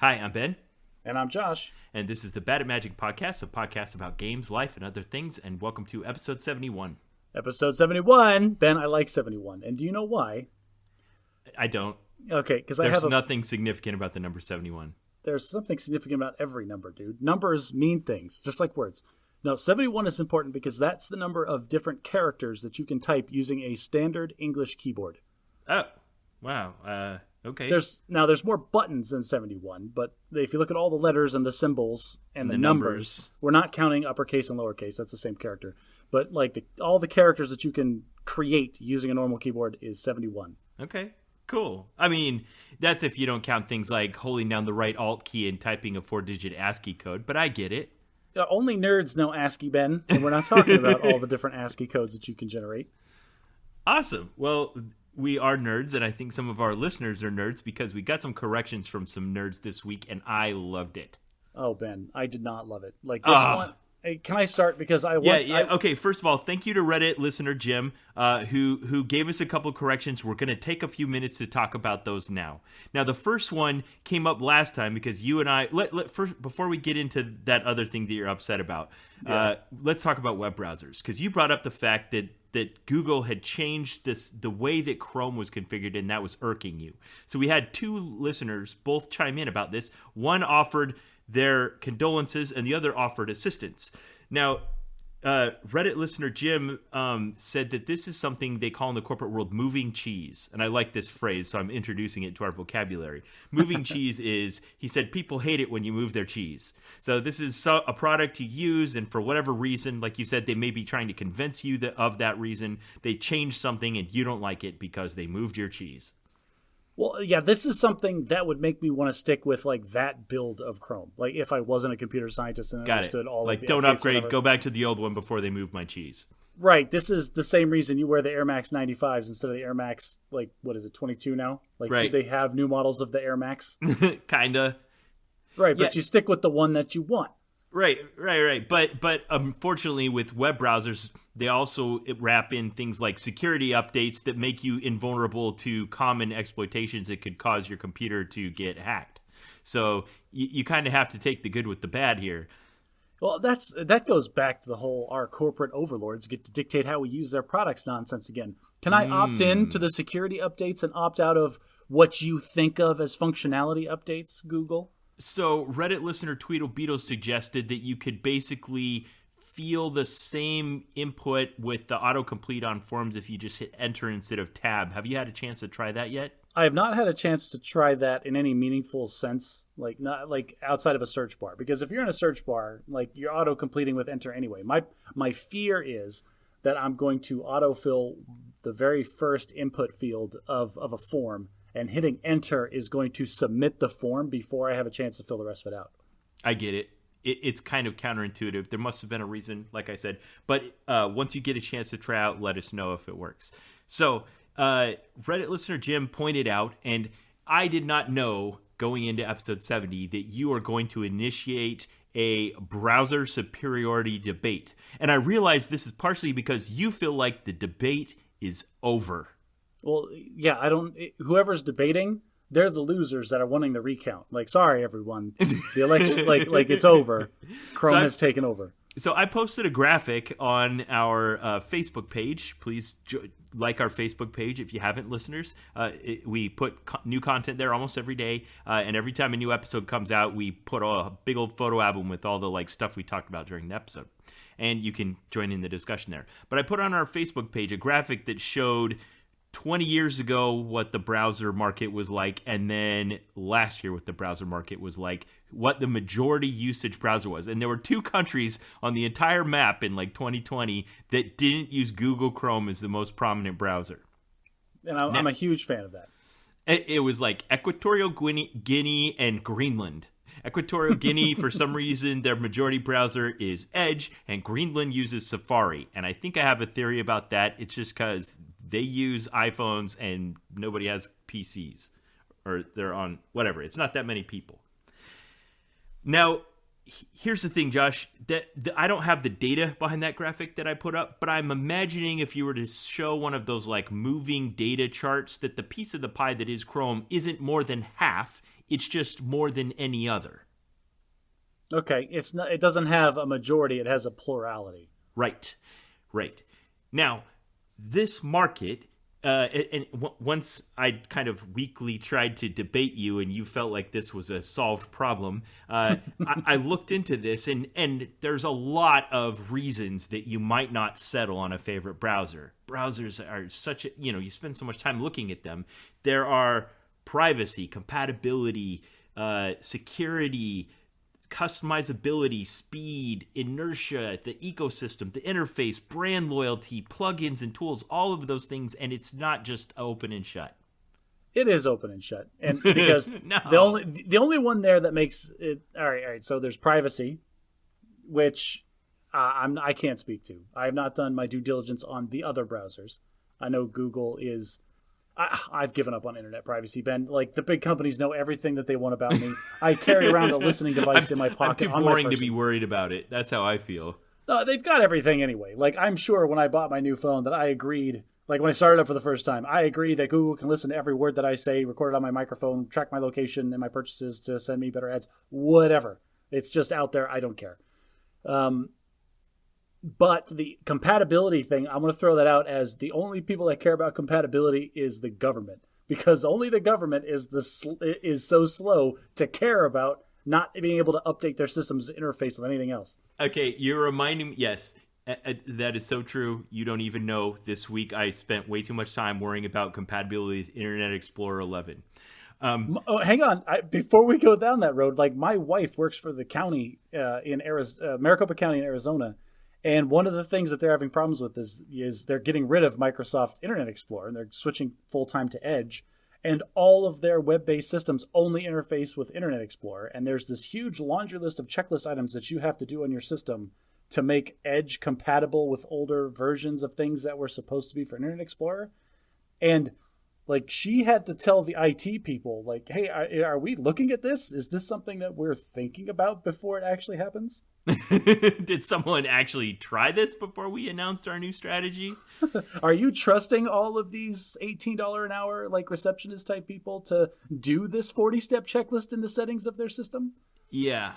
Hi, I'm Ben. And I'm Josh. And this is the Bad at Magic podcast, a podcast about games, life, and other things. And welcome to episode 71. Episode 71. Ben, I like 71. And do you know why? I don't. Okay, because There's nothing significant about the number 71. There's something significant about every number, dude. Numbers mean things, just like words. No, 71 is important because that's the number of different characters that you can type using a standard English keyboard. Oh, wow. Okay. There's more buttons than 71, but if you look at all the letters and the symbols and the numbers, we're not counting uppercase and lowercase. That's the same character. But like all the characters that you can create using a normal keyboard is 71. Okay, cool. I mean, that's if you don't count things like holding down the right Alt key and typing a 4-digit ASCII code, but I get it. Only nerds know ASCII, Ben, and we're not talking about all the different ASCII codes that you can generate. Awesome. Well, we are nerds, and I think some of our listeners are nerds because we got some corrections from some nerds this week, and I loved it. Oh, Ben, I did not love it. Like this one. Hey, can I start because I want? Yeah. Okay. First of all, thank you to Reddit listener Jim, who gave us a couple corrections. We're going to take a few minutes to talk about those now. Now, the first one came up last time because you and I. First, before we get into that other thing that you're upset about, let's talk about web browsers because you brought up the fact that Google had changed the way that Chrome was configured, and that was irking you. So we had two listeners both chime in about this. One offered their condolences, and the other offered assistance. Now, Reddit listener Jim said that this is something they call in the corporate world moving cheese. And I like this phrase, so I'm introducing it to our vocabulary. Moving cheese is, he said, people hate it when you move their cheese. So this is a product you use, and for whatever reason, like you said, they may be trying to convince you of that reason. They changed something, and you don't like it because they moved your cheese. Well, yeah, this is something that would make me want to stick with like that build of Chrome. Like if I wasn't a computer scientist and understood all of the don't updates, upgrade, go back to the old one before they move my cheese. Right. This is the same reason you wear the Air Max 95s instead of the Air Max, like, what is it, 22 now? Like, right. Do they have new models of the Air Max? Kinda. Right, but you stick with the one that you want. Right. But unfortunately, with web browsers, they also wrap in things like security updates that make you invulnerable to common exploitations that could cause your computer to get hacked. So you kind of have to take the good with the bad here. Well, that goes back to the whole our corporate overlords get to dictate how we use their products nonsense again. Can I opt in to the security updates and opt out of what you think of as functionality updates, Google? So Reddit listener Tweedlebeetle suggested that you could basically feel the same input with the autocomplete on forms if you just hit enter instead of tab. Have you had a chance to try that yet? I have not had a chance to try that in any meaningful sense, like not like outside of a search bar. Because if you're in a search bar, like you're auto-completing with enter anyway. My fear is that I'm going to autofill the very first input field of a form, and hitting enter is going to submit the form before I have a chance to fill the rest of it out. I get it. It's kind of counterintuitive. There must have been a reason, like I said. But once you get a chance to try out, let us know if it works. So Reddit listener Jim pointed out, and I did not know going into episode 70 that you are going to initiate a browser superiority debate. And I realize this is partially because you feel like the debate is over. Well, yeah, whoever's debating, they're the losers that are wanting the recount. Like, sorry, everyone. The election, like it's over. Chrome has taken over. So I posted a graphic on our Facebook page. Please like our Facebook page if you haven't, listeners. We put new content there almost every day. And every time a new episode comes out, we put a big old photo album with all the stuff we talked about during the episode. And you can join in the discussion there. But I put on our Facebook page a graphic that showed 20 years ago what the browser market was like, and then last year what the browser market was like, what the majority usage browser was. And there were two countries on the entire map in 2020 that didn't use Google Chrome as the most prominent browser. And I'm a huge fan of that. It was Equatorial Guinea and Greenland. Equatorial Guinea, for some reason, their majority browser is Edge, and Greenland uses Safari. And I think I have a theory about that. It's just because they use iPhones and nobody has PCs. Or they're on whatever. It's not that many people. Now, here's the thing, Josh. I don't have the data behind that graphic that I put up, but I'm imagining if you were to show one of those moving data charts that the piece of the pie that is Chrome isn't more than half, It's just more than any other. Okay, it's not. It doesn't have a majority. It has a plurality. Right. Now, this market, once I kind of weakly tried to debate you and you felt like this was a solved problem, I looked into this, and there's a lot of reasons that you might not settle on a favorite browser. Browsers are such a, you spend so much time looking at them. There are privacy, compatibility, security, customizability, speed, inertia, the ecosystem, the interface, brand loyalty, plugins and tools, all of those things, and it's not just open and shut. It is open and shut, and because No. the only one there that makes it all right. So there's privacy, which I can't speak to. I have not done my due diligence on the other browsers. I know Google is. I've given up on internet privacy, Ben. Like, the big companies know everything that they want about me. I carry around a listening device in my pocket. I'm too boring to be worried about it. That's how I feel. They've got everything anyway. Like, I'm sure when I bought my new phone that I agreed, like when I started up for the first time, I agreed that Google can listen to every word that I say, record it on my microphone, track my location and my purchases to send me better ads, whatever. It's just out there. I don't care. But the compatibility thing, I'm going to throw that out as the only people that care about compatibility is the government, because only the government is so slow to care about not being able to update their systems to interface with anything else. Okay, you're reminding me. Yes, that is so true. You don't even know. This week I spent way too much time worrying about compatibility with Internet Explorer 11. Hang on. Before we go down that road, like, my wife works for the county in Maricopa County in Arizona. And one of the things that they're having problems with is they're getting rid of Microsoft Internet Explorer, and they're switching full-time to Edge. And all of their web-based systems only interface with Internet Explorer. And there's this huge laundry list of checklist items that you have to do on your system to make Edge compatible with older versions of things that were supposed to be for Internet Explorer. And, like, she had to tell the IT people, like, hey, are we looking at this? Is this something that we're thinking about before it actually happens? Did someone actually try this before we announced our new strategy? Are you trusting all of these $18 an hour, like, receptionist type people to do this 40-step checklist in the settings of their system? Yeah.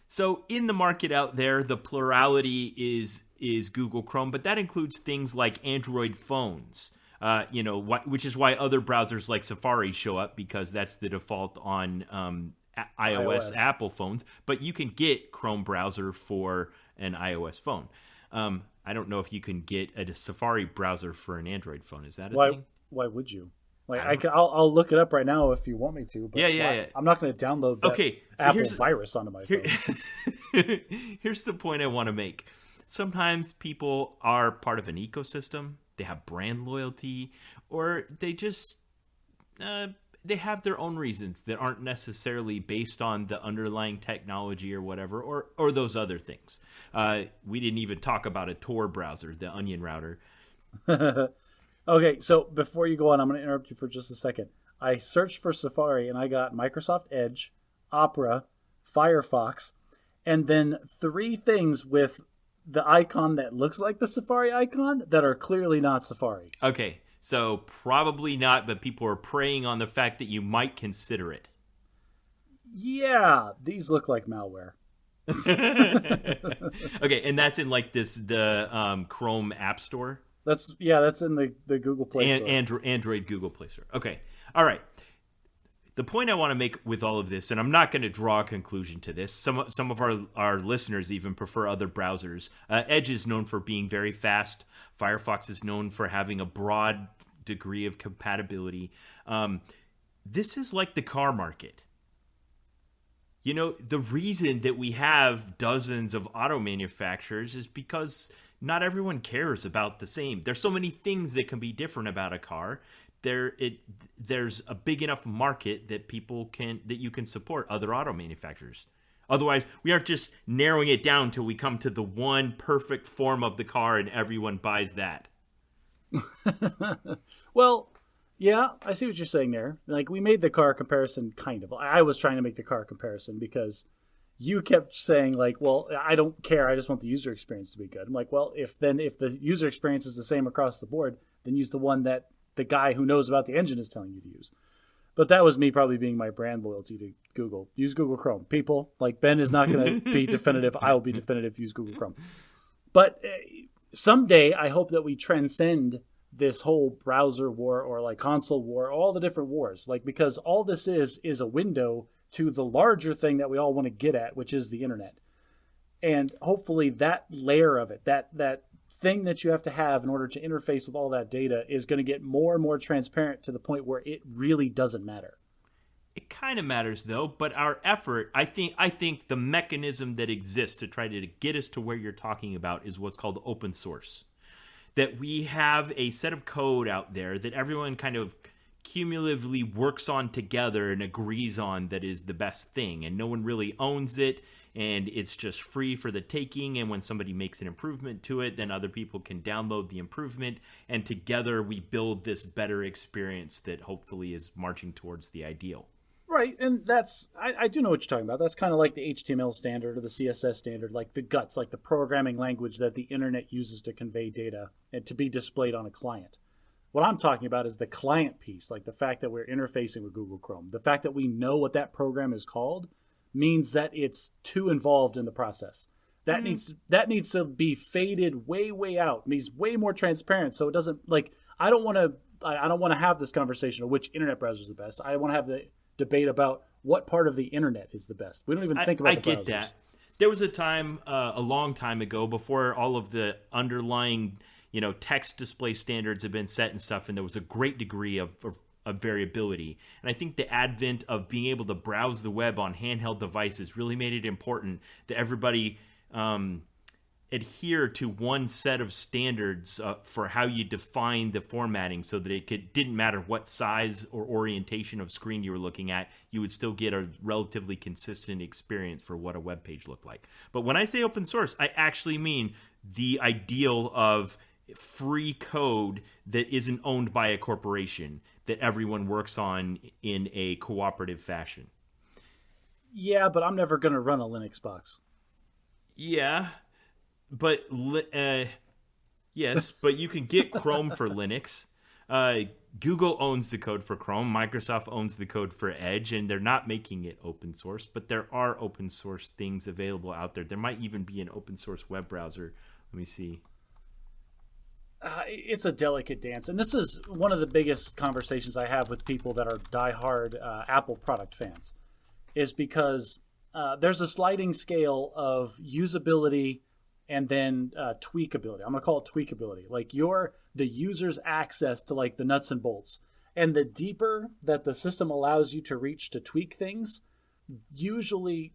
So in the market out there, the plurality is Google Chrome, but that includes things like Android phones. Which is why other browsers like Safari show up, because that's the default on iOS Apple phones. But you can get Chrome browser for an iOS phone. I don't know if you can get a Safari browser for an Android phone. Is that a thing? Why would you? Like, I'll look it up right now if you want me to. But yeah. I'm not going to download that Apple virus onto my phone. Here's the point I want to make. Sometimes people are part of an ecosystem. They have brand loyalty, or they just they have their own reasons that aren't necessarily based on the underlying technology or whatever, or those other things. We didn't even talk about a Tor browser, the Onion router. Okay, so before you go on, I'm going to interrupt you for just a second. I searched for Safari, and I got Microsoft Edge, Opera, Firefox, and then 3 things with the icon that looks like the Safari icon that are clearly not Safari. Okay, so probably not, but people are preying on the fact that you might consider it. Yeah, these look like malware. Okay, and that's in like the Chrome App Store? That's in the Google Play Store. Android Google Play Store. Okay, all right. The point I want to make with all of this, and I'm not going to draw a conclusion to this. Some of our listeners even prefer other browsers. Edge is known for being very fast. Firefox is known for having a broad degree of compatibility. This is like the car market. You know, the reason that we have dozens of auto manufacturers is because not everyone cares about the same. There's so many things that can be different about a car. There's a big enough market that you can support other auto manufacturers. Otherwise, we aren't just narrowing it down till we come to the one perfect form of the car and everyone buys that. Well, yeah, I see what you're saying there. Like, we made the car comparison kind of. I was trying to make the car comparison because you kept saying, like, well, I don't care. I just want the user experience to be good. I'm like, well, if the user experience is the same across the board, then use the one that the guy who knows about the engine is telling you to use. But that was me probably being my brand loyalty to Google. Use Google Chrome. People, like Ben is not going to be definitive. I will be definitive. Use Google Chrome. But someday I hope that we transcend this whole browser war or like console war, all the different wars. Like, because all this is a window to the larger thing that we all want to get at, which is the internet. And hopefully that layer of it, that thing that you have to have in order to interface with all that data is going to get more and more transparent to the point where it really doesn't matter. It kind of matters, though, but our effort, I think the mechanism that exists to try to get us to where you're talking about is what's called open source. That we have a set of code out there that everyone kind of cumulatively works on together and agrees on that is the best thing, and no one really owns it, and it's just free for the taking, and when somebody makes an improvement to it, then other people can download the improvement, and together we build this better experience that hopefully is marching towards the ideal. Right, and that's, I do know what you're talking about. That's kind of like the HTML standard or the CSS standard, like the guts, like the programming language that the internet uses to convey data and to be displayed on a client. What I'm talking about is the client piece, like the fact that we're interfacing with Google Chrome. The fact that we know what that program is called means that it's too involved in the process. That needs to be faded way out. It means way more transparent, so it doesn't, like, I don't want to have this conversation of which internet browser is the best. I want to have the debate about what part of the internet is the best. We don't even think about the browsers. I get that. There was a time, a long time ago, before all of the underlying, text display standards have been set and stuff, and there was a great degree of variability. And I think the advent of being able to browse the web on handheld devices really made it important that everybody adhere to one set of standards for how you define the formatting, so that it didn't matter what size or orientation of screen you were looking at, you would still get a relatively consistent experience for what a web page looked like. But when I say open source, I actually mean the ideal of free code that isn't owned by a corporation, that everyone works on in a cooperative fashion. Yeah, but I'm never going to run a Linux box. Yeah. But yes, but you can get Chrome for Linux. Google owns the code for Chrome. Microsoft owns the code for Edge, and they're not making it open source. But there are open source things available out there. There might even be an open source web browser. Let me see. It's a delicate dance, and this is one of the biggest conversations I have with people that are diehard Apple product fans, is because there's a sliding scale of usability and then tweakability. I'm going to call it tweakability. Like the user's access to like the nuts and bolts. And the deeper that the system allows you to reach to tweak things,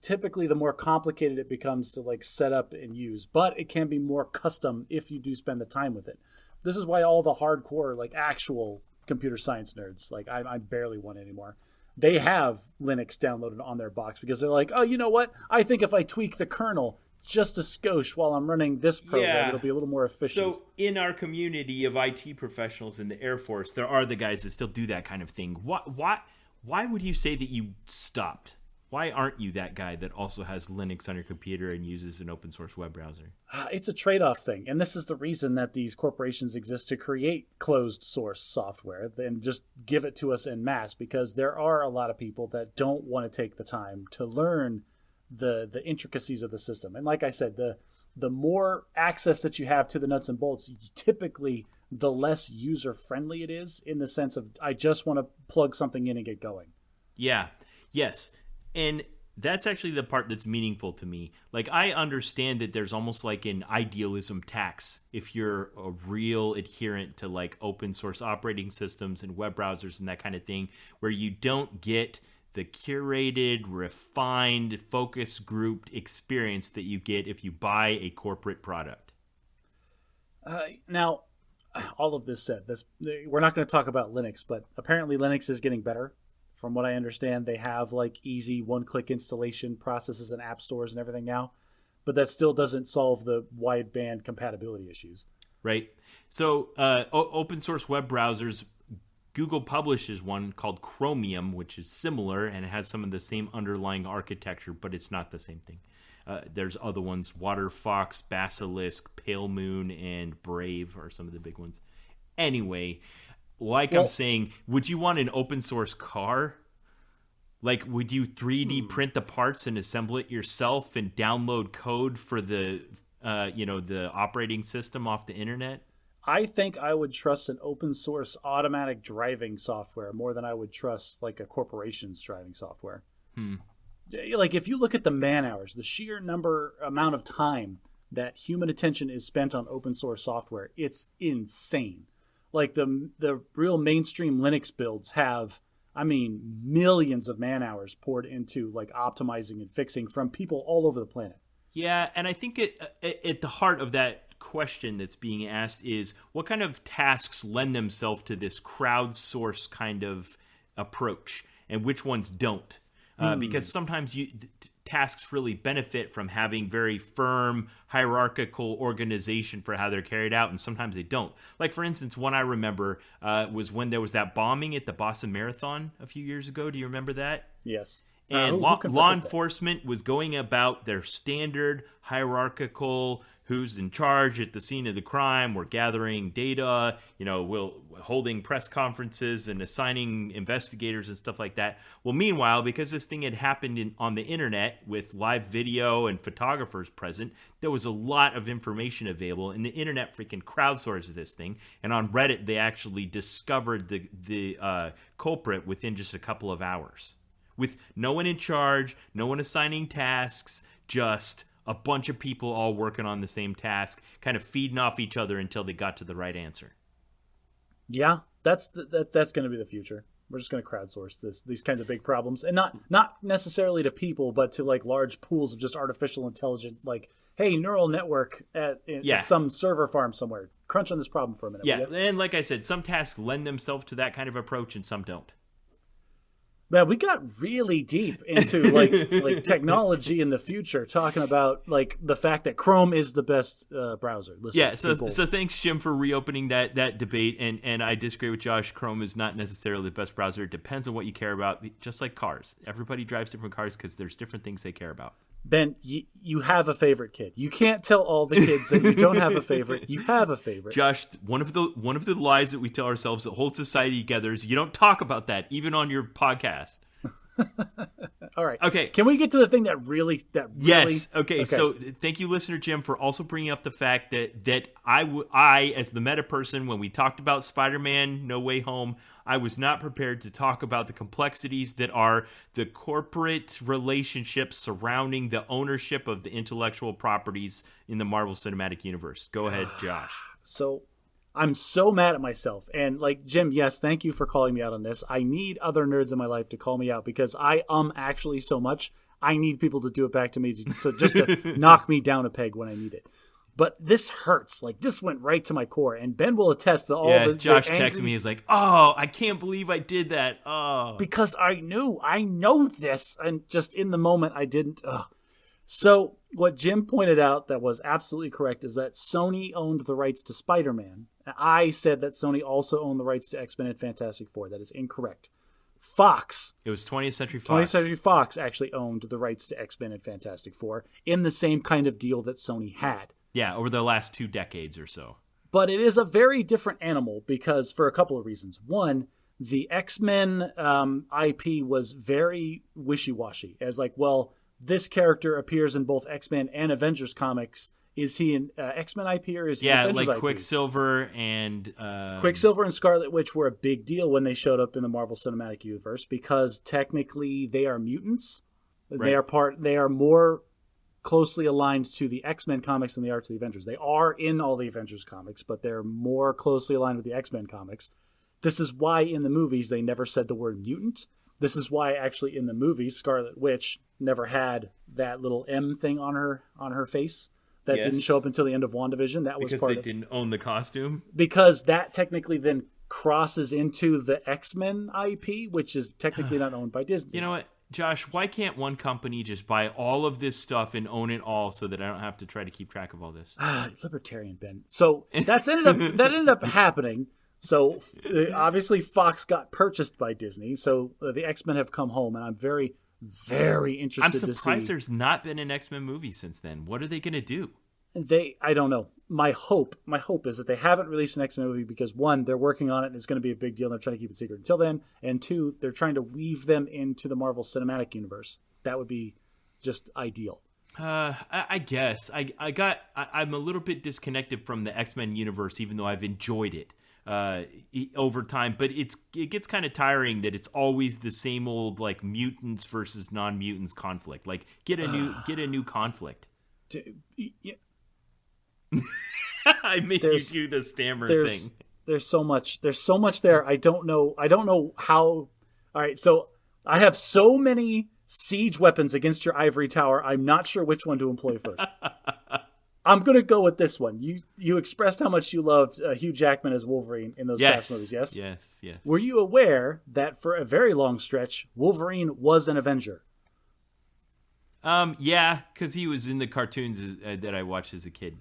typically the more complicated it becomes to like set up and use. But it can be more custom if you do spend the time with it. This is why all the hardcore, like actual computer science nerds, like I'm barely one anymore, they have Linux downloaded on their box because they're like, oh, you know what? I think if I tweak the kernel just a skosh while I'm running this program, it'll be a little more efficient. So in our community of IT professionals in the Air Force, there are the guys that still do that kind of thing. Why would you say that you stopped? Why aren't you that guy that also has Linux on your computer and uses an open source web browser? It's a trade-off thing. And this is the reason that these corporations exist, to create closed source software and just give it to us en masse, because there are a lot of people that don't want to take the time to learn the intricacies of the system. And like I said, the more access that you have to the nuts and bolts, typically the less user-friendly it is, in the sense of, I just want to plug something in and get going. Yeah. Yes. And that's actually the part that's meaningful to me. Like, I understand that there's almost like an idealism tax if you're a real adherent to like open source operating systems and web browsers and that kind of thing, where you don't get the curated, refined, focus grouped experience that you get if you buy a corporate product. Now, all of this said, we're not going to talk about Linux, but apparently Linux is getting better. From what I understand, they have like easy one-click installation processes and app stores and everything now, but that still doesn't solve the wideband compatibility issues. Right. So open source web browsers, Google publishes one called Chromium, which is similar and it has some of the same underlying architecture, but it's not the same thing. There's other ones, Waterfox, Basilisk, Pale Moon, and Brave are some of the big ones. Anyway, I'm saying, would you want an open source car? Like, would you 3D print the parts and assemble it yourself and download code for the operating system off the internet? I think I would trust an open source automatic driving software more than I would trust like a corporation's driving software. Like if you look at the man hours, the sheer amount of time that human attention is spent on open source software, it's insane. Like the real mainstream Linux builds have, I mean, millions of man hours poured into like optimizing and fixing from people all over the planet. Yeah, and I think at the heart of that question that's being asked is what kind of tasks lend themselves to this crowdsource kind of approach and which ones don't. Because sometimes tasks really benefit from having very firm hierarchical organization for how they're carried out, and sometimes they don't. Like, for instance, one I remember was when there was that bombing at the Boston Marathon a few years ago. Do you remember that? Yes. And law enforcement was going about their standard hierarchical, who's in charge at the scene of the crime. We're gathering data, holding press conferences and assigning investigators and stuff like that. Well, meanwhile, because this thing had happened on the internet with live video and photographers present, there was a lot of information available, and the internet freaking crowdsourced this thing. And on Reddit, they actually discovered the culprit within just a couple of hours. With no one in charge, no one assigning tasks, just a bunch of people all working on the same task, kind of feeding off each other until they got to the right answer. Yeah, that's going to be the future. We're just going to crowdsource these kinds of big problems, and not necessarily to people, but to like large pools of just artificial intelligence. Like, hey, neural network at some server farm somewhere. Crunch on this problem for a minute. Yeah, and like I said, some tasks lend themselves to that kind of approach, and some don't. Man, we got really deep into like technology in the future, talking about like the fact that Chrome is the best browser. Listen, so thanks, Jim, for reopening that debate. And I disagree with Josh. Chrome is not necessarily the best browser. It depends on what you care about. Just like cars, everybody drives different cars because there's different things they care about. Ben, you have a favorite kid. You can't tell all the kids that you don't have a favorite. You have a favorite. Josh, one of the lies that we tell ourselves that holds society together is you don't talk about that, even on your podcast. All right. Okay. Can we get to the thing that really? Yes. Okay. So thank you, listener Jim, for also bringing up the fact that I, as the meta person, when we talked about Spider-Man No Way Home, I was not prepared to talk about the complexities that are the corporate relationships surrounding the ownership of the intellectual properties in the Marvel Cinematic Universe. Go ahead, Josh. So I'm so mad at myself. And like, Jim, yes, thank you for calling me out on this. I need other nerds in my life to call me out because I actually so much. I need people to do it back to me just to knock me down a peg when I need it. But this hurts. Like, this went right to my core. And Ben will attest to all the Josh texted me. He's like, oh, I can't believe I did that. Oh. Because I know this. And just in the moment, I didn't. So what Jim pointed out that was absolutely correct is that Sony owned the rights to Spider-Man. I said that Sony also owned the rights to X-Men and Fantastic Four. That is incorrect. Fox. It was 20th Century Fox. 20th Century Fox actually owned the rights to X-Men and Fantastic Four in the same kind of deal that Sony had. Yeah, over the last 2 decades or so. But it is a very different animal because for a couple of reasons. One, the X-Men IP was very wishy-washy. As like, well, this character appears in both X-Men and Avengers comics. Is he an X-Men IP or is he Avengers like IP? Quicksilver and Scarlet Witch were a big deal when they showed up in the Marvel Cinematic Universe because technically they are mutants. Right. They are more closely aligned to the X-Men comics than they are to the Avengers. They are in all the Avengers comics, but they're more closely aligned with the X-Men comics. This is why in the movies they never said the word mutant. This is why actually in the movies Scarlet Witch never had that little M thing on her face. That didn't show up until the end of WandaVision. That was because they didn't own the costume? Because that technically then crosses into the X-Men IP, which is technically not owned by Disney. You know what, Josh? Why can't one company just buy all of this stuff and own it all so that I don't have to try to keep track of all this? Libertarian, Ben. So that ended up happening. So obviously Fox got purchased by Disney. So the X-Men have come home, and I'm very interested to see. I'm surprised there's not been an X-Men movie since then. What are they going to do? I don't know. My hope is that they haven't released an X-Men movie because, one, they're working on it and it's going to be a big deal and they're trying to keep it secret until then, and two, they're trying to weave them into the Marvel Cinematic Universe. That would be just ideal. I guess I'm a little bit disconnected from the X-Men universe, even though I've enjoyed it over time. But it gets kind of tiring that it's always the same old like mutants versus non-mutants conflict. Like get a new conflict. Yeah. I made you do the stammer thing. There's so much there. I don't know how. All right, so I have so many siege weapons against your ivory tower. I'm not sure which one to employ first. I'm gonna go with this one. You expressed how much you loved Hugh Jackman as Wolverine in those past movies. Yes. Were you aware that for a very long stretch, Wolverine was an Avenger? Yeah, because he was in the cartoons that I watched as a kid.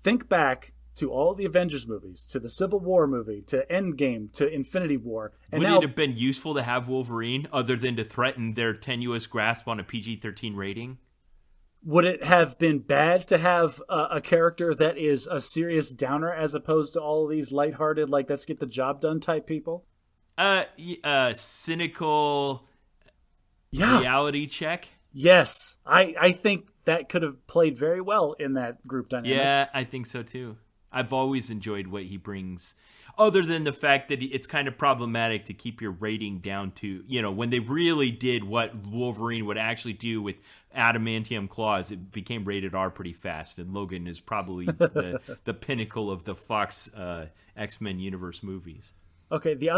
Think back to all the Avengers movies, to the Civil War movie, to Endgame, to Infinity War. And would it have been useful to have Wolverine other than to threaten their tenuous grasp on a PG-13 rating? Would it have been bad to have a character that is a serious downer as opposed to all of these lighthearted, like, let's get the job done type people? Cynical reality check? Yes. I think that could have played very well in that group dynamic. Yeah, I think so too. I've always enjoyed what he brings, other than the fact that it's kind of problematic to keep your rating down to, when they really did what Wolverine would actually do with adamantium claws, it became rated R pretty fast, and Logan is probably the pinnacle of the Fox X-Men universe movies. Okay, the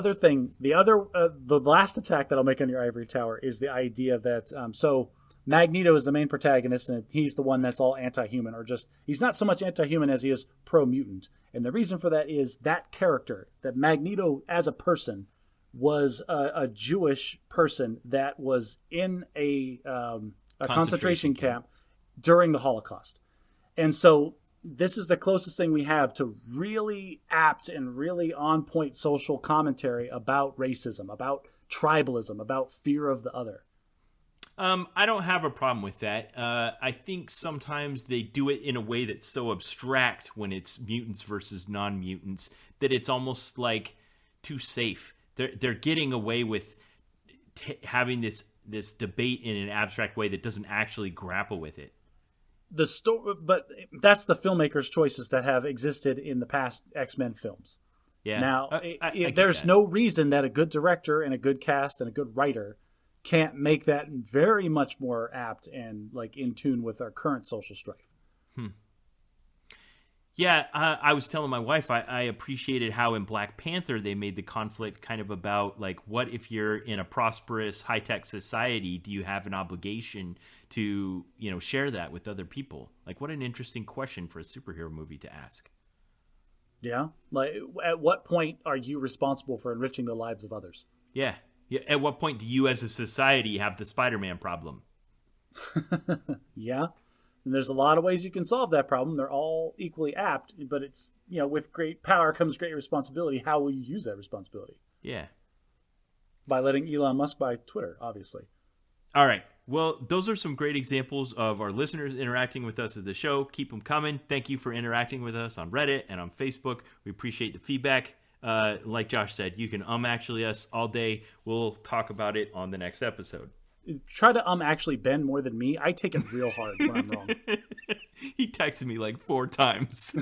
last attack that I'll make on your ivory tower is the idea that, so Magneto is the main protagonist, and he's the one that's all anti-human, or just, he's not so much anti-human as he is pro-mutant. And the reason for that is that character, that Magneto as a person, was a Jewish person that was in a concentration camp during the Holocaust. And so this is the closest thing we have to really apt and really on-point social commentary about racism, about tribalism, about fear of the other. I don't have a problem with that. I think sometimes they do it in a way that's so abstract when it's mutants versus non-mutants that it's almost like too safe. They're getting away with having this debate in an abstract way that doesn't actually grapple with it. But that's the filmmakers' choices that have existed in the past X-Men films. Yeah. Now, there's no reason that a good director and a good cast and a good writer can't make that very much more apt and like in tune with our current social strife. Yeah, I was telling my wife I appreciated how in Black Panther they made the conflict kind of about like, what if you're in a prosperous high-tech society, do you have an obligation to share that with other people? Like, what an interesting question for a superhero movie to ask. Yeah, like at what point are you responsible for enriching the lives of others? Yeah. At what point do you as a society have the Spider-Man problem? Yeah. And there's a lot of ways you can solve that problem. They're all equally apt, but it's, with great power comes great responsibility. How will you use that responsibility? Yeah. By letting Elon Musk buy Twitter, obviously. All right. Well, those are some great examples of our listeners interacting with us as the show. Keep them coming. Thank you for interacting with us on Reddit and on Facebook. We appreciate the feedback. Like Josh said, you can actually us all day. We'll talk about it on the next episode. Try to actually Ben more than me. I take it real hard when I'm wrong. He texted me like 4 times.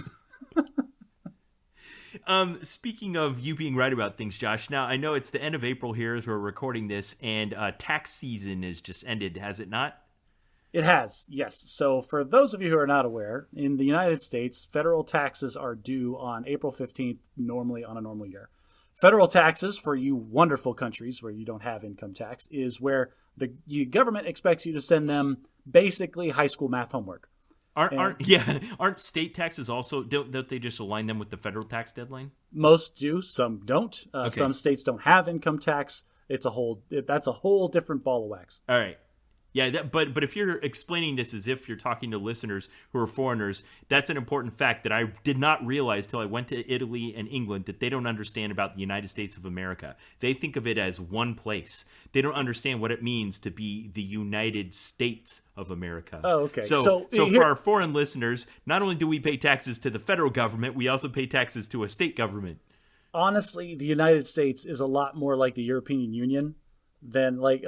Speaking of you being right about things, Josh, now I know it's the end of April here as we're recording this, and tax season has just ended, has it not? It has, yes. So for those of you who are not aware, in the United States, federal taxes are due on April 15th, normally on a normal year. Federal taxes, for you wonderful countries where you don't have income tax, is where the government expects you to send them basically high school math homework. Aren't state taxes also, don't they just align them with the federal tax deadline? Most do, some don't. Okay. Some states don't have income tax. That's a whole different ball of wax. All right. Yeah, but if you're explaining this as if you're talking to listeners who are foreigners, that's an important fact that I did not realize till I went to Italy and England, that they don't understand about the United States of America. They think of it as one place. They don't understand what it means to be the United States of America. Oh, okay. So here, for our foreign listeners, not only do we pay taxes to the federal government, we also pay taxes to a state government. Honestly, the United States is a lot more like the European Union than like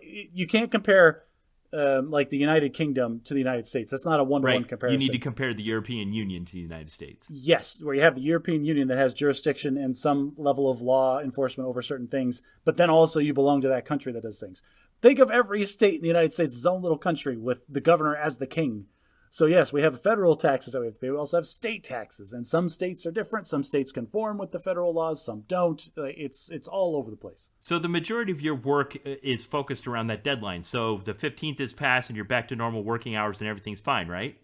you can't compare like the United Kingdom to the United States. That's not a one-to-one comparison. You need to compare the European Union to the United States. Yes, where you have the European Union that has jurisdiction and some level of law enforcement over certain things, but then also you belong to that country that does things. Think of every state in the United States as its own little country with the governor as the king. So yes, we have federal taxes that we have to pay. We also have state taxes, and some states are different. Some states conform with the federal laws, some don't. It's all over the place. So the majority of your work is focused around that deadline. So the 15th is passed, and you're back to normal working hours, and everything's fine, right?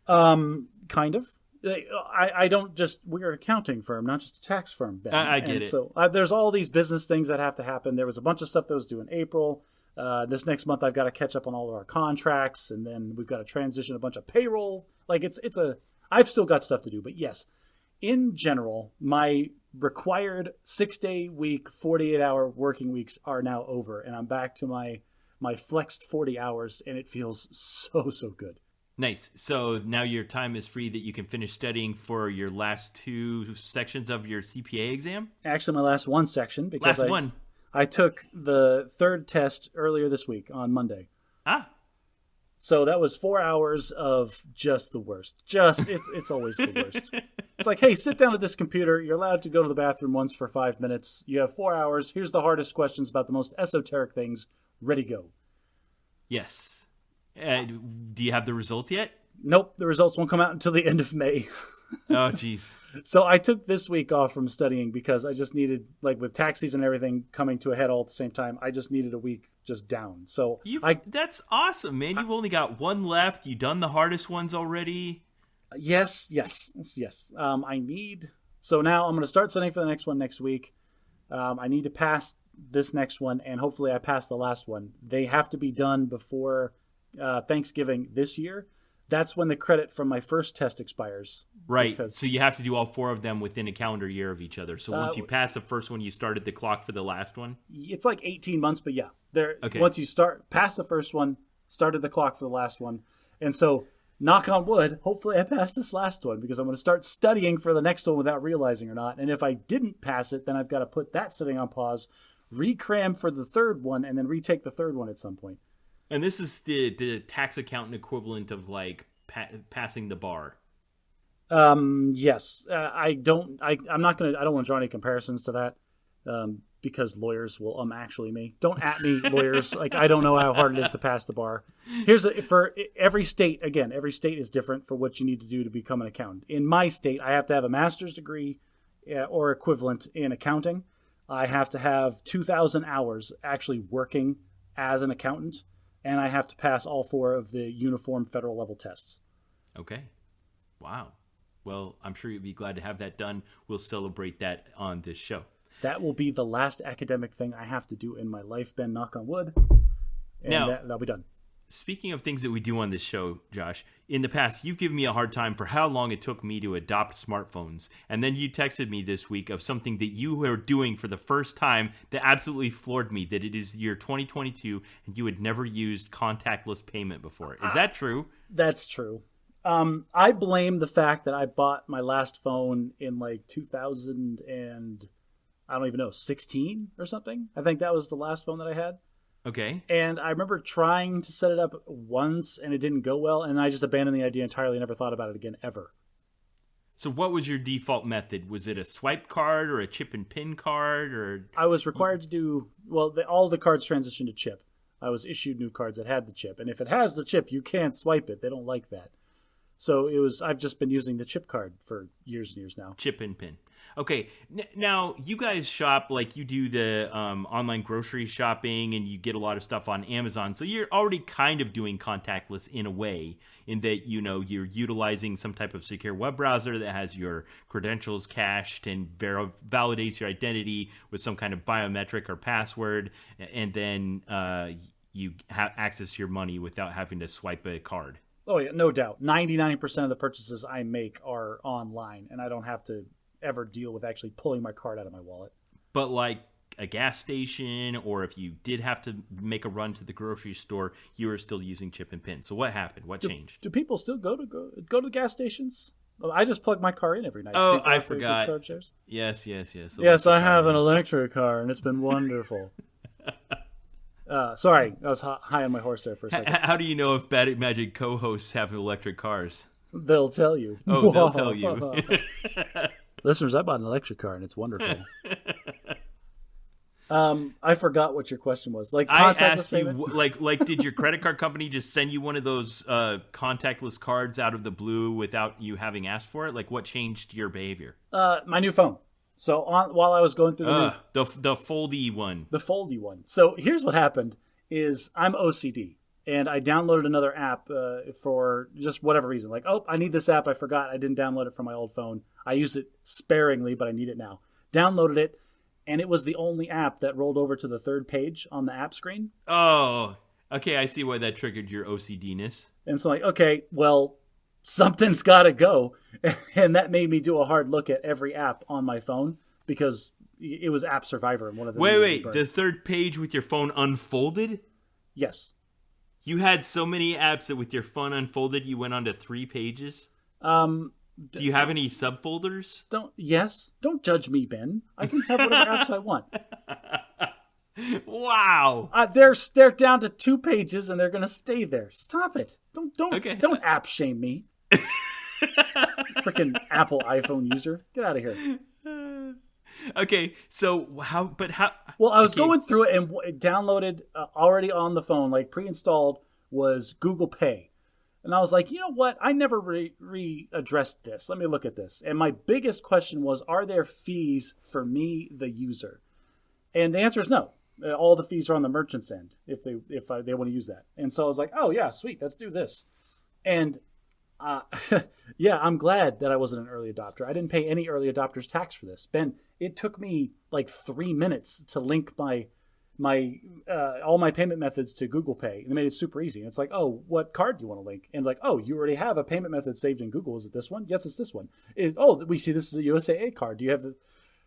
Kind of. I don't just, we're an accounting firm, not just a tax firm, Ben. I get it. So there's all these business things that have to happen. There was a bunch of stuff that was due in April. This next month, I've got to catch up on all of our contracts, and then we've got to transition a bunch of payroll. Like I've still got stuff to do, but yes, in general, my required 6-day week, 48-hour working weeks are now over, and I'm back to my flexed 40 hours, and it feels so good. Nice. So now your time is free that you can finish studying for your last 2 sections of your CPA exam? Actually, my last one section, because one. I took the 3rd test earlier this week on Monday. So that was 4 hours of just the worst. It's always the worst. It's like, hey, sit down at this computer. You're allowed to go to the bathroom once for 5 minutes. You have 4 hours. Here's the hardest questions about the most esoteric things. Ready, go. Yes. Do you have the results yet? Nope. The results won't come out until the end of May. Oh, jeez. So I took this week off from studying because I just needed, like with tax season and everything coming to a head all at the same time, I just needed a week just down. So that's awesome, man. You've only got one left. You've done the hardest ones already. Yes. So now I'm going to start studying for the next one next week. I need to pass this next one, and hopefully I pass the last one. They have to be done before Thanksgiving this year. That's when the credit from my first test expires. Right. So you have to do all 4 of them within a calendar year of each other. So once you pass the first one, you started the clock for the last one? It's like 18 months, but yeah. Okay. Once you pass the first one, started the clock for the last one. And so, knock on wood, hopefully I pass this last one because I'm going to start studying for the next one without realizing or not. And if I didn't pass it, then I've got to put that sitting on pause, re-cram for the 3rd one, and then retake the 3rd one at some point. And this is the tax accountant equivalent of like passing the bar. Yes. I don't want to draw any comparisons to that because lawyers will actually me. Don't at me, lawyers. Like, I don't know how hard it is to pass the bar. For every state, again, every state is different for what you need to do to become an accountant. In my state, I have to have a master's degree or equivalent in accounting. I have to have 2,000 hours actually working as an accountant. And I have to pass all 4 of the uniform federal level tests. Okay. Wow. Well, I'm sure you'll be glad to have that done. We'll celebrate that on this show. That will be the last academic thing I have to do in my life, Ben, knock on wood. And now, that'll be done. Speaking of things that we do on this show, Josh, in the past, you've given me a hard time for how long it took me to adopt smartphones. And then you texted me this week of something that you were doing for the first time that absolutely floored me, that it is year 2022 and you had never used contactless payment before. Is that true? That's true. I blame the fact that I bought my last phone in like 2000 and I don't even know, 16 or something. I think that was the last phone that I had. Okay. And I remember trying to set it up once and it didn't go well, and I just abandoned the idea entirely and never thought about it again ever. So what was your default method? Was it a swipe card or a chip and pin card? Or I was required to do, all the cards transitioned to chip. I was issued new cards that had the chip. And if it has the chip, you can't swipe it. They don't like that. So I've just been using the chip card for years and years now. Chip and pin. Okay, now you guys shop like you do the online grocery shopping and you get a lot of stuff on Amazon. So you're already kind of doing contactless in a way in that, you're utilizing some type of secure web browser that has your credentials cached and validates your identity with some kind of biometric or password. And then you access your money without having to swipe a card. Oh yeah, no doubt. 99% of the purchases I make are online, and I don't have to ever deal with actually pulling my card out of my wallet. But like a gas station, or if you did have to make a run to the grocery store, you were still using chip and pin. So what happened? What changed? Do people still go to the gas stations? I just plug my car in every night. Oh, I forgot. Yes. Yes, I have an electric car, and it's been wonderful. Sorry, I was high on my horse there for a second. How do you know if Bad Magic co-hosts have electric cars? They'll tell you. Oh, they'll tell you. Listeners, I bought an electric car, and it's wonderful. I forgot what your question was. Like, I asked you, like, did your credit card company just send you one of those contactless cards out of the blue without you having asked for it? Like, what changed your behavior? My new phone. So while I was going through the foldy one. The foldy one. So here's what happened is I'm OCD. And I downloaded another app for just whatever reason. Like, I need this app. I forgot. I didn't download it from my old phone. I use it sparingly, but I need it now. Downloaded it, and it was the only app that rolled over to the third page on the app screen. Oh, okay. I see why that triggered your OCD-ness. And so like, okay, well, something's got to go. And that made me do a hard look at every app on my phone because it was App Survivor. And one of them. Wait. The third page with your phone unfolded? Yes. You had so many apps that with your phone unfolded, you went on to 3 pages? Do you have any subfolders? Don't judge me, Ben. I can have whatever apps I want. Wow. They're down to 2 pages and they're going to stay there. Stop it. Don't app shame me. Freaking Apple iPhone user. Get out of here. Okay, so how? Well, I was going through it and downloaded already on the phone, like pre-installed, was Google Pay. And I was like, you know what? I never readdressed this. Let me look at this. And my biggest question was, are there fees for me, the user? And the answer is no. All the fees are on the merchant's end if they want to use that. And so I was like, oh yeah, sweet, let's do this. And yeah, I'm glad that I wasn't an early adopter. I didn't pay any early adopters tax for this. Ben, it took me like 3 minutes to link my all my payment methods to Google Pay. And they made it super easy. And it's like, oh, what card do you want to link? And like, oh, you already have a payment method saved in Google. Is it this one? Yes, it's this one. We see this is a USAA card. Do you have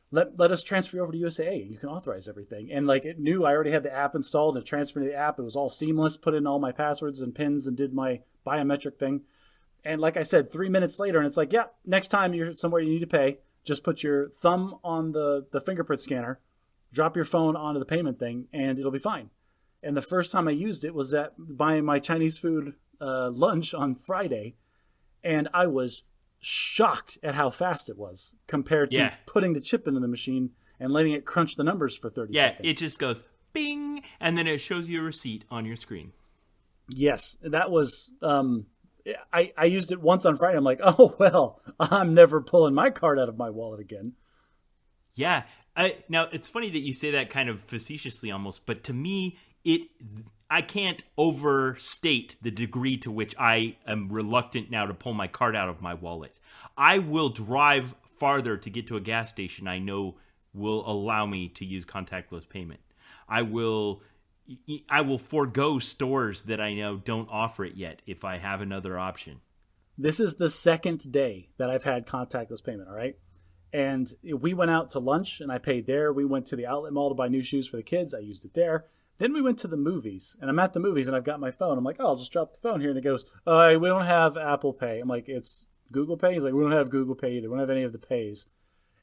let us transfer you over to USAA. You can authorize everything. And like it knew I already had the app installed and it transferred to the app. It was all seamless. Put in all my passwords and pins and did my biometric thing. And like I said, 3 minutes later, and it's like, yeah, next time you're somewhere you need to pay, just put your thumb on the fingerprint scanner, drop your phone onto the payment thing, and it'll be fine. And the first time I used it was at buying my Chinese food lunch on Friday, and I was shocked at how fast it was compared to putting the chip into the machine and letting it crunch the numbers for 30 seconds. Yeah, it just goes bing, and then it shows you a receipt on your screen. Yes, that was... I used it once on Friday. I'm like, oh, well, I'm never pulling my card out of my wallet again. Yeah. Now, it's funny that you say that kind of facetiously almost, but to me, I can't overstate the degree to which I am reluctant now to pull my card out of my wallet. I will drive farther to get to a gas station I know will allow me to use contactless payment. I will forego stores that I know don't offer it yet if I have another option. This is the second day that I've had contactless payment, all right? And we went out to lunch and I paid there. We went to the outlet mall to buy new shoes for the kids. I used it there. Then we went to the movies and I'm at the movies and I've got my phone. I'm like, oh, I'll just drop the phone here. And it goes, oh, we don't have Apple Pay. I'm like, it's Google Pay? He's like, we don't have Google Pay either. We don't have any of the pays.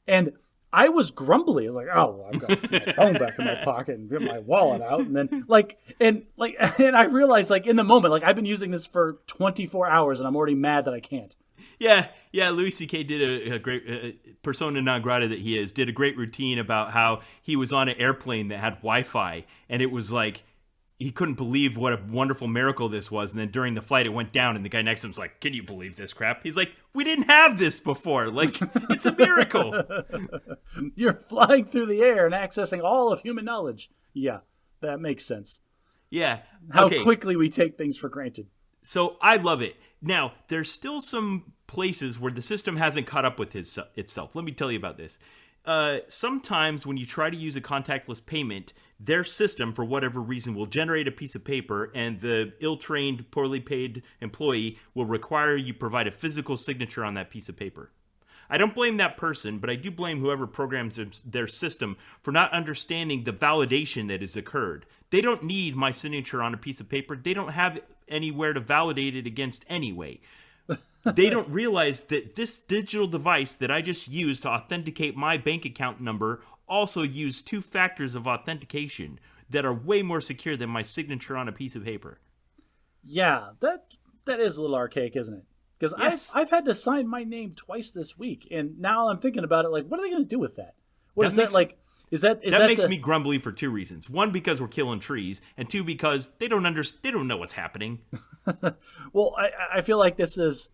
And I was grumbly. I was like, oh, well, I've got my phone back in my pocket and get my wallet out. And then and I realized like in the moment, like I've been using this for 24 hours and I'm already mad that I can't. Yeah. Louis C.K. did a great persona non grata that he is, did a great routine about how he was on an airplane that had Wi-Fi and it was like, he couldn't believe what a wonderful miracle this was. And then during the flight, it went down and the guy next to him was like, can you believe this crap? He's like, we didn't have this before. Like, it's a miracle. You're flying through the air and accessing all of human knowledge. Yeah, that makes sense. Yeah. How quickly we take things for granted. So I love it. Now, there's still some places where the system hasn't caught up with itself. Let me tell you about this. sometimes when you try to use a contactless payment, their system, for whatever reason, will generate a piece of paper, and the ill-trained, poorly paid employee will require you provide a physical signature on that piece of paper. I don't blame that person, but I do blame whoever programs their system for not understanding the validation that has occurred. They don't need my signature on a piece of paper. They don't have anywhere to validate it against anyway. They don't realize that this digital device that I just used to authenticate my bank account number also used 2 factors of authentication that are way more secure than my signature on a piece of paper. Yeah, that is a little archaic, isn't it? Because yes. I've had to sign my name twice this week, and now I'm thinking about it, like, what are they going to do with that? What is that like? That makes me grumbly for 2 reasons. 1, because we're killing trees, and 2, because they don't know what's happening. Well, I feel like this is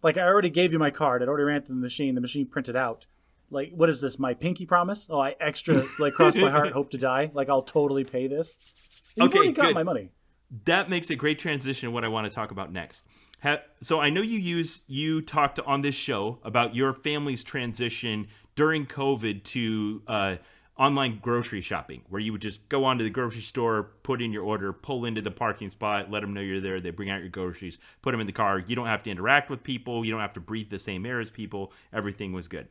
like, I already gave you my card. It already ran through the machine. The machine printed out. Like, what is this? My pinky promise? Oh, I extra cross my heart, hope to die. Like, I'll totally pay this. You've already got my money. That makes a great transition to what I want to talk about next. So I know you talked on this show about your family's transition during COVID to online grocery shopping, where you would just go onto the grocery store, put in your order, pull into the parking spot, let them know you're there. They bring out your groceries, put them in the car. You don't have to interact with people. You don't have to breathe the same air as people. Everything was good.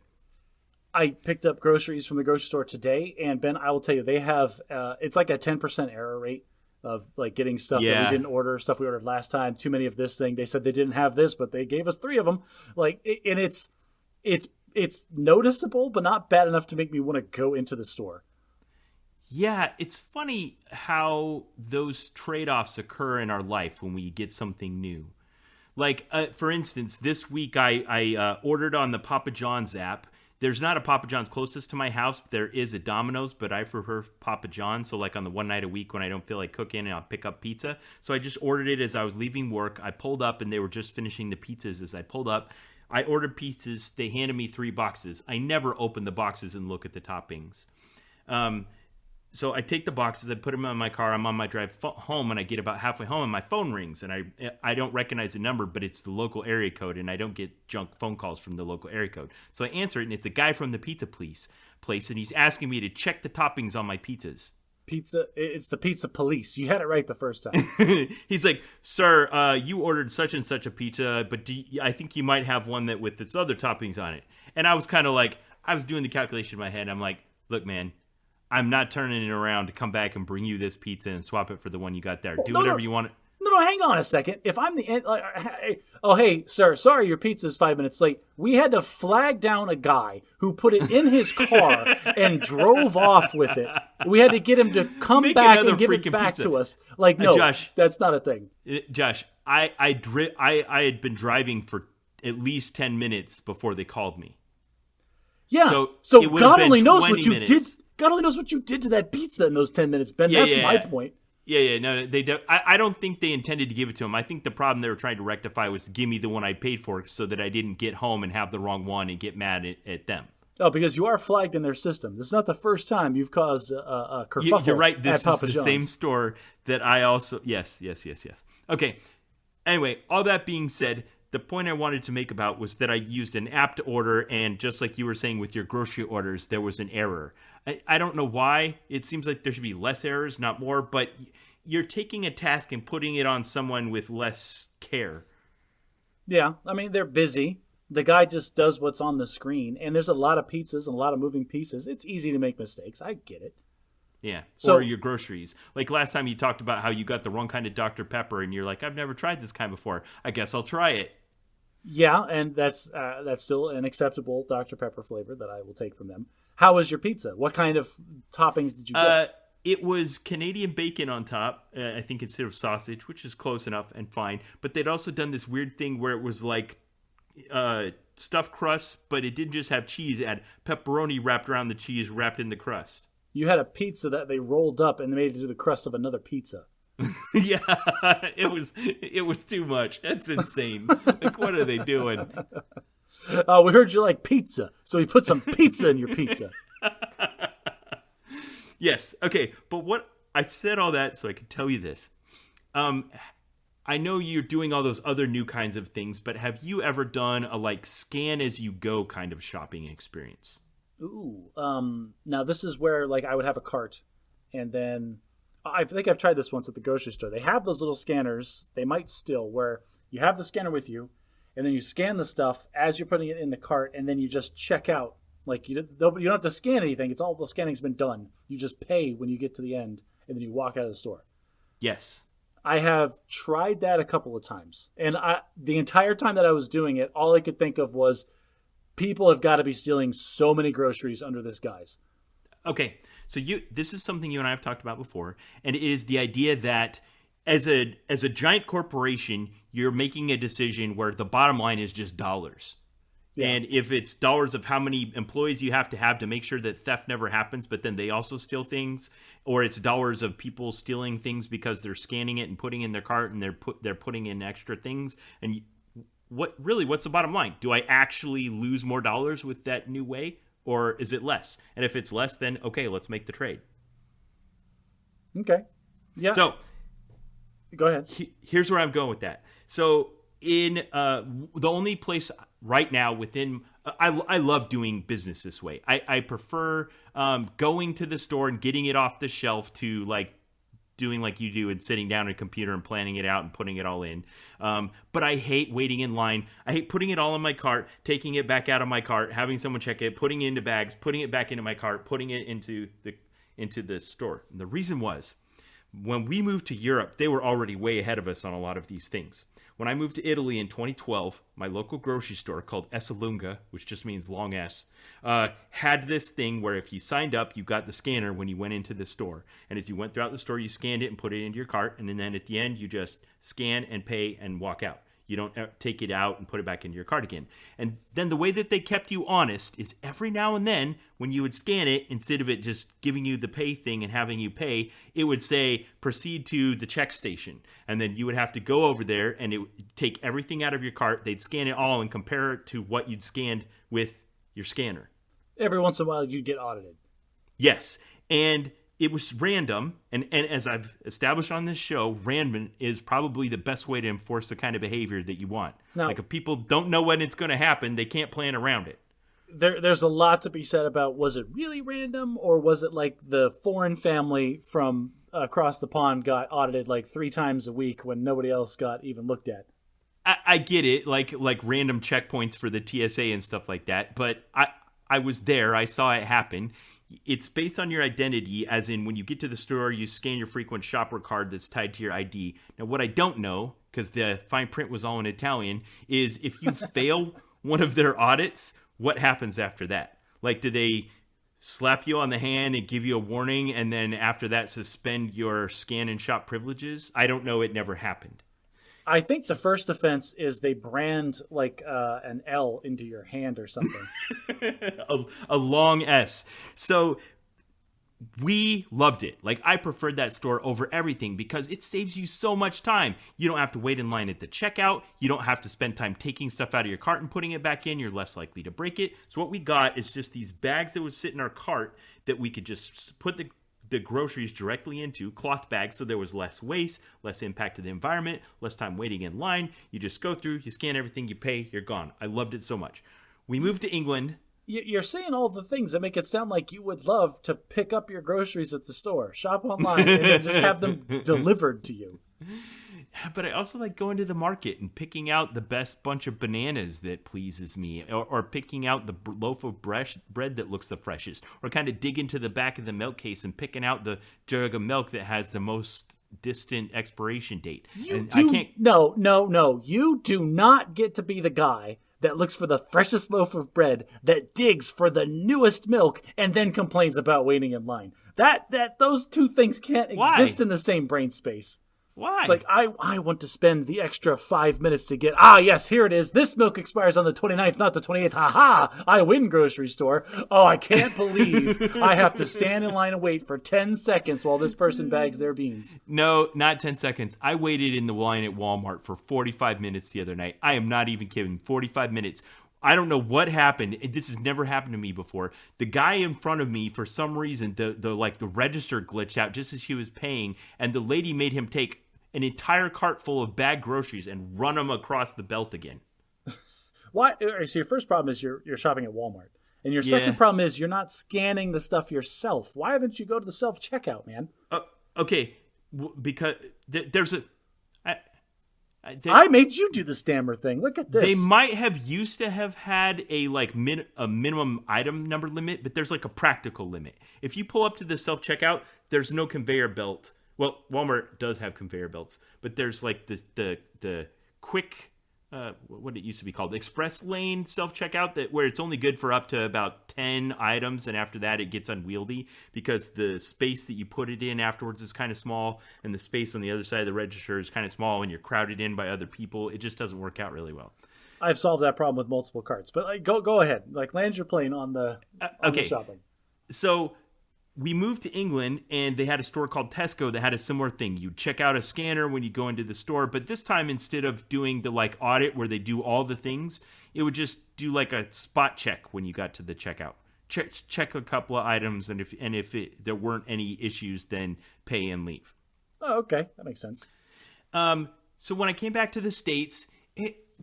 I picked up groceries from the grocery store today, and Ben, I will tell you, they have it's like a 10% error rate of like getting stuff that we didn't order, stuff we ordered last time. Too many of this thing. They said they didn't have this, but they gave us 3 of them. Like, and it's noticeable, but not bad enough to make me want to go into the store. Yeah, it's funny how those trade-offs occur in our life when we get something new. Like, for instance, this week I ordered on the Papa John's app. There's not a Papa John's closest to my house. There is a Domino's, but I prefer Papa John's. So like on the one night a week when I don't feel like cooking, and I'll pick up pizza. So I just ordered it as I was leaving work. I pulled up and they were just finishing the pizzas as I pulled up. I ordered pizzas. They handed me 3 boxes. I never open the boxes and look at the toppings. So I take the boxes, I put them in my car, I'm on my drive home, and I get about halfway home, and my phone rings, and I don't recognize the number, but it's the local area code, and I don't get junk phone calls from the local area code. So I answer it, and it's a guy from the pizza place, and he's asking me to check the toppings on my pizzas. It's the pizza police. You had it right the first time. He's like, sir, you ordered such and such a pizza, but I think you might have one that with its other toppings on it. And I was kind of like, I was doing the calculation in my head. I'm like, look, man, I'm not turning it around to come back and bring you this pizza and swap it for the one you got there. Do whatever you want. No, hang on a second. If I'm hey, sir, sorry, your pizza's 5 minutes late. We had to flag down a guy who put it in his car and drove off with it. We had to get him to come back and give it back to us. Like, no, Josh, that's not a thing. Josh, I had been driving for at least 10 minutes before they called me. Yeah, so God only knows what you did. God only knows what you did to that pizza in those 10 minutes, Ben. That's my point. Yeah, no, I don't think they intended to give it to him. I think the problem they were trying to rectify was to give me the one I paid for so that I didn't get home and have the wrong one and get mad at them. Oh, because you are flagged in their system. This is not the first time you've caused a kerfuffle. You're right. This is the same store that I also... Yes. Okay. Anyway, all that being said, the point I wanted to make about was that I used an app to order, and just like you were saying with your grocery orders, there was an error. I don't know why. It seems like there should be less errors, not more, but you're taking a task and putting it on someone with less care. Yeah, I mean, they're busy. The guy just does what's on the screen, and there's a lot of pizzas and a lot of moving pieces. It's easy to make mistakes. I get it. Yeah, or your groceries. Like last time you talked about how you got the wrong kind of Dr. Pepper, and you're like, I've never tried this kind before. I guess I'll try it. Yeah, and that's still an acceptable Dr. Pepper flavor that I will take from them. How was your pizza? What kind of toppings did you get? It was Canadian bacon on top, I think instead of sausage, which is close enough and fine. But they'd also done this weird thing where it was like stuffed crust, but it didn't just have cheese. It had pepperoni wrapped around the cheese, wrapped in the crust. You had a pizza that they rolled up and made it into the crust of another pizza. Yeah, it was too much. That's insane. Like, what are they doing? We heard you like pizza, so we put some pizza in your pizza. Yes. Okay. But what I said all that so I could tell you this. I know you're doing all those other new kinds of things, but have you ever done a like scan as you go kind of shopping experience? Ooh. Now this is where like I would have a cart, and then I think I've tried this once at the grocery store. They have those little scanners. They might still where you have the scanner with you, and then you scan the stuff as you're putting it in the cart, and then you just check out. Like you don't have to scan anything. It's all the scanning's been done. You just pay when you get to the end, and then you walk out of the store. Yes. I have tried that a couple of times, and the entire time that I was doing it, all I could think of was people have got to be stealing so many groceries under this guise. Okay, so this is something you and I have talked about before, and it is the idea that as a giant corporation, you're making a decision where the bottom line is just dollars. Yeah. And if it's dollars of how many employees you have to make sure that theft never happens, but then they also steal things, or it's dollars of people stealing things because they're scanning it and putting in their cart and they're putting in extra things. And what's the bottom line? Do I actually lose more dollars with that new way, or is it less? And if it's less, then okay, let's make the trade. Okay. Yeah. So go ahead. Here's where I'm going with that. So in the only place right now within I love doing business this way. I prefer going to the store and getting it off the shelf to like doing like you do and sitting down at a computer and planning it out and putting it all in. But I hate waiting in line. I hate putting it all in my cart, taking it back out of my cart, having someone check it, putting it into bags, putting it back into my cart, putting it into the store. And the reason was when we moved to Europe, they were already way ahead of us on a lot of these things. When I moved to Italy in 2012, my local grocery store called Esselunga, which just means long S, had this thing where if you signed up, you got the scanner when you went into the store. And as you went throughout the store, you scanned it and put it into your cart. And then at the end, you just scan and pay and walk out. You don't take it out and put it back into your cart again. And then the way that they kept you honest is every now and then when you would scan it, instead of it just giving you the pay thing and having you pay, it would say proceed to the check station. And then you would have to go over there and it would take everything out of your cart. They'd scan it all and compare it to what you'd scanned with your scanner. Every once in a while you'd get audited. Yes. And it was random, and as I've established on this show, random is probably the best way to enforce the kind of behavior that you want. Now, like if people don't know when it's going to happen, they can't plan around it. There's a lot to be said about, was it really random, or was it like the foreign family from across the pond got audited like 3 times a week when nobody else got even looked at? I get it, like random checkpoints for the TSA and stuff like that, but I was there, I saw it happen. It's based on your identity, as in when you get to the store, you scan your frequent shopper card that's tied to your ID. Now, what I don't know, because the fine print was all in Italian, is if you fail one of their audits, what happens after that? Like, do they slap you on the hand and give you a warning, and then after that suspend your scan and shop privileges? I don't know. It never happened. I think the first offense is they brand like an L into your hand or something. a long S. So we loved it. Like I preferred that store over everything because it saves you so much time. You don't have to wait in line at the checkout. You don't have to spend time taking stuff out of your cart and putting it back in. You're less likely to break it. So what we got is just these bags that would sit in our cart that we could just put the groceries directly into, cloth bags, so there was less waste, less impact to the environment, less time waiting in line. You just go through, you scan everything, you pay, you're gone. I loved it so much. We moved to England. You're saying all the things that make it sound like you would love to pick up your groceries at the store, shop online, and then just have them delivered to you. But I also like going to the market and picking out the best bunch of bananas that pleases me, or picking out the loaf of bread that looks the freshest, or kind of dig into the back of the milk case and picking out the jug of milk that has the most distant expiration date. No. You do not get to be the guy that looks for the freshest loaf of bread, that digs for the newest milk, and then complains about waiting in line. Those two things can't exist in the same brain space. Why? It's like, I want to spend the extra 5 minutes to get, yes, here it is. This milk expires on the 29th, not the 28th. Ha-ha! I win, grocery store. Oh, I can't believe I have to stand in line and wait for 10 seconds while this person bags their beans. No, not 10 seconds. I waited in the line at Walmart for 45 minutes the other night. I am not even kidding. 45 minutes. I don't know what happened. This has never happened to me before. The guy in front of me, for some reason, the register glitched out just as he was paying, and the lady made him take an entire cart full of bagged groceries and run them across the belt again. Why? So your first problem is you're shopping at Walmart. And your second problem is you're not scanning the stuff yourself. Why haven't you go to the self-checkout, man? Okay, because there's a... I made you do the stammer thing. Look at this. They might have used to have had a minimum item number limit, but there's like a practical limit. If you pull up to the self-checkout, there's no conveyor belt. Well, Walmart does have conveyor belts, but there's like the quick... what it used to be called, express lane self-checkout, where it's only good for up to about 10 items, and after that it gets unwieldy because the space that you put it in afterwards is kind of small, and the space on the other side of the register is kind of small, and you're crowded in by other people. It just doesn't work out really well. I've solved that problem with multiple carts, but go ahead. Land your plane on the shopping. So we moved to England, and they had a store called Tesco that had a similar thing. You check out a scanner when you go into the store, but this time, instead of doing the audit where they do all the things, it would just do a spot check when you got to the checkout. Check a couple of items, and if there weren't any issues, then pay and leave. Oh, okay, that makes sense. So when I came back to the States,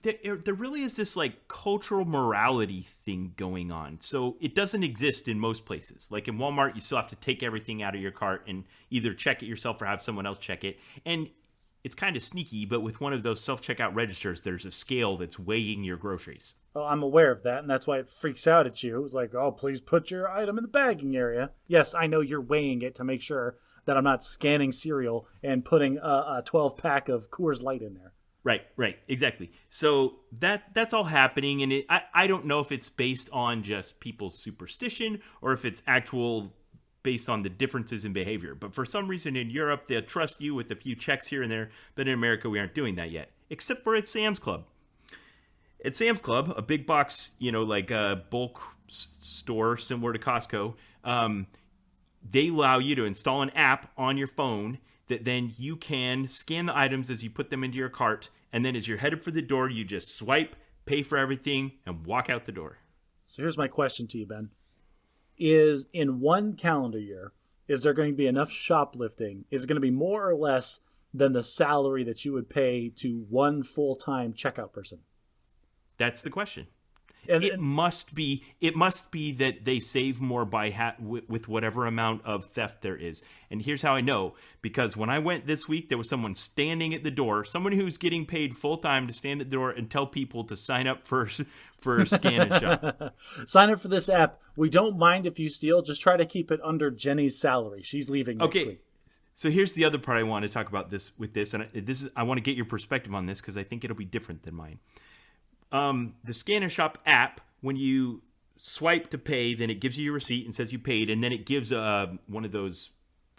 there really is this cultural morality thing going on. So it doesn't exist in most places. Like in Walmart, you still have to take everything out of your cart and either check it yourself or have someone else check it. And it's kind of sneaky, but with one of those self-checkout registers, there's a scale that's weighing your groceries. Oh, I'm aware of that, and that's why it freaks out at you. It's like, oh, please put your item in the bagging area. Yes, I know you're weighing it to make sure that I'm not scanning cereal and putting a 12-pack of Coors Light in there. Right, exactly. So that's all happening, and I don't know if it's based on just people's superstition or if it's actual based on the differences in behavior. But for some reason in Europe, they'll trust you with a few checks here and there, but in America, we aren't doing that yet, except for at Sam's Club. At Sam's Club, a big box, a bulk store similar to Costco, they allow you to install an app on your phone that then you can scan the items as you put them into your cart, and then as you're headed for the door, you just swipe, pay for everything, and walk out the door. So here's my question to you, Ben. Is in one calendar year, is there going to be enough shoplifting? Is it going to be more or less than the salary that you would pay to one full-time checkout person? That's the question. It must be that they save more by with whatever amount of theft there is. And here's how I know, because when I went this week, there was someone standing at the door, someone who's getting paid full time to stand at the door and tell people to sign up for Scan and Shop. Sign up for this app. We don't mind if you steal. Just try to keep it under Jenny's salary. She's leaving next week. So here's the other part I want to talk about and I want to get your perspective on this because I think it'll be different than mine. The Scan and Shop app, when you swipe to pay, then it gives you your receipt and says you paid, and then it gives one of those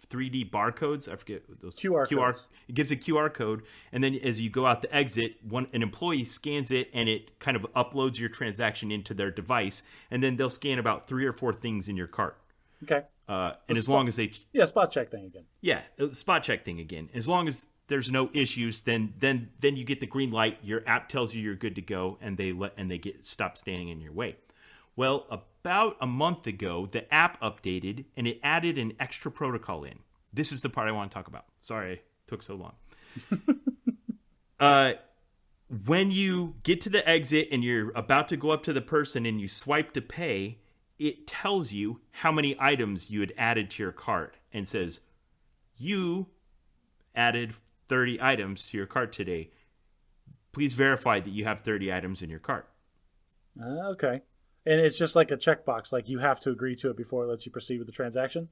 3D barcodes. I forget those QR codes. It gives a QR code, and then as you go out the exit, an employee scans it, and it kind of uploads your transaction into their device, and then they'll scan about 3 or 4 things in your cart. Okay. And as long as they spot check thing again. Yeah, spot check thing again. As long as there's no issues, then you get the green light. Your app tells you you're good to go, and they stop standing in your way. Well, about a month ago, the app updated and it added an extra protocol in. This is the part I want to talk about. Sorry it took so long. When you get to the exit and you're about to go up to the person and you swipe to pay, it tells you how many items you had added to your cart and says, you added 30 items to your cart today. Please verify that you have 30 items in your cart. Okay. And it's just like a checkbox, like you have to agree to it before it lets you proceed with the transaction?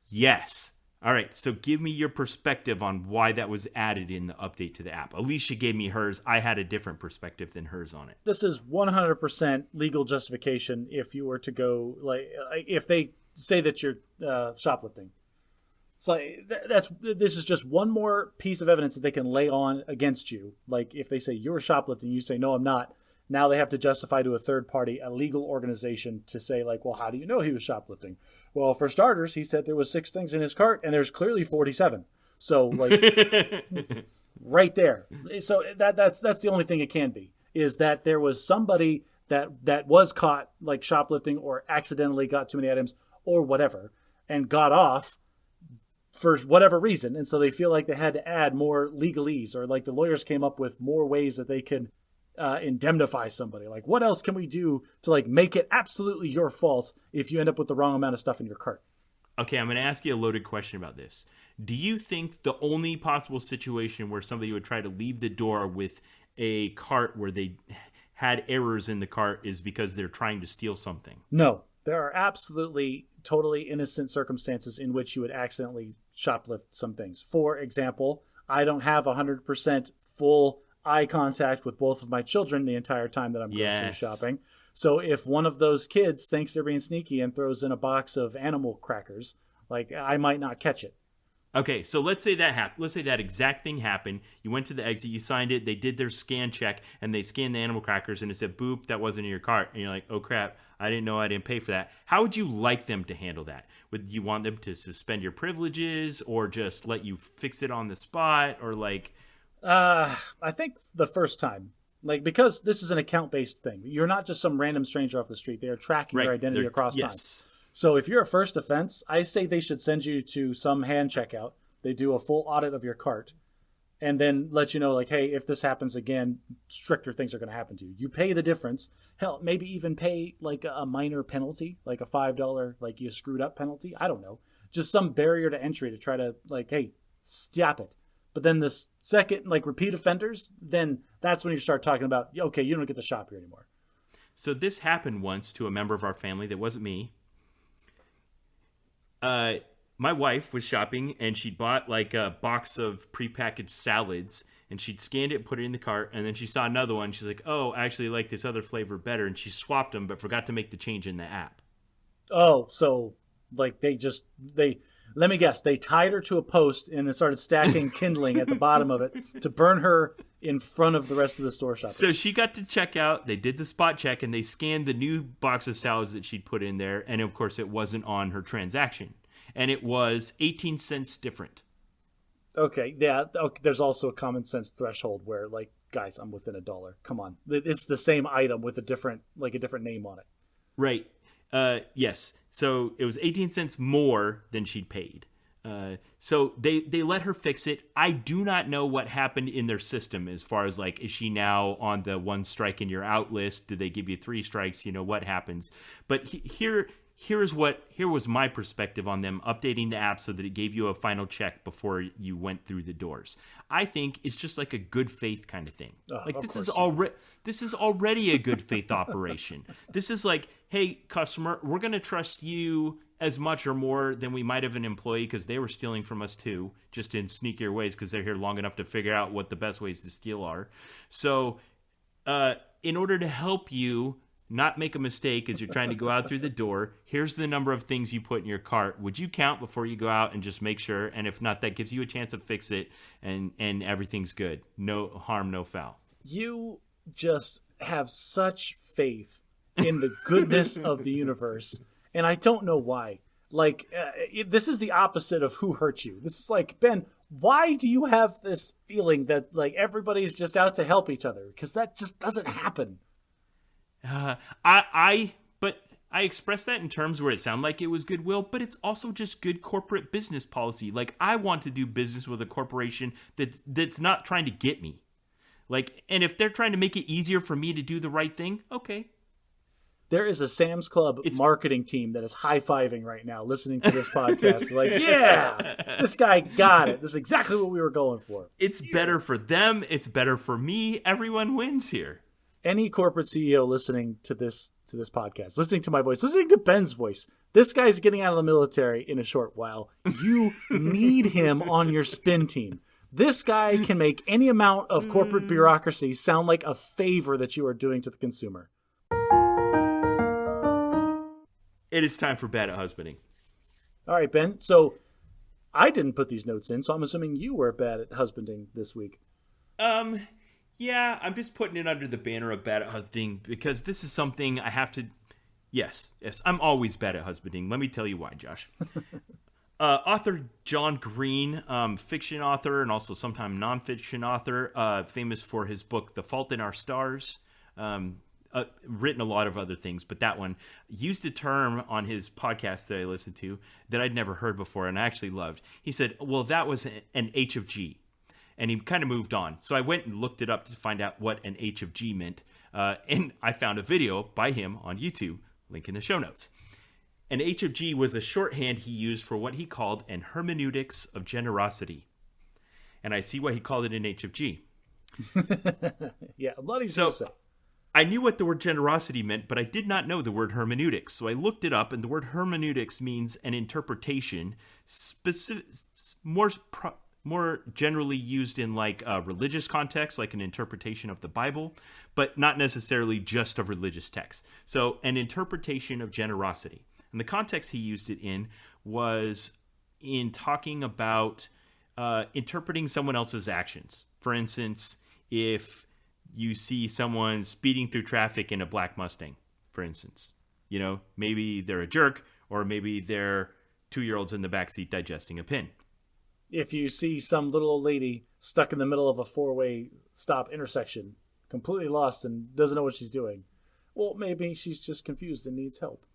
Yes. All right. So give me your perspective on why that was added in the update to the app. Alicia gave me hers. I had a different perspective than hers on it. This is 100% legal justification if you were to go, if they say that you're shoplifting. So this is just one more piece of evidence that they can lay on against you. Like if they say you're shoplifting, you say, no, I'm not. Now they have to justify to a third party, a legal organization, to say well, how do you know he was shoplifting? Well, for starters, he said there was 6 things in his cart and there's clearly 47. So right there. So that's the only thing it can be, is that there was somebody that was caught shoplifting or accidentally got too many items or whatever and got off for whatever reason, and so they feel like they had to add more legalese, or the lawyers came up with more ways that they could indemnify somebody? Like, what else can we do to like make it absolutely your fault if you end up with the wrong amount of stuff in your cart? Okay, I'm going to ask you a loaded question about this. Do you think the only possible situation where somebody would try to leave the door with a cart where they had errors in the cart is because they're trying to steal something? No, there are absolutely totally innocent circumstances in which you would accidentally shoplift some things. For example, I don't have 100% full eye contact with both of my children the entire time that I'm grocery shopping. So if one of those kids thinks they're being sneaky and throws in a box of animal crackers, like, I might not catch it. Okay, so let's say that happened. Let's say that exact thing happened. You went to the exit, you signed it, they did their scan check, and they scanned the animal crackers, and it said, boop, that wasn't in your cart. And you're like, oh, crap, I didn't know I didn't pay for that. How would you like them to handle that? Would you want them to suspend your privileges or just let you fix it on the spot? Or like... I think the first time. Like, because this is an account-based thing. You're not just some random stranger off the street. They are tracking your identity across time. So if you're a first offense, I say they should send you to some hand checkout. They do a full audit of your cart and then let you know, like, hey, if this happens again, stricter things are going to happen to you. You pay the difference. Hell, maybe even pay like a minor penalty, like a $5, like you screwed up penalty. I don't know. Just some barrier to entry to try to like, hey, stop it. But then the second, like repeat offenders, then that's when you start talking about, okay, you don't get to shop here anymore. So this happened once to a member of our family that wasn't me. My wife was shopping and she'd bought like a box of prepackaged salads and she'd scanned it, put it in the cart, and then she saw another one. She's like, oh, I actually like this other flavor better. And she swapped them, but forgot to make the change in the app. Oh, so like let me guess, they tied her to a post and then started stacking kindling at the bottom of it to burn her in front of the rest of the store shoppers. So she got to check out, they did the spot check, and they scanned the new box of salads that she'd put in there, and of course it wasn't on her transaction. And it was 18 cents different. Okay, yeah, okay, there's also a common sense threshold where, like, guys, I'm within $1. Come on. It's the same item with a different name on it. Right. Yes. So it was 18 cents more than she'd paid. So they let her fix it. I do not know what happened in their system as far as like, is she now on the 1 strike and you're out list? Did they give you 3 strikes? You know, what happens? But here was my perspective on them updating the app so that it gave you a final check before you went through the doors. I think it's just like a good faith kind of thing. Like this is already a good faith operation. This is like, hey, customer, we're going to trust you as much or more than we might have an employee because they were stealing from us too, just in sneakier ways because they're here long enough to figure out what the best ways to steal are. So in order to help you not make a mistake as you're trying to go out through the door, here's the number of things you put in your cart. Would you count before you go out and just make sure? And if not, that gives you a chance to fix it and everything's good. No harm, no foul. You just have such faith in the goodness of the universe. And I don't know why. Like, this is the opposite of who hurt you. This is like, Ben, why do you have this feeling that like everybody's just out to help each other? Because that just doesn't happen. But I expressed that in terms where it sounded like it was goodwill, but it's also just good corporate business policy. Like, I want to do business with a corporation that's not trying to get me. Like, and if they're trying to make it easier for me to do the right thing, okay. There is a Sam's Club marketing team that is high-fiving right now listening to this podcast. Like, yeah, this guy got it. This is exactly what we were going for. It's better for them. It's better for me. Everyone wins here. Any corporate CEO listening to this podcast, listening to my voice, listening to Ben's voice, this guy's getting out of the military in a short while. You need him on your spin team. This guy can make any amount of corporate bureaucracy sound like a favor that you are doing to the consumer. It is time for Bad at Husbanding. All right, Ben. So I didn't put these notes in, so I'm assuming you were bad at husbanding this week. Yeah, I'm just putting it under the banner of bad at husbanding because this is something I have to... Yes, I'm always bad at husbanding. Let me tell you why, Josh. Author John Green, fiction author and also sometime nonfiction author, famous for his book The Fault in Our Stars, written a lot of other things, but that one used a term on his podcast that I listened to that I'd never heard before and I actually loved. He said, well, that was an H of G. and he kind of moved on. So I went and looked it up to find out what an H of G meant, and I found a video by him on YouTube, link in the show notes. An H of G was a shorthand he used for what he called an hermeneutics of generosity. And I see why he called it an H of G. Yeah, a lot so easier. I knew what the word generosity meant, but I did not know the word hermeneutics. So I looked it up, and the word hermeneutics means an interpretation, more generally used in like a religious context, like an interpretation of the Bible, but not necessarily just a religious text. So an interpretation of generosity. And the context he used it in was in talking about interpreting someone else's actions. For instance, if you see someone speeding through traffic in a black Mustang, for instance, maybe they're a jerk, or maybe they're 2-year-olds in the backseat digesting a pin. If you see some little old lady stuck in the middle of a 4-way stop intersection, completely lost and doesn't know what she's doing, well, maybe she's just confused and needs help.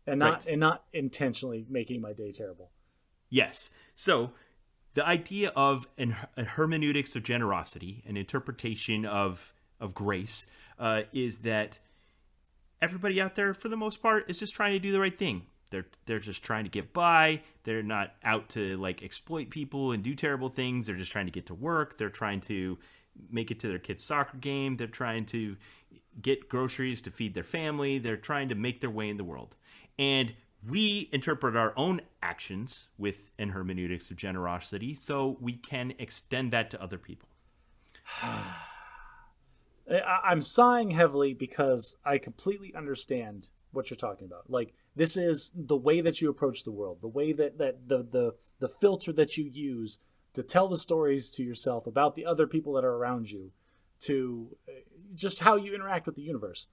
And not intentionally making my day terrible. Yes. So the idea of a hermeneutics of generosity, an interpretation of grace, is that everybody out there, for the most part, is just trying to do the right thing. They're just trying to get by. They're not out to like exploit people and do terrible things. They're just trying to get to work. They're trying to make it to their kid's soccer game. They're trying to get groceries to feed their family. They're trying to make their way in the world. And we interpret our own actions with an hermeneutics of generosity, so we can extend that to other people. I'm sighing heavily because I completely understand what you're talking about. Like, this is the way that you approach the world, the way that the filter that you use to tell the stories to yourself about the other people that are around you, to just how you interact with the universe.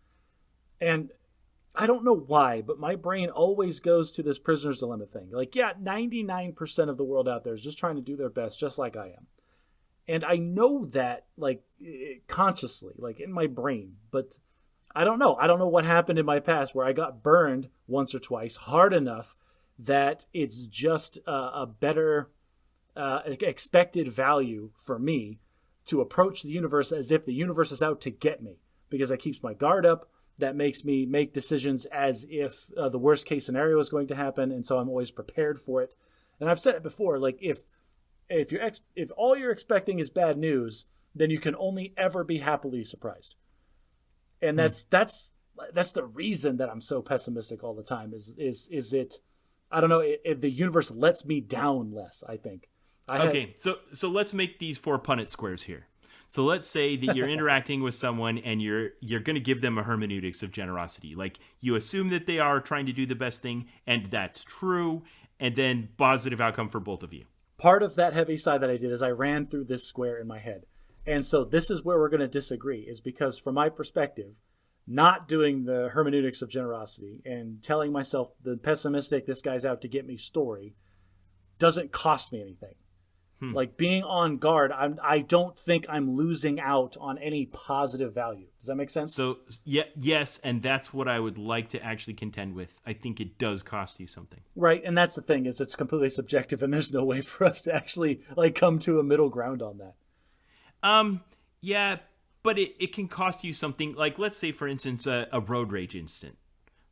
And I don't know why, but my brain always goes to this prisoner's dilemma thing. Like, yeah, 99% of the world out there is just trying to do their best, just like I am. And I know that, like, consciously, like in my brain, but I don't know. I don't know what happened in my past where I got burned once or twice hard enough that it's just a better expected value for me to approach the universe as if the universe is out to get me, because that keeps my guard up. That makes me make decisions as if the worst case scenario is going to happen, and so I'm always prepared for it. And I've said it before, like if all you're expecting is bad news, then you can only ever be happily surprised. And that's the reason that I'm so pessimistic all the time. Is it? I don't know. The universe lets me down less, I think. So let's make these 4 Punnett squares here. So let's say that you're interacting with someone and you're going to give them a hermeneutics of generosity. Like, you assume that they are trying to do the best thing, and that's true, and then positive outcome for both of you. Part of that heavy side that I did is I ran through this square in my head. And so this is where we're going to disagree, is because from my perspective, not doing the hermeneutics of generosity and telling myself the pessimistic, this guy's out to get me story doesn't cost me anything. Like, being on guard, I don't think I'm losing out on any positive value. Does that make sense? So, yes, and that's what I would like to actually contend with. I think it does cost you something. Right, and that's the thing, is it's completely subjective, and there's no way for us to actually like come to a middle ground on that. Yeah, but it can cost you something. Like, let's say, for instance, a road rage incident.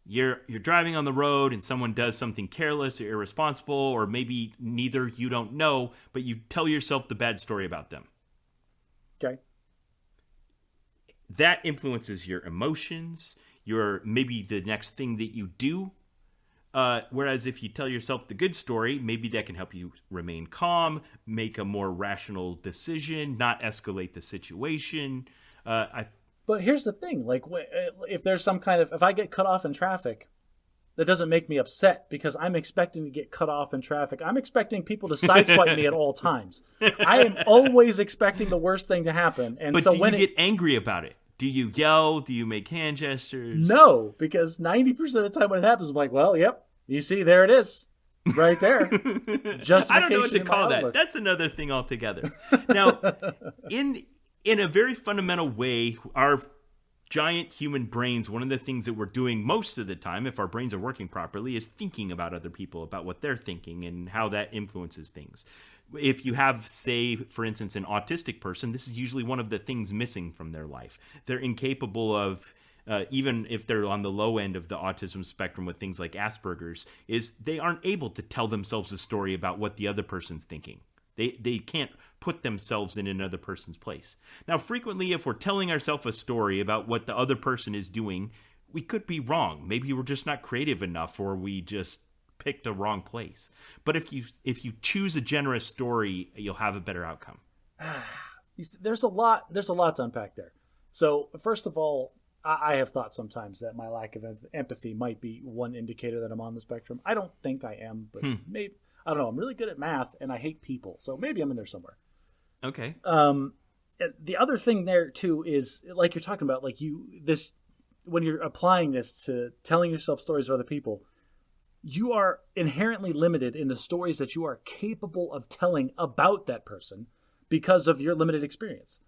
You're driving on the road and someone does something careless or irresponsible, or maybe neither, you don't know, but you tell yourself the bad story about them. Okay. That influences your emotions, maybe the next thing that you do. Whereas if you tell yourself the good story, maybe that can help you remain calm, make a more rational decision, not escalate the situation. But here's the thing, like, if there's some kind of, if I get cut off in traffic, that doesn't make me upset because I'm expecting to get cut off in traffic. I'm expecting people to sideswipe me at all times. I am always expecting the worst thing to happen. And but so do you get angry about it? Do you yell? Do you make hand gestures? No, because 90% of the time when it happens, I'm like, well, yep, you see, there it is. Right there. Justification. I don't know what to call that. That's another thing altogether. Now, in a very fundamental way, our giant human brains, one of the things that we're doing most of the time, if our brains are working properly, is thinking about other people, about what they're thinking and how that influences things. if you have, say, for instance, an autistic person, this is usually one of the things missing from their life. They're incapable of, even if they're on the low end of the autism spectrum with things like Asperger's, is they aren't able to tell themselves a story about what the other person's thinking. They can't put themselves in another person's place. Now, frequently, if we're telling ourselves a story about what the other person is doing, we could be wrong. Maybe we're just not creative enough, or we just picked a wrong place. But if you choose a generous story, you'll have a better outcome. There's a lot to unpack there. So first of all, I have thought sometimes that my lack of empathy might be one indicator that I'm on the spectrum. I don't think I am, but maybe, I don't know. I'm really good at math and I hate people, so maybe I'm in there somewhere. Okay. The other thing there too is, like you're talking about, like when you're applying this to telling yourself stories of other people, you are inherently limited in the stories that you are capable of telling about that person because of your limited experience.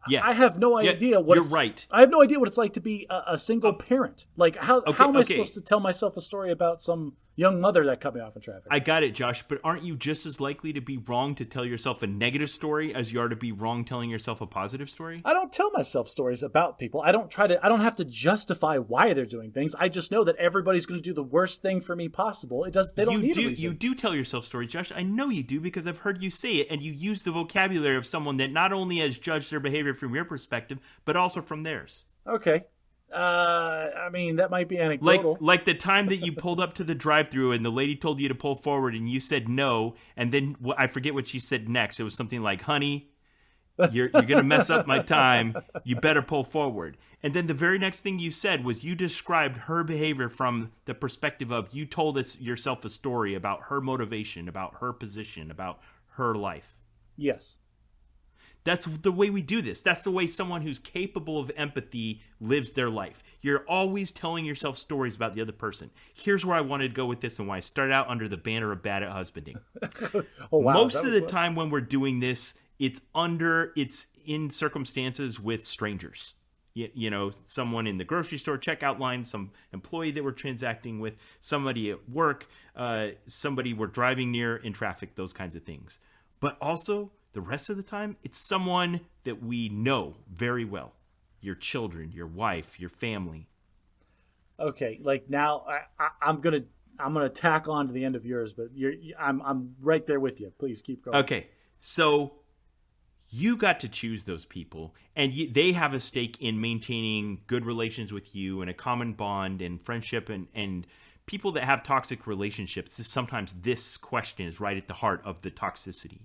Yes. I have no idea what you're right. I have no idea what it's like to be a single parent. Like how am I supposed to tell myself a story about some young mother that cut me off in traffic? I got it, Josh, but aren't you just as likely to be wrong to tell yourself a negative story as you are to be wrong telling yourself a positive story? I don't tell myself stories about people. I don't have to justify why they're doing things. I just know that everybody's going to do the worst thing for me possible. They don't need a reason. You do tell yourself stories, Josh. I know you do because I've heard you say it, and you use the vocabulary of someone that not only has judged their behavior from your perspective, but also from theirs. Okay. I mean, that might be anecdotal. Like the time that you pulled up to the drive-thru and the lady told you to pull forward and you said no, and then I forget what she said next. It was something like, "Honey, you're going to mess up my time. You better pull forward." And then the very next thing you said was you described her behavior from the perspective of you told yourself a story about her motivation, about her position, about her life. Yes. That's the way we do this. That's the way someone who's capable of empathy lives their life. You're always telling yourself stories about the other person. Here's where I wanted to go with this and why I started out under the banner of bad at husbanding. Oh, wow. Most of the time when we're doing this, it's in circumstances with strangers. You know, someone in the grocery store checkout line, some employee that we're transacting with, somebody at work, somebody we're driving near in traffic, those kinds of things. But also, the rest of the time, it's someone that we know very well. Your children, your wife, your family. Okay, like now I'm gonna tack on to the end of yours, but I'm right there with you. Please keep going. Okay, so you got to choose those people, and they have a stake in maintaining good relations with you and a common bond and friendship and people that have toxic relationships. Sometimes this question is right at the heart of the toxicity.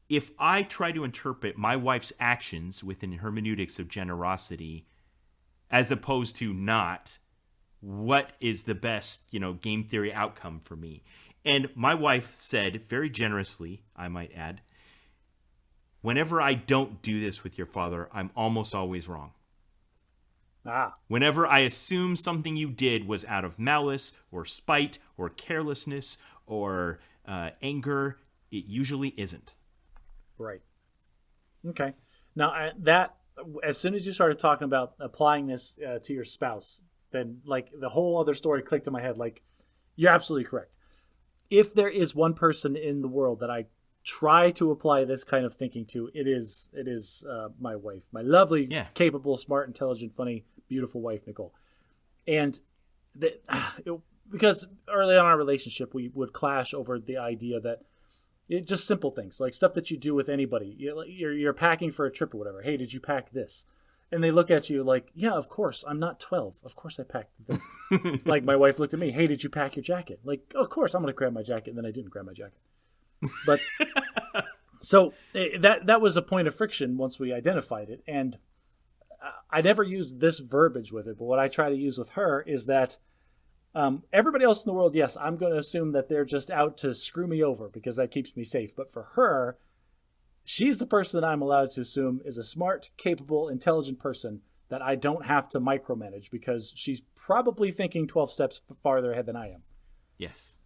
If I try to interpret my wife's actions within hermeneutics of generosity, as opposed to not, what is the best, game theory outcome for me? And my wife said very generously, I might add, whenever I don't do this with your father, I'm almost always wrong. Whenever I assume something you did was out of malice or spite or carelessness or anger, it usually isn't. Right. Okay. Now, as soon as you started talking about applying this to your spouse, then like the whole other story clicked in my head. Like, you're absolutely correct. If there is one person in the world that I try to apply this kind of thinking to, it is my wife, my lovely, capable, smart, intelligent, funny, beautiful wife, Nicole. And because early on in our relationship, we would clash over the idea that just simple things, like stuff that you do with anybody. You're packing for a trip or whatever. Hey, did you pack this? And they look at you like, yeah, of course. I'm not 12. Of course I packed this. Like my wife looked at me. Hey, did you pack your jacket? Like, of course I'm going to grab my jacket. And then I didn't grab my jacket. But so that was a point of friction once we identified it. And I never used this verbiage with it. But what I try to use with her is that everybody else in the world, yes, I'm going to assume that they're just out to screw me over because that keeps me safe. But for her, she's the person that I'm allowed to assume is a smart, capable, intelligent person that I don't have to micromanage because she's probably thinking 12 steps farther ahead than I am. Yes.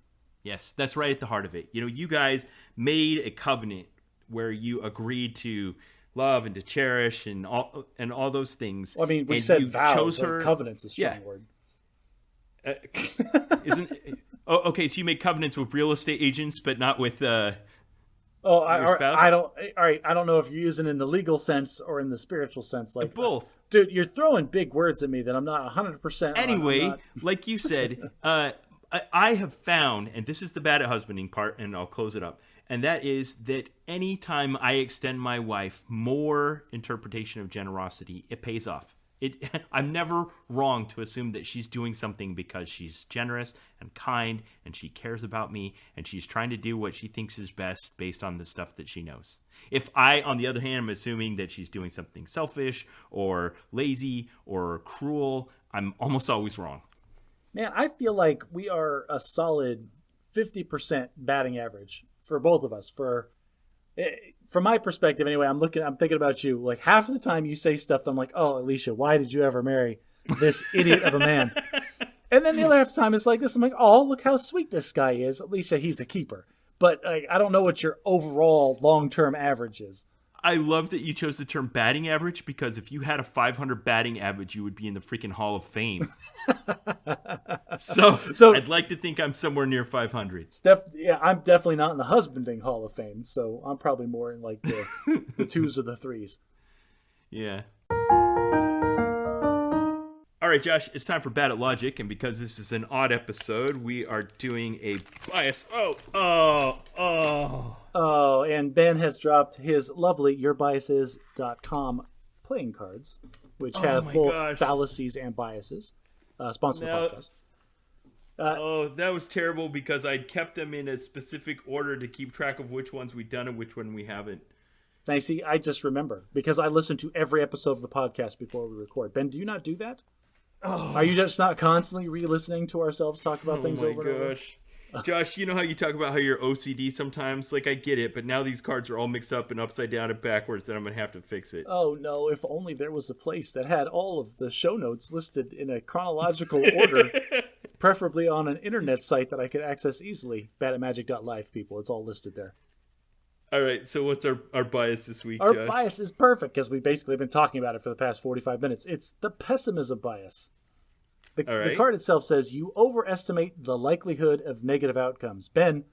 Yes, that's right at the heart of it. You guys made a covenant where you agreed to love and to cherish and all those things. Well, I mean, we said vows. Covenant's a strong word. Oh, okay. So you make covenants with real estate agents, but not with your spouse? I don't. All right, I don't know if you're using it in the legal sense or in the spiritual sense. Like Both. dude, you're throwing big words at me that I'm not 100%. Anyway, like you said, I have found, and this is the bad at husbanding part, and I'll close it up, and that is that anytime I extend my wife more interpretation of generosity, it pays off. I'm never wrong to assume that she's doing something because she's generous and kind and she cares about me and she's trying to do what she thinks is best based on the stuff that she knows. If I, on the other hand, am assuming that she's doing something selfish or lazy or cruel, I'm almost always wrong. Man, I feel like we are a solid 50% batting average for both of us. From my perspective, anyway, I'm thinking about you. Like half of the time you say stuff, I'm like, oh, Alicia, why did you ever marry this idiot of a man? And then the other half of the time it's like this. I'm like, oh, look how sweet this guy is. Alicia, he's a keeper. But I don't know what your overall long-term average is. I love that you chose the term batting average because if you had a 500 batting average, you would be in the freaking Hall of Fame. So I'd like to think I'm somewhere near 500. I'm definitely not in the husbanding Hall of Fame, so I'm probably more in like the twos or the threes. Yeah. All right, Josh, it's time for Bad at Logic, and because this is an odd episode, we are doing a bias. Oh, and Ben has dropped his lovely YourBiases.com playing cards, which have both fallacies and biases. Sponsor the podcast. That was terrible because I'd kept them in a specific order to keep track of which ones we've done and which one we haven't. I see. I just remember because I listen to every episode of the podcast before we record. Ben, do you not do that? Oh. Are you just not constantly re-listening to ourselves talk about things over and over? Josh, you know how you talk about how you're OCD sometimes? Like, I get it, but now these cards are all mixed up and upside down and backwards, and I'm going to have to fix it. Oh, no. If only there was a place that had all of the show notes listed in a chronological order, preferably on an internet site that I could access easily. Badatmagic.live, people. It's all listed there. All right, so what's our bias this week, Our Josh? bias is perfect because we basically have been talking about it for the past 45 minutes. It's the pessimism bias. The card itself says you overestimate the likelihood of negative outcomes. Ben,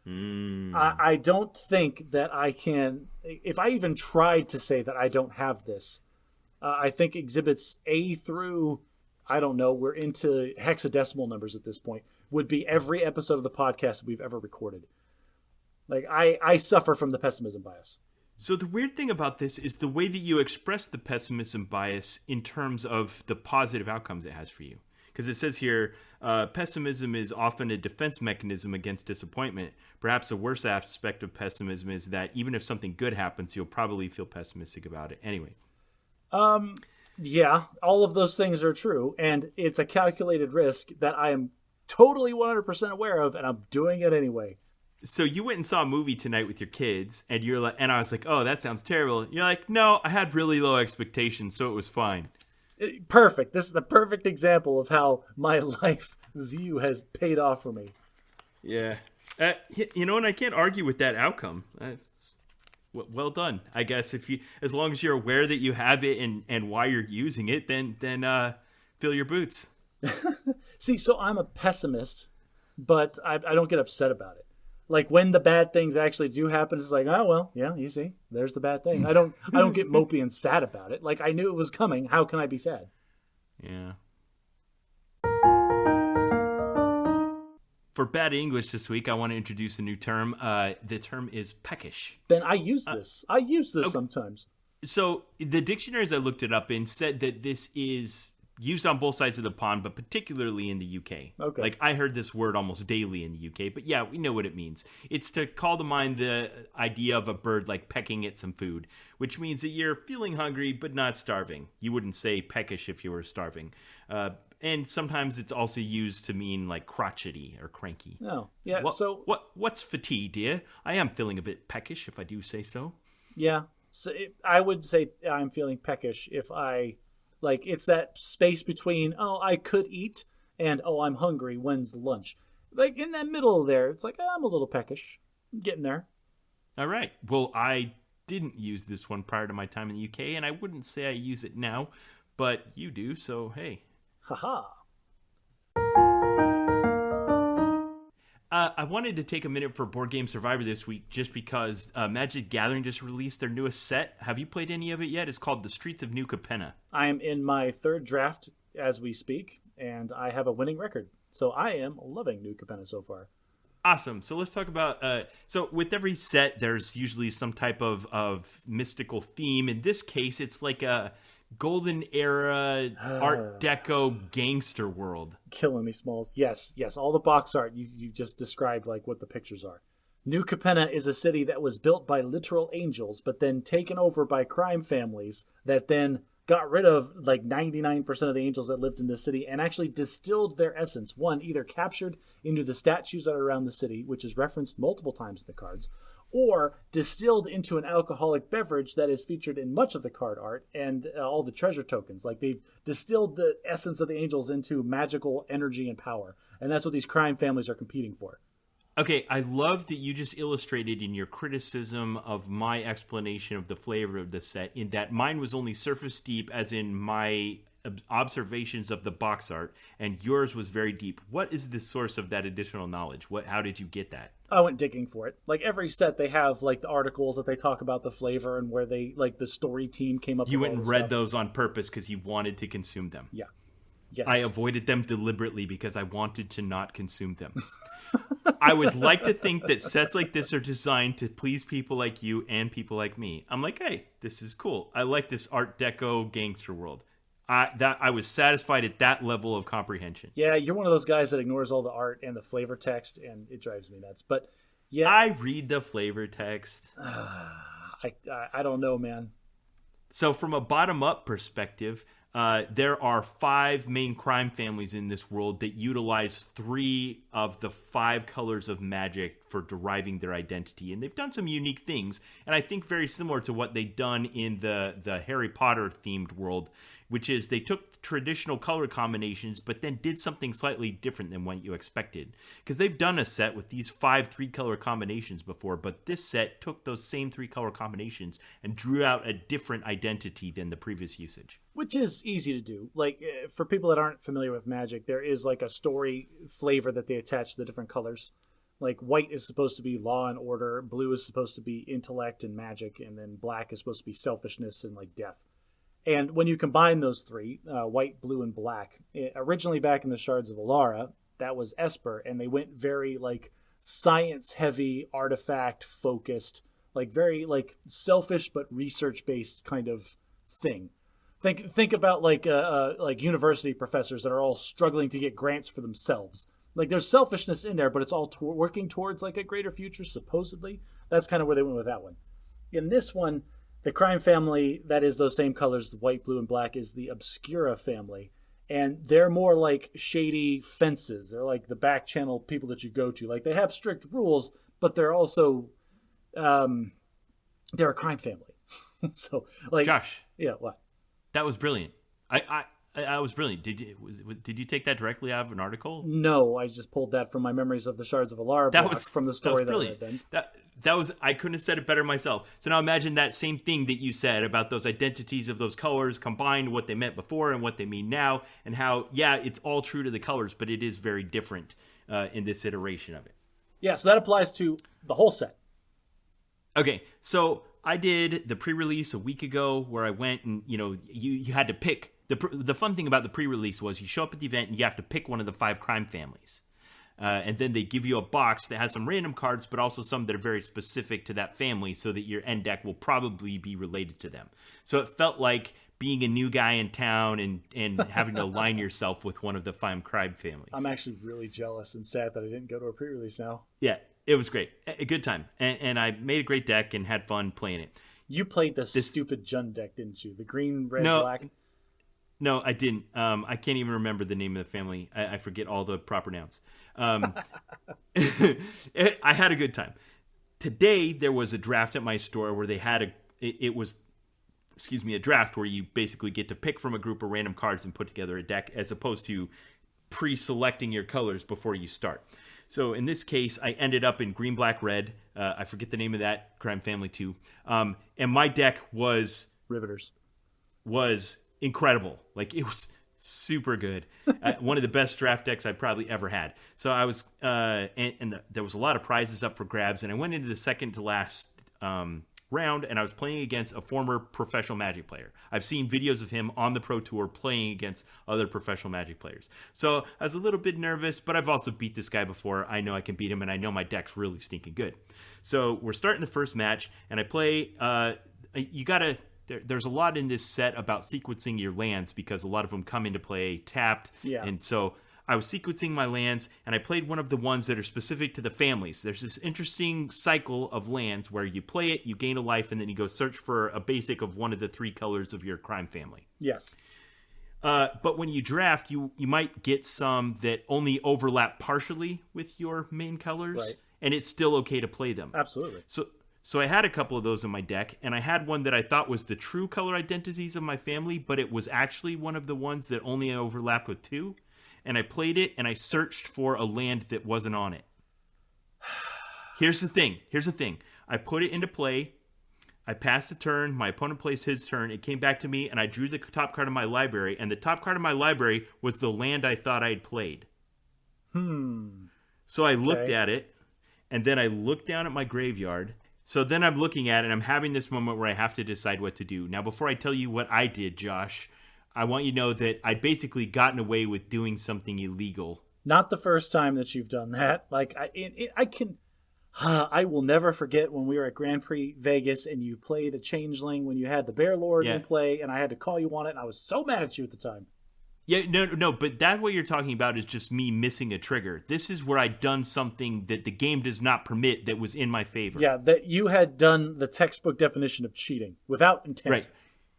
I don't think that I can, if I even tried to say that I don't have this, I think exhibits A through, I don't know, we're into hexadecimal numbers at this point, would be every episode of the podcast we've ever recorded. Like, I suffer from the pessimism bias. So the weird thing about this is the way that you express the pessimism bias in terms of the positive outcomes it has for you. Because it says here, pessimism is often a defense mechanism against disappointment. Perhaps the worst aspect of pessimism is that even if something good happens, you'll probably feel pessimistic about it anyway. Yeah, all of those things are true. And it's a calculated risk that I am totally 100% aware of, and I'm doing it anyway. So you went and saw a movie tonight with your kids, and you're like, and I was like, oh, that sounds terrible. You're like, no, I had really low expectations, so it was fine. Perfect. This is the perfect example of how my life view has paid off for me. Yeah. You know, and I can't argue with that outcome. Well done. I guess as long as you're aware that you have it and why you're using it, then fill your boots. See, so I'm a pessimist, but I don't get upset about it. Like when the bad things actually do happen, it's like, oh well, yeah, you see, there's the bad thing. I don't get mopey and sad about it. Like I knew it was coming. How can I be sad? Yeah. For bad English this week, I want to introduce a new term. The term is peckish. Ben, I use this. I use this sometimes. So the dictionaries I looked it up in said that this is used on both sides of the pond, but particularly in the UK. Okay. Like, I heard this word almost daily in the UK, but yeah, we know what it means. It's to call to mind the idea of a bird, like, pecking at some food, which means that you're feeling hungry, but not starving. You wouldn't say peckish if you were starving. And sometimes it's also used to mean, like, crotchety or cranky. Oh, yeah, What's fatigue, dear? I am feeling a bit peckish, if I do say so. Yeah, so I would say I'm feeling peckish if I... Like, it's that space between, oh, I could eat, and, oh, I'm hungry, when's lunch? Like, in that middle there, it's like, I'm a little peckish. I'm getting there. All right. Well, I didn't use this one prior to my time in the UK, and I wouldn't say I use it now, but you do, so hey. Haha. I wanted to take a minute for Board Game Survivor this week just because Magic Gathering just released their newest set. Have you played any of it yet? It's called the Streets of New Capenna. I am in my third draft as we speak, and I have a winning record. So I am loving New Capenna so far. Awesome. So let's talk about... so with every set, there's usually some type of mystical theme. In this case, it's like a golden era Art Deco gangster world. Killing me, Smalls. Yes. All the box art you just described, like what the pictures are. New Capenna is a city that was built by literal angels, but then taken over by crime families that then got rid of like 99% of the angels that lived in the city and actually distilled their essence. One, either captured into the statues that are around the city, which is referenced multiple times in the cards, or distilled into an alcoholic beverage that is featured in much of the card art and all the treasure tokens. Like they've distilled the essence of the angels into magical energy and power. And that's what these crime families are competing for. Okay, I love that you just illustrated in your criticism of my explanation of the flavor of the set in that mine was only surface deep, as in my observations of the box art, and yours was very deep. What is the source of that additional knowledge? How did you get that? I went digging for it. Like every set, they have like the articles that they talk about the flavor and where they like the story team came up. You with went and read those on purpose because you wanted to consume them. Yeah. Yes. I avoided them deliberately because I wanted to not consume them. I would like to think that sets like this are designed to please people like you and people like me. I'm like, hey, this is cool. I like this Art Deco gangster world. I was satisfied at that level of comprehension. Yeah, you're one of those guys that ignores all the art and the flavor text, and it drives me nuts. But yeah, I read the flavor text. I don't know, man. So from a bottom-up perspective, there are 5 main crime families in this world that utilize 3 of the 5 colors of magic for deriving their identity. And they've done some unique things, and I think very similar to what they've done in the Harry Potter-themed world, which is they took traditional color combinations but then did something slightly different than what you expected. Because they've done a set with these 5 3-color combinations before, but this set took those same 3-color combinations and drew out a different identity than the previous usage. Which is easy to do. Like, for people that aren't familiar with Magic, there is like a story flavor that they attach to the different colors. Like, white is supposed to be law and order, blue is supposed to be intellect and magic, and then black is supposed to be selfishness and like death. And when you combine those 3, white, blue, and black, originally back in the Shards of Alara, that was Esper, and they went very like science-heavy, artifact-focused, like very like selfish but research-based kind of thing. Think about like university professors that are all struggling to get grants for themselves. Like there's selfishness in there, but it's all working towards like a greater future, supposedly. That's kind of where they went with that one. In this one, the crime family that is those same colors, the white, blue, and black, is the Obscura family. And they're more like shady fences. They're like the back channel people that you go to. Like they have strict rules, but they're also they're a crime family. So like Josh. Yeah, what? That was brilliant. I was brilliant. Did you take that directly out of an article? No, I just pulled that from my memories of the Shards of Alara from the story that I read then. That was, I couldn't have said it better myself. So now imagine that same thing that you said about those identities of those colors combined, what they meant before and what they mean now, and how, yeah, it's all true to the colors, but it is very different in this iteration of it. Yeah, so that applies to the whole set. Okay, so I did the pre-release a week ago where I went and, you had to pick. The fun thing about the pre-release was you show up at the event and you have to pick one of the 5 crime families. And then they give you a box that has some random cards, but also some that are very specific to that family so that your end deck will probably be related to them. So it felt like being a new guy in town and having to align yourself with one of the 5 crime families. I'm actually really jealous and sad that I didn't go to a pre-release now. Yeah, it was great. A good time. And I made a great deck and had fun playing it. You played this stupid Jund deck, didn't you? The green, red, black? No, I didn't. I can't even remember the name of the family. I forget all the proper nouns. I had a good time. Today, there was a draft at my store where they had a draft where you basically get to pick from a group of random cards and put together a deck as opposed to pre-selecting your colors before you start. So in this case, I ended up in green, black, red. I forget the name of that crime family too. And my deck was Riveters. Was incredible. Like it was Super good. One of the best draft decks I probably ever had. So I was, there was a lot of prizes up for grabs, and I went into the second to last round, and I was playing against a former professional Magic player. I've seen videos of him on the Pro Tour playing against other professional Magic players. So I was a little bit nervous, but I've also beat this guy before. I know I can beat him, and I know my deck's really stinking good. So we're starting the first match, and I play, there's a lot in this set about sequencing your lands because a lot of them come into play tapped. Yeah. And so I was sequencing my lands, and I played one of the ones that are specific to the families. There's this interesting cycle of lands where you play it, you gain a life, and then you go search for a basic of one of the 3 colors of your crime family. Yes. But when you draft, you might get some that only overlap partially with your main colors, right, and it's still okay to play them. Absolutely. So I had a couple of those in my deck, and I had one that I thought was the true color identities of my family, but it was actually one of the ones that only overlapped with 2. And I played it, and I searched for a land that wasn't on it. Here's the thing. I put it into play. I passed the turn. My opponent plays his turn. It came back to me, and I drew the top card of my library, and the top card of my library was the land I thought I'd played. So I looked at it, and then I looked down at my graveyard. So then I'm looking at it, and I'm having this moment where I have to decide what to do. Now, before I tell you what I did, Josh, I want you to know that I'd basically gotten away with doing something illegal. Not the first time that you've done that. Like, I will never forget when we were at Grand Prix Vegas and you played a Changeling when you had the Bear Lord in play, and I had to call you on it, and I was so mad at you at the time. Yeah, no, but that what you're talking about is just me missing a trigger. This is where I'd done something that the game does not permit that was in my favor. Yeah, that you had done the textbook definition of cheating without intent. Right.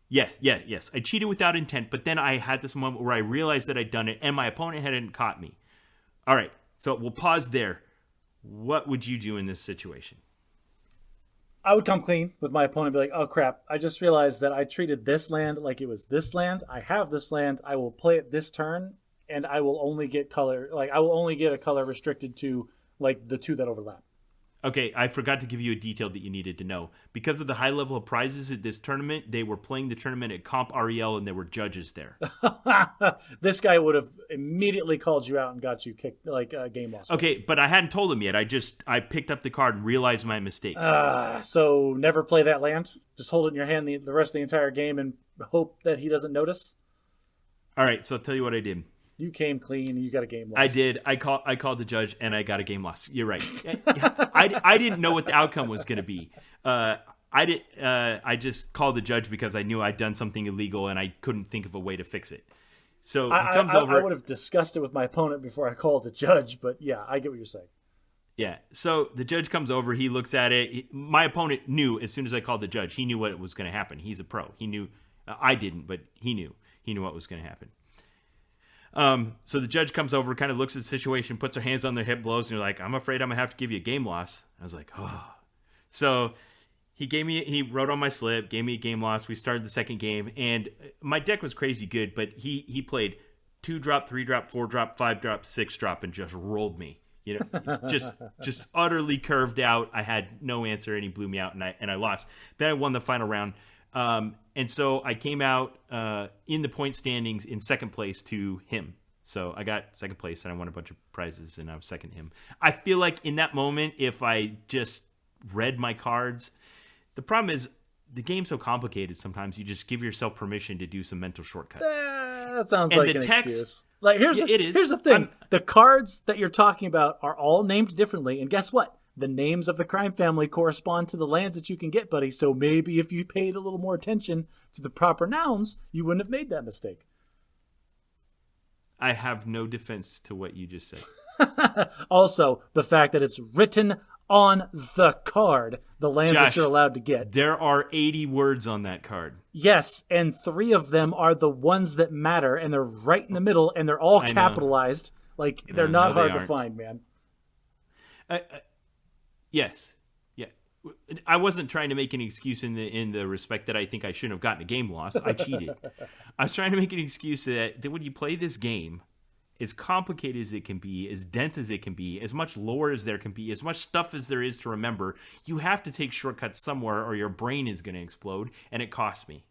Yes. I cheated without intent, but then I had this moment where I realized that I'd done it, and my opponent hadn't caught me. All right, so we'll pause there. What would you do in this situation? I would come clean with my opponent and be like, oh, crap, I just realized that I treated this land like it was this land. I have this land. I will play it this turn, and I will only get color. Like, I will only get a color restricted to, like, the 2 that overlap. Okay, I forgot to give you a detail that you needed to know. Because of the high level of prizes at this tournament, they were playing the tournament at Comp REL, and there were judges there. This guy would have immediately called you out and got you kicked, like a game loss. Okay, but I hadn't told him yet. I picked up the card and realized my mistake. So never play that land? Just hold it in your hand the rest of the entire game and hope that he doesn't notice? All right, so I'll tell you what I did. You came clean and you got a game loss. I did. I called the judge and I got a game loss. You're right. I didn't know what the outcome was going to be. I just called the judge because I knew I'd done something illegal and I couldn't think of a way to fix it. So he comes over. I would have discussed it with my opponent before I called the judge, but yeah, I get what you're saying. Yeah. So the judge comes over. He looks at it. My opponent knew as soon as I called the judge. He knew what was going to happen. He's a pro. He knew. I didn't, but he knew. He knew what was going to happen. So the judge comes over, kind of looks at the situation, puts her hands on their hip, blows, and you're like, I'm afraid I'm going to have to give you a game loss. I was like, oh. So he wrote on my slip, gave me a game loss. We started the second game, and my deck was crazy good, but he played 2-drop, 3-drop, 4-drop, 5-drop, 6-drop, and just rolled me. You know, just utterly curved out. I had no answer, and he blew me out, and I lost. Then I won the final round. And so I came out in the point standings in second place to him. So I got second place, and I won a bunch of prizes, and I was second to him. I feel like in that moment, if I just read my cards, the problem is the game's so complicated sometimes you just give yourself permission to do some mental shortcuts. That sounds like an excuse. Like, here's the thing. The cards that you're talking about are all named differently, and guess what? The names of the crime family correspond to the lands that you can get, buddy. So maybe if you paid a little more attention to the proper nouns, you wouldn't have made that mistake. I have no defense to what you just said. Also, the fact that it's written on the card, the lands Josh, that you're allowed to get. There are 80 words on that card. Yes, and 3 of them are the ones that matter, and they're right in the middle, and they're all capitalized. Like, they're not hard to find, man. Yes. Yeah. I wasn't trying to make an excuse in the respect that I think I shouldn't have gotten a game loss. I cheated. I was trying to make an excuse that when you play this game, as complicated as it can be, as dense as it can be, as much lore as there can be, as much stuff as there is to remember, you have to take shortcuts somewhere or your brain is going to explode, and it cost me.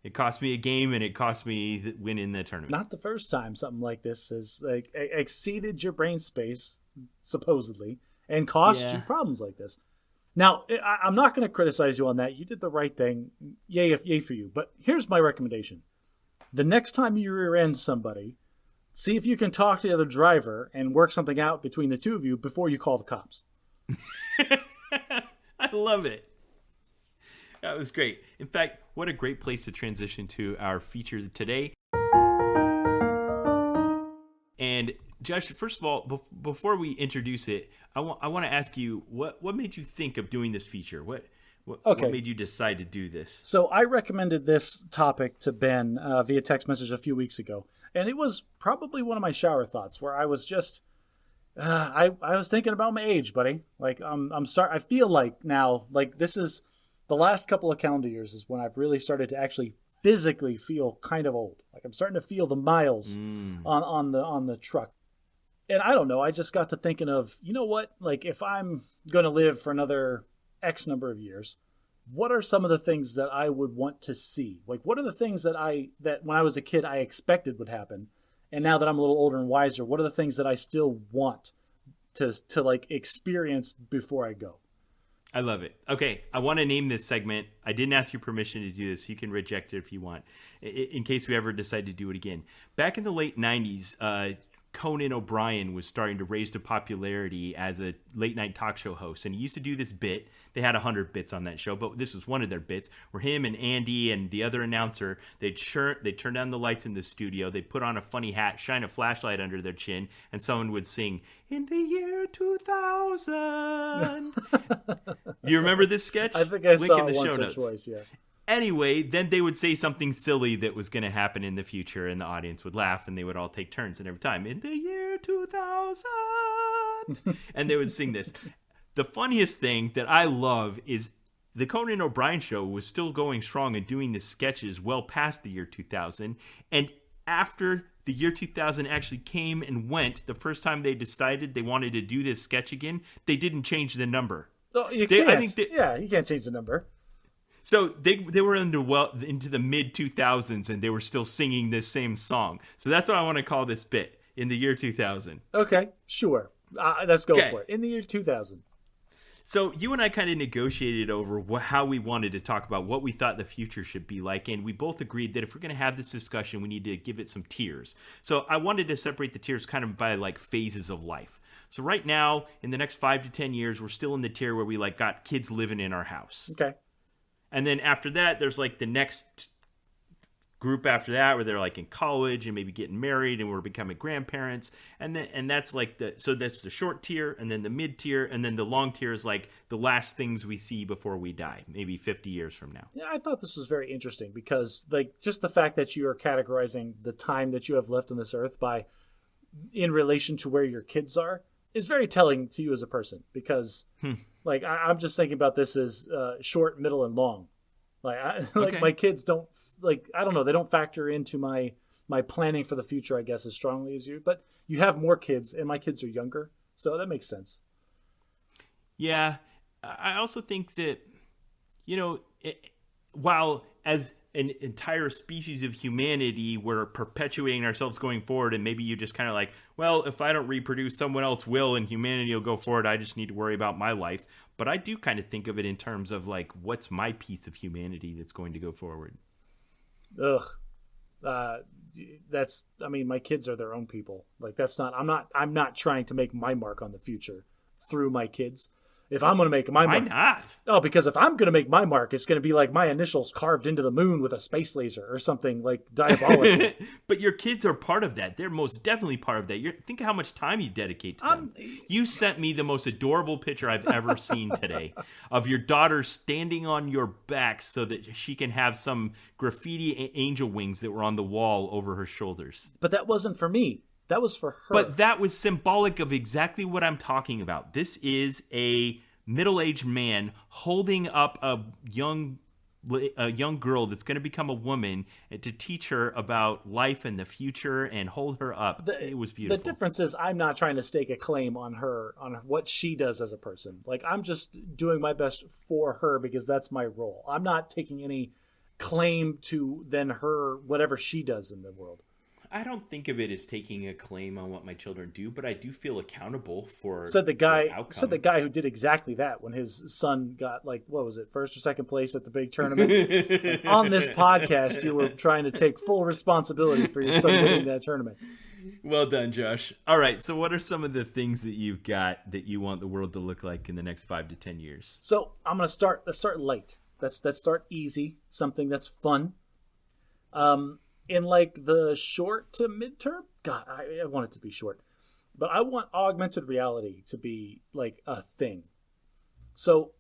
It cost me a game, and it cost me winning the tournament. Not the first time something like this has like exceeded your brain space, supposedly, and caused you problems like this. Now, I'm not going to criticize you on that. You did the right thing. Yay for you. But here's my recommendation. The next time you rear-end somebody, see if you can talk to the other driver and work something out between the two of you before you call the cops. I love it. That was great. In fact, what a great place to transition to our feature today. And Josh, first of all, before we introduce it, I want to ask you what made you think of doing this feature? What made you decide to do this? So I recommended this topic to Ben via text message a few weeks ago, and it was probably one of my shower thoughts where I was just I was thinking about my age, buddy. Like I'm sorry. I feel like now, like this is the last couple of calendar years is when I've really started to actually physically feel kind of old. Like I'm starting to feel the miles on the truck. And I don't know, I just got to thinking of, you know what? Like if I'm going to live for another X number of years, what are some of the things that I would want to see? Like what are the things that when I was a kid I expected would happen? And now that I'm a little older and wiser, what are the things that I still want to like experience before I go? I love it. Okay, I want to name this segment. I didn't ask your permission to do this. You can reject it if you want, in case we ever decide to do it again. Back in the late 90s, Conan O'Brien was starting to raise to popularity as a late-night talk show host. And he used to do this bit. They had 100 bits on that show, but this was one of their bits, where him and Andy and the other announcer, they'd turn down the lights in the studio, they'd put on a funny hat, shine a flashlight under their chin, and someone would sing, "In the year 2000." Do you remember this sketch? I think I Link saw in the it once show or notes. Twice, yeah. Anyway, then they would say something silly that was going to happen in the future, and the audience would laugh, and they would all take turns. And every time, "In the year 2000," and they would sing this. The funniest thing that I love is the Conan O'Brien show was still going strong and doing the sketches well past the year 2000. And after the year 2000 actually came and went, the first time they decided they wanted to do this sketch again, they didn't change the number. Oh, you can't. You can't change the number. So they were into the mid 2000s, and they were still singing this same song. So that's what I want to call this bit, "In the year 2000." Okay, sure. Let's go for it. In the year 2000. So you and I kind of negotiated over how we wanted to talk about what we thought the future should be like, and we both agreed that if we're going to have this discussion, we need to give it some tiers. So I wanted to separate the tiers kind of by like phases of life. So right now, in the next 5 to 10 years, we're still in the tier where we like got kids living in our house. Okay. And then after that, there's like the next group after that where they're like in college and maybe getting married and we're becoming grandparents. And that's like that's the short tier, and then the mid tier, and then the long tier is like the last things we see before we die, maybe 50 years from now. Yeah, I thought this was very interesting because like just the fact that you are categorizing the time that you have left on this earth in relation to where your kids are is very telling to you as a person, because like I'm just thinking about this as short, middle, and long. Like my kids don't, like, I don't know, they don't factor into my planning for the future, I guess, as strongly as you. But you have more kids, and my kids are younger, so that makes sense. Yeah, I also think that, while as an entire species of humanity, we're perpetuating ourselves going forward, and maybe you just kind of like, well, if I don't reproduce, someone else will, and humanity will go forward. I just need to worry about my life. But I do kind of think of it in terms of like, what's my piece of humanity that's going to go forward? Ugh. My kids are their own people. Like I'm not trying to make my mark on the future through my kids. If I'm going to make my mark... Why not? Oh, because if I'm going to make my mark, it's going to be like my initials carved into the moon with a space laser or something like diabolical. But your kids are part of that. They're most definitely part of that. Think of how much time you dedicate to them. You sent me the most adorable picture I've ever seen today of your daughter standing on your back so that she can have some graffiti angel wings that were on the wall over her shoulders. But that wasn't for me. That was for her. But that was symbolic of exactly what I'm talking about. This is a middle-aged man holding up a young girl that's going to become a woman and to teach her about life and the future and hold her up. It was beautiful. The difference is I'm not trying to stake a claim on her, on what she does as a person. Like, I'm just doing my best for her because that's my role. I'm not taking any claim to then her whatever she does in the world. I don't think of it as taking a claim on what my children do, but I do feel accountable for Said the their guy outcome. who did exactly that when his son got like, what was it, first or second place at the big tournament. And on this podcast, you were trying to take full responsibility for your son winning that tournament. Well done, Josh. All right, so what are some of the things that you've got that you want the world to look like in the next 5 to 10 years? So I'm gonna start. Let's start light. Let's start easy. Something that's fun. In like the short to midterm, God, I want it to be short, but I want augmented reality to be like a thing. So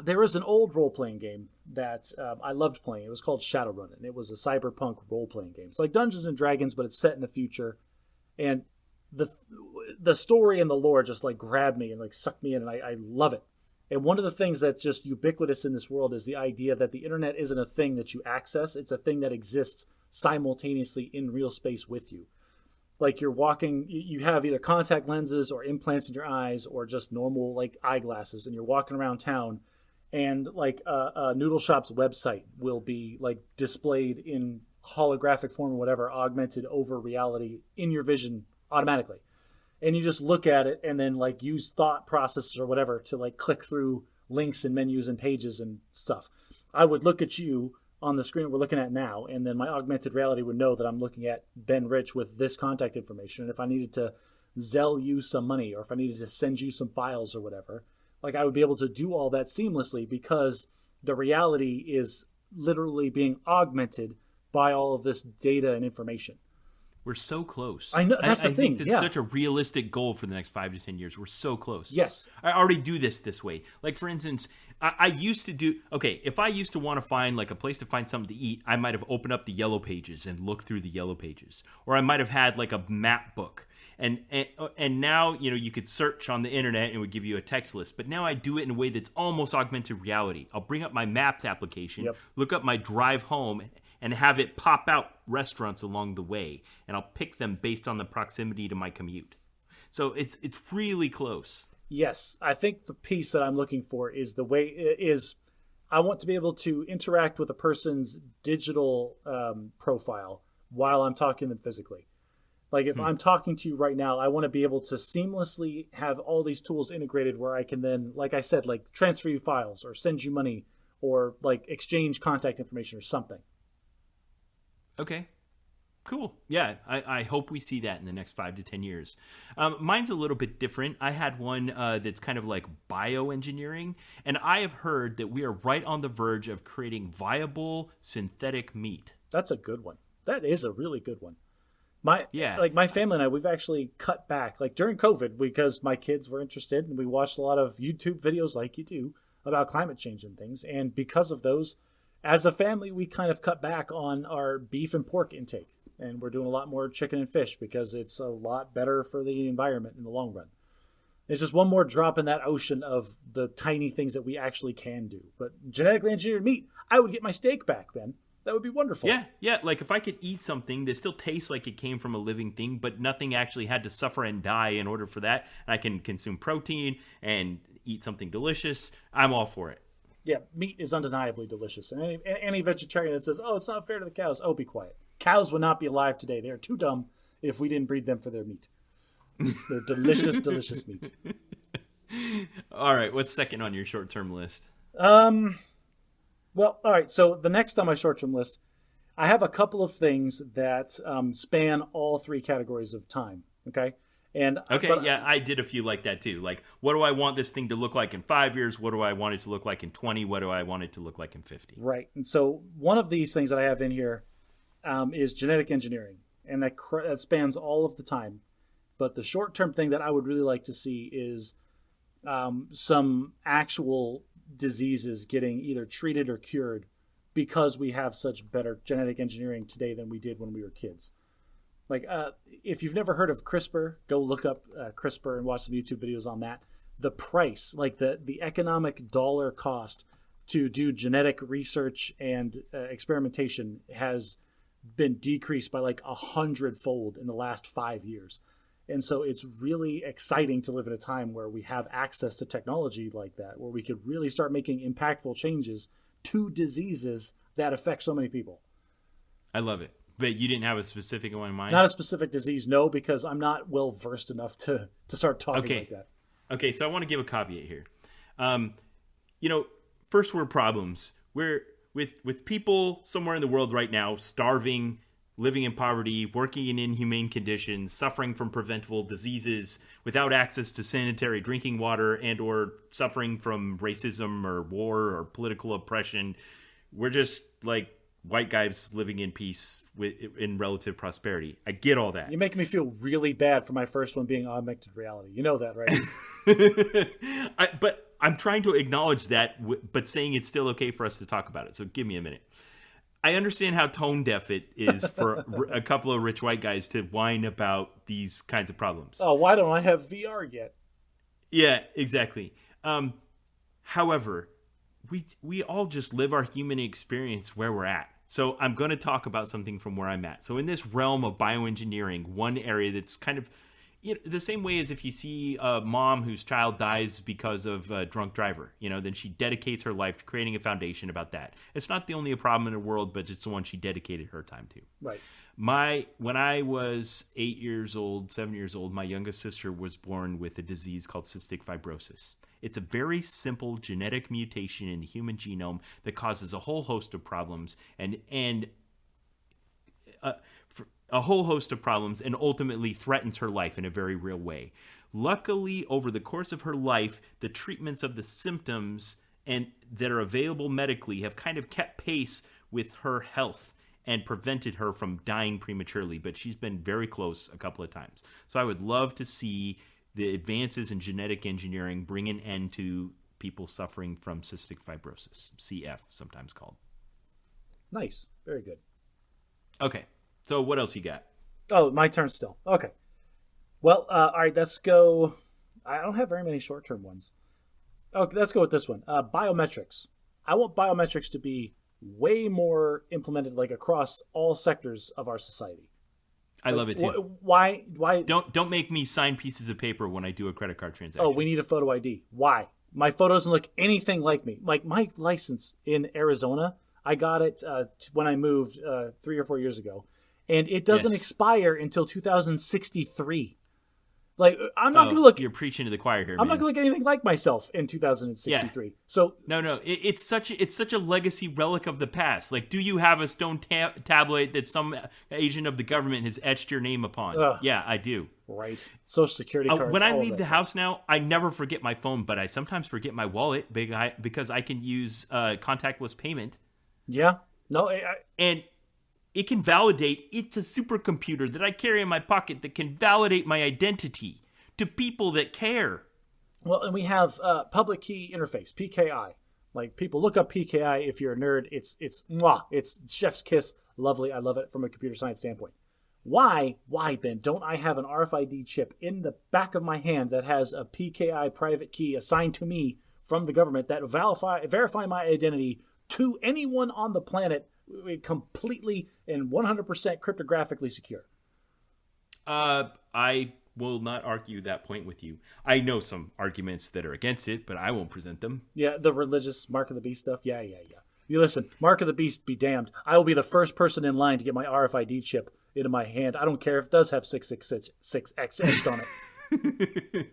there was an old role-playing game that I loved playing. It was called Shadowrun, and it was a cyberpunk role-playing game. It's like Dungeons and Dragons, but it's set in the future. And the story and the lore just like grabbed me and like sucked me in, and I love it. And one of the things that's just ubiquitous in this world is the idea that the internet isn't a thing that you access. It's a thing that exists simultaneously in real space with you. Like you're walking, you have either contact lenses or implants in your eyes or just normal like eyeglasses, and you're walking around town, and like a noodle shop's website will be like displayed in holographic form or whatever, augmented over reality in your vision automatically. And you just look at it and then like use thought processes or whatever to like click through links and menus and pages and stuff. I would look at you on the screen we're looking at now, and then my augmented reality would know that I'm looking at Ben Rich with this contact information. And if I needed to Zelle you some money, or if I needed to send you some files or whatever, like I would be able to do all that seamlessly because the reality is literally being augmented by all of this data and information. We're so close. I know, that's the thing. I think this is such a realistic goal for the next 5 to 10 years. We're so close. Yes. I already do this way. Like, for instance, I used to do, okay, if I used to want to find like a place to find something to eat, I might have opened up the yellow pages and looked through the yellow pages. Or I might have had like a map book. And now, you know, you could search on the internet and it would give you a text list. But now I do it in a way that's almost augmented reality. I'll bring up my Maps application, look up my drive home, and have it pop out restaurants along the way. And I'll pick them based on the proximity to my commute. So it's really close. Yes, I think the piece that I'm looking for is the way is I want to be able to interact with a person's digital profile while I'm talking to them physically. Like if I'm talking to you right now, I want to be able to seamlessly have all these tools integrated where I can then, like I said, like transfer you files or send you money or like exchange contact information or something. Okay. Cool. Yeah, I hope we see that in the next 5 to 10 years. Mine's a little bit different. I had one that's kind of like bioengineering, and I have heard that we are right on the verge of creating viable synthetic meat. That's a good one. That is a really good one. My family and I, we've actually cut back, like during COVID, because my kids were interested, and we watched a lot of YouTube videos like you do about climate change and things, and because of those, as a family, we kind of cut back on our beef and pork intake. And we're doing a lot more chicken and fish because it's a lot better for the environment in the long run. It's just one more drop in that ocean of the tiny things that we actually can do. But genetically engineered meat, I would get my steak back, Ben. That would be wonderful. Yeah. Like if I could eat something that still tastes like it came from a living thing, but nothing actually had to suffer and die in order for that, and I can consume protein and eat something delicious, I'm all for it. Yeah, meat is undeniably delicious. And any vegetarian that says, oh, it's not fair to the cows, oh, be quiet. Cows would not be alive today. They are too dumb if we didn't breed them for their meat. They're delicious, delicious meat. All right, what's second on your short-term list? Well, all right. So the next on my short-term list, I have a couple of things that span all three categories of time. Okay. I did a few like that too. Like, what do I want this thing to look like in 5 years? What do I want it to look like in 20? What do I want it to look like in 50? Right. And so one of these things that I have in here is genetic engineering, and that spans all of the time. But the short-term thing that I would really like to see is some actual diseases getting either treated or cured because we have such better genetic engineering today than we did when we were kids. Like, if you've never heard of CRISPR, go look up CRISPR and watch some YouTube videos on that. The price, like the economic dollar cost to do genetic research and experimentation has been decreased by like 100-fold in the last 5 years. And so it's really exciting to live in a time where we have access to technology like that, where we could really start making impactful changes to diseases that affect so many people. I love it. But you didn't have a specific one in mind? Not a specific disease, no, because I'm not well versed enough to start talking like that. Okay, so I want to give a caveat here. First world problems. We're with people somewhere in the world right now starving, living in poverty, working in inhumane conditions, suffering from preventable diseases, without access to sanitary drinking water, and or suffering from racism or war or political oppression. We're just like white guys living in peace in relative prosperity. I get all that. You make me feel really bad for my first one being augmented reality. You know that, right? But I'm trying to acknowledge that, but saying it's still okay for us to talk about it. So give me a minute. I understand how tone deaf it is for a couple of rich white guys to whine about these kinds of problems. Oh, why don't I have VR yet? Yeah, exactly. However, we all just live our human experience where we're at. So I'm going to talk about something from where I'm at. So in this realm of bioengineering, one area that's kind of the same way as if you see a mom whose child dies because of a drunk driver, then she dedicates her life to creating a foundation about that. It's not the only problem in the world, but it's the one she dedicated her time to. Right. When I was 7 years old, my youngest sister was born with a disease called cystic fibrosis. It's a very simple genetic mutation in the human genome that causes a whole host of problems and ultimately threatens her life in a very real way. Luckily, over the course of her life, the treatments of the symptoms and that are available medically have kind of kept pace with her health and prevented her from dying prematurely, but she's been very close a couple of times. So I would love to see the advances in genetic engineering bring an end to people suffering from cystic fibrosis, CF sometimes called. Nice. Very good. Okay. So what else you got? Oh, my turn still. Okay. Well, all right, let's go. I don't have very many short-term ones. Okay, let's go with this one. Biometrics. I want biometrics to be way more implemented across all sectors of our society. I love it too. Why? Don't make me sign pieces of paper when I do a credit card transaction. Oh, we need a photo ID. Why? My photo doesn't look anything like me. Like my license in Arizona, I got it when I moved 3 or 4 years ago, and it doesn't expire until 2063. Like I'm not going to look. You're preaching to the choir here. I'm not going to look anything like myself in 2063. Yeah. So no, it's such a legacy relic of the past. Like, do you have a stone tablet that some agent of the government has etched your name upon? Yeah, I do. Right. Social Security cards. When I leave the house now, I never forget my phone, but I sometimes forget my wallet because I can use contactless payment. Yeah. No. And it can validate. It's a supercomputer that I carry in my pocket that can validate my identity to people that care. Well, and we have public key interface, PKI. Like, people look up PKI if you're a nerd. It's chef's kiss. Lovely. I love it from a computer science standpoint. Why, Ben, don't I have an RFID chip in the back of my hand that has a PKI private key assigned to me from the government that verify my identity to anyone on the planet, completely and 100% cryptographically secure? I will not argue that point with you. I know some arguments that are against it, but I won't present them. Yeah, the religious Mark of the Beast stuff. Yeah. You listen, Mark of the Beast be damned. I will be the first person in line to get my RFID chip into my hand. I don't care if it does have 666X etched on it.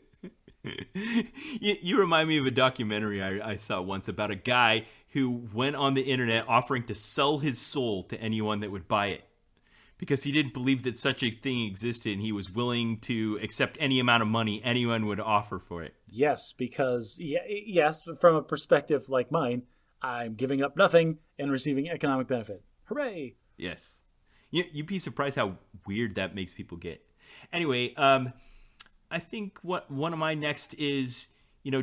You remind me of a documentary I saw once about a guy who went on the internet offering to sell his soul to anyone that would buy it because he didn't believe that such a thing existed, and he was willing to accept any amount of money anyone would offer for it. Yes, because yes, from a perspective like mine, I'm giving up nothing and receiving economic benefit. Hooray! Yes. You'd be surprised how weird that makes people get. Anyway, I think one of my next is,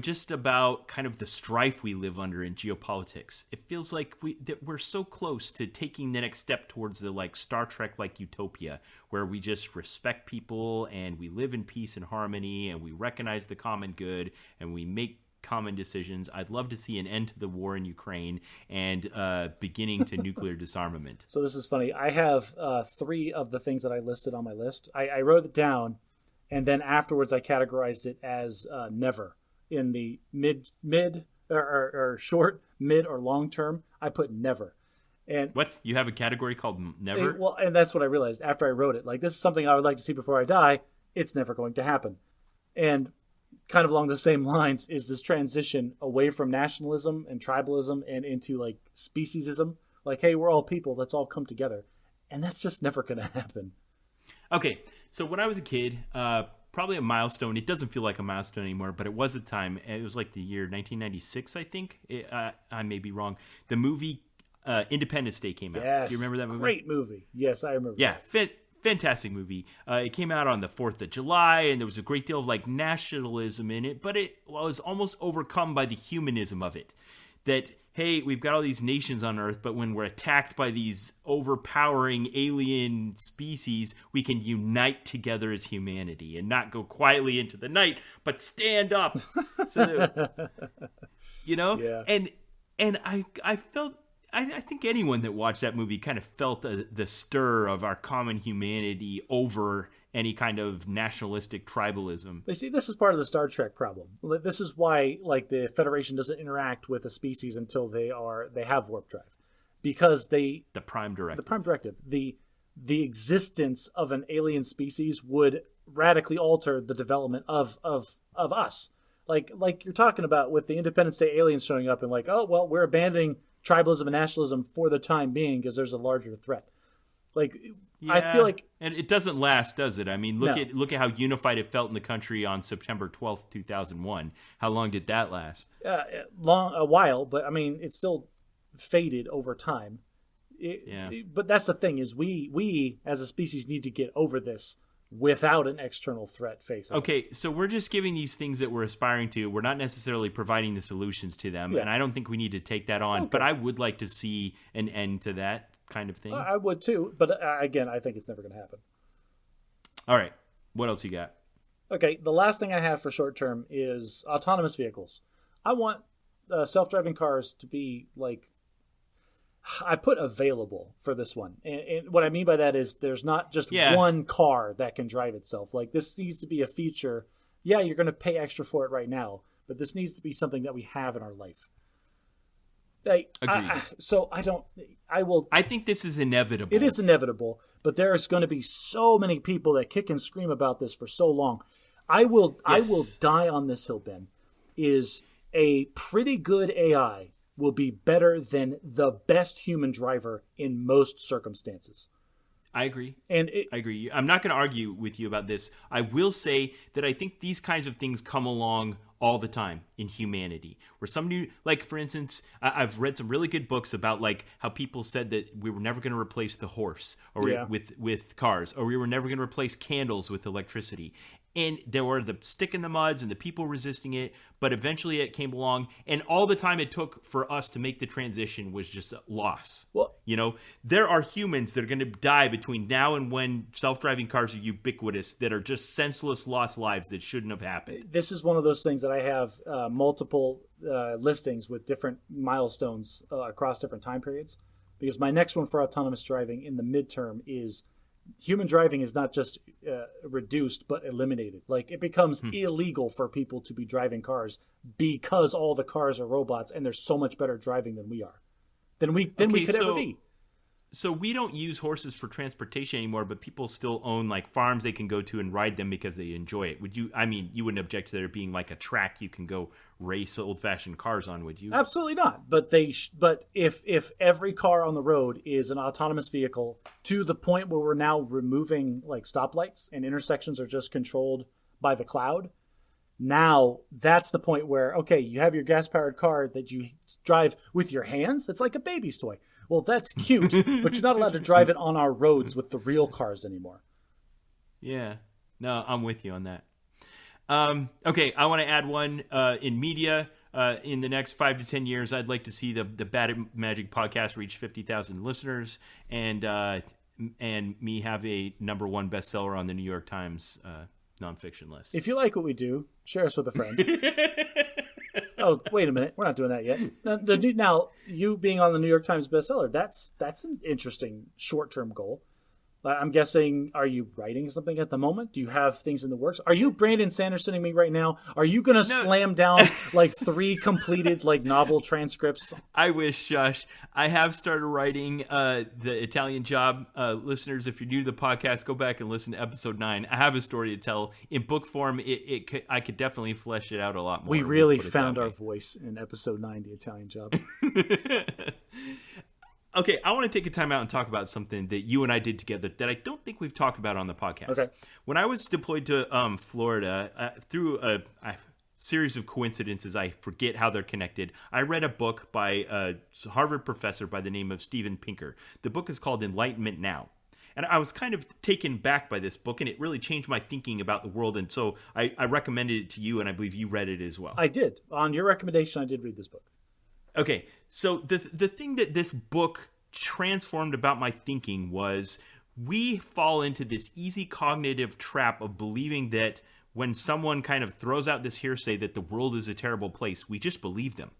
just about kind of the strife we live under in geopolitics. It feels like we're so close to taking the next step towards the Star Trek utopia, where we just respect people and we live in peace and harmony and we recognize the common good and we make common decisions. I'd love to see an end to the war in Ukraine and beginning to nuclear disarmament. So this is funny. I have 3 of the things that I listed on my list. I wrote it down, and then afterwards I categorized it as never. In the mid or short, mid, or long term, I put never. And What? You have a category called never? well, and that's what I realized after I wrote it. Like, this is something I would like to see before I die. It's never going to happen. And kind of along the same lines is this transition away from nationalism and tribalism and into like speciesism. Like, hey, we're all people. Let's all come together. And that's just never going to happen. Okay, so when I was a kid, probably a milestone. It doesn't feel like a milestone anymore, but it was a time. It was like the year 1996, I think. I may be wrong. The movie Independence Day came out. Yes. Do you remember that movie? Great movie. Yes, I remember. Yeah, fantastic movie. It came out on the 4th of July, and there was a great deal of like nationalism in it, but it was almost overcome by the humanism of it. That, hey, we've got all these nations on Earth, but when we're attacked by these overpowering alien species, we can unite together as humanity and not go quietly into the night, but stand up. So that, Yeah. And I felt, I think anyone that watched that movie kind of felt the stir of our common humanity over any kind of nationalistic tribalism. But see, this is part of the Star Trek problem. This is why, like, the Federation doesn't interact with a species until they have warp drive, because the Prime Directive. The existence of an alien species would radically alter the development of us. Like you're talking about with the Independence Day aliens showing up and like, oh well, we're abandoning tribalism and nationalism for the time being because there's a larger threat. Like, yeah, I feel like, and it doesn't last, does it? I mean, look no. at how unified it felt in the country on September 12th, 2001. How long did that last? A while, but I mean, it still faded over time. But that's the thing is we as a species need to get over this without an external threat facing Okay, us. So we're just giving these things that we're aspiring to. We're not necessarily providing the solutions to them, and I don't think we need to take that on. Okay. But I would like to see an end to that kind of thing. I would too, but again, I think it's never going to happen. All right, what else you got? Okay, the last thing I have for short term is autonomous vehicles. I want self-driving cars to be like, I put available for this one. And what I mean by that is there's not just one car that can drive itself. Like, this needs to be a feature. Yeah, you're going to pay extra for it right now, but this needs to be something that we have in our life. Agreed. I think this is inevitable. It is inevitable, but there's going to be so many people that kick and scream about this for so long. I will die on this hill, Ben, is a pretty good AI will be better than the best human driver in most circumstances. I agree. I agree. I'm not going to argue with you about this. I will say that I think these kinds of things come along all the time in humanity. Where some new, like for instance, I've read some really good books about like how people said that we were never going to replace the horse or with cars, or we were never going to replace candles with electricity. And there were the stick in the muds and the people resisting it, but eventually it came along, and all the time it took for us to make the transition was just a loss. Well, there are humans that are going to die between now and when self-driving cars are ubiquitous that are just senseless lost lives that shouldn't have happened. This is one of those things that I have multiple listings with different milestones across different time periods, because my next one for autonomous driving in the midterm is human driving is not just reduced but eliminated. Like, it becomes illegal for people to be driving cars because all the cars are robots and they're so much better driving than we are, than we could ever be. So we don't use horses for transportation anymore, but people still own like farms they can go to and ride them because they enjoy it. You wouldn't object to there being like a track you can go race old-fashioned cars on, would you? Absolutely not. But if every car on the road is an autonomous vehicle to the point where we're now removing like stoplights and intersections are just controlled by the cloud, now that's the point where, okay, you have your gas-powered car that you drive with your hands. It's like a baby's toy. Well, that's cute, but you're not allowed to drive it on our roads with the real cars anymore. Yeah. No, I'm with you on that. Okay, I want to add one in media. In the next 5 to 10 years, I'd like to see the Bad Magic podcast reach 50,000 listeners and me have a #1 bestseller on the New York Times nonfiction list. If you like what we do, share us with a friend. Oh, wait a minute. We're not doing that yet. Now, you being on the New York Times bestseller, that's an interesting short-term goal. I'm guessing, are you writing something at the moment? Do you have things in the works? Are you Brandon Sanderssoning me right now? Are you going to No. slam down like 3 completed like novel transcripts? I wish, Josh. I have started writing the Italian Job. Listeners, if you're new to the podcast, go back and listen to episode 9. I have a story to tell in book form. I could definitely flesh it out a lot more. We really found our voice in episode 9, The Italian Job. Okay, I want to take a time out and talk about something that you and I did together that I don't think we've talked about on the podcast. Okay. When I was deployed to Florida, through a series of coincidences, I forget how they're connected, I read a book by a Harvard professor by the name of Steven Pinker. The book is called Enlightenment Now. And I was kind of taken back by this book, and it really changed my thinking about the world. And so I recommended it to you, and I believe you read it as well. I did. On your recommendation, I did read this book. Okay, so the thing that this book transformed about my thinking was we fall into this easy cognitive trap of believing that when someone kind of throws out this hearsay that the world is a terrible place, we just believe them.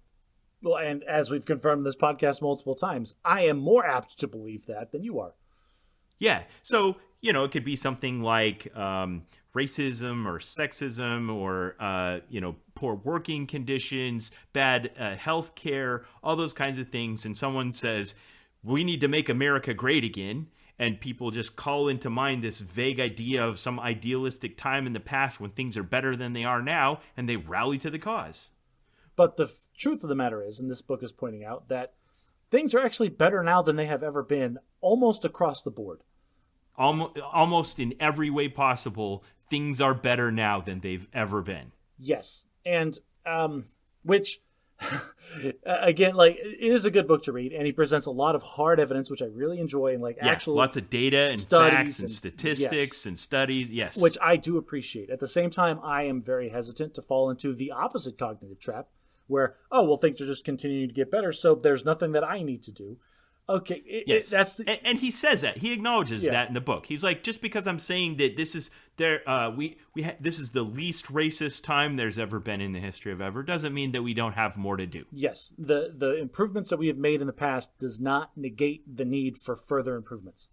Well, and as we've confirmed in this podcast multiple times, I am more apt to believe that than you are. Yeah, so, it could be something like racism or sexism or, poor working conditions, bad health care, all those kinds of things. And someone says, we need to make America great again. And people just call into mind this vague idea of some idealistic time in the past when things are better than they are now, and they rally to the cause. But the truth of the matter is, and this book is pointing out, that things are actually better now than they have ever been, almost across the board. Almost in every way possible, things are better now than they've ever been. Yes. And, which, again, like, it is a good book to read, and he presents a lot of hard evidence, which I really enjoy, and actual lots of data and facts and statistics and studies, yes. Which I do appreciate. At the same time, I am very hesitant to fall into the opposite cognitive trap, where, things are just continuing to get better, so there's nothing that I need to do. Okay, yes, and he says that, he acknowledges that in the book. He's like, just because I'm saying that this is this is the least racist time there's ever been in the history of ever, doesn't mean that we don't have more to do. Yes, the improvements that we have made in the past does not negate the need for further improvements.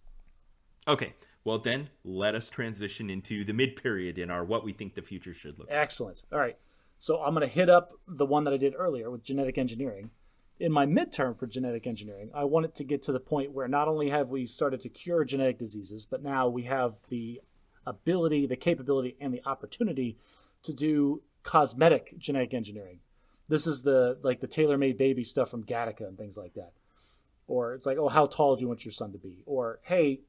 Okay, well then let us transition into the mid period in our what we think the future should look like. Excellent. All right, so I'm going to hit up the one that I did earlier with genetic engineering. In my midterm for genetic engineering, I wanted to get to the point where not only have we started to cure genetic diseases, but now we have the ability, the capability, and the opportunity to do cosmetic genetic engineering. This is the tailor-made baby stuff from Gattaca and things like that. Or it's like, how tall do you want your son to be? Or, hey,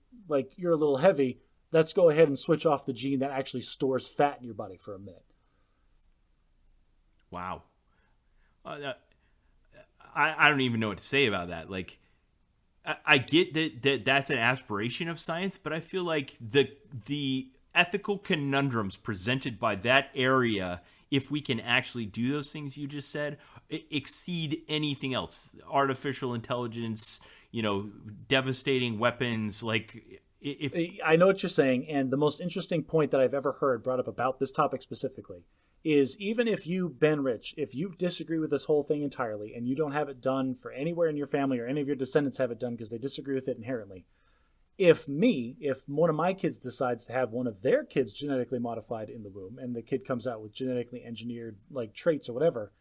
you're a little heavy, let's go ahead and switch off the gene that actually stores fat in your body for a minute. Wow. I don't even know what to say about that. I get that that's an aspiration of science, but I feel like the ethical conundrums presented by that area, if we can actually do those things you just said, exceed anything else. Artificial intelligence, devastating weapons, I know what you're saying, and the most interesting point that I've ever heard brought up about this topic specifically is even if you, Ben Rich, if you disagree with this whole thing entirely and you don't have it done for anywhere in your family or any of your descendants have it done because they disagree with it inherently, if one of my kids decides to have one of their kids genetically modified in the womb and the kid comes out with genetically engineered traits or whatever,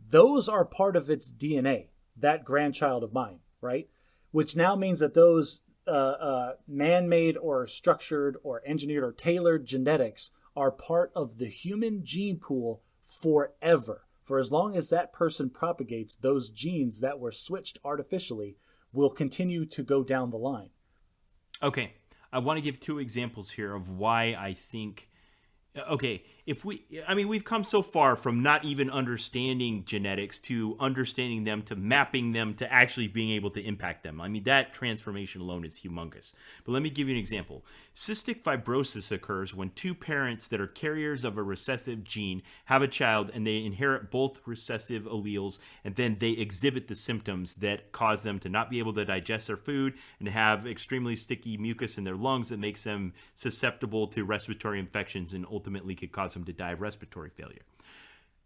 those are part of its DNA, that grandchild of mine, right? Which now means that those man-made or structured or engineered or tailored genetics are part of the human gene pool forever. For as long as that person propagates, those genes that were switched artificially will continue to go down the line. Okay, I want to give 2 examples here of why I think... Okay, we've come so far from not even understanding genetics to understanding them, to mapping them, to actually being able to impact them. That transformation alone is humongous. But let me give you an example. Cystic fibrosis occurs when 2 parents that are carriers of a recessive gene have a child and they inherit both recessive alleles, and then they exhibit the symptoms that cause them to not be able to digest their food and have extremely sticky mucus in their lungs that makes them susceptible to respiratory infections and ultimately could cause them to die of respiratory failure.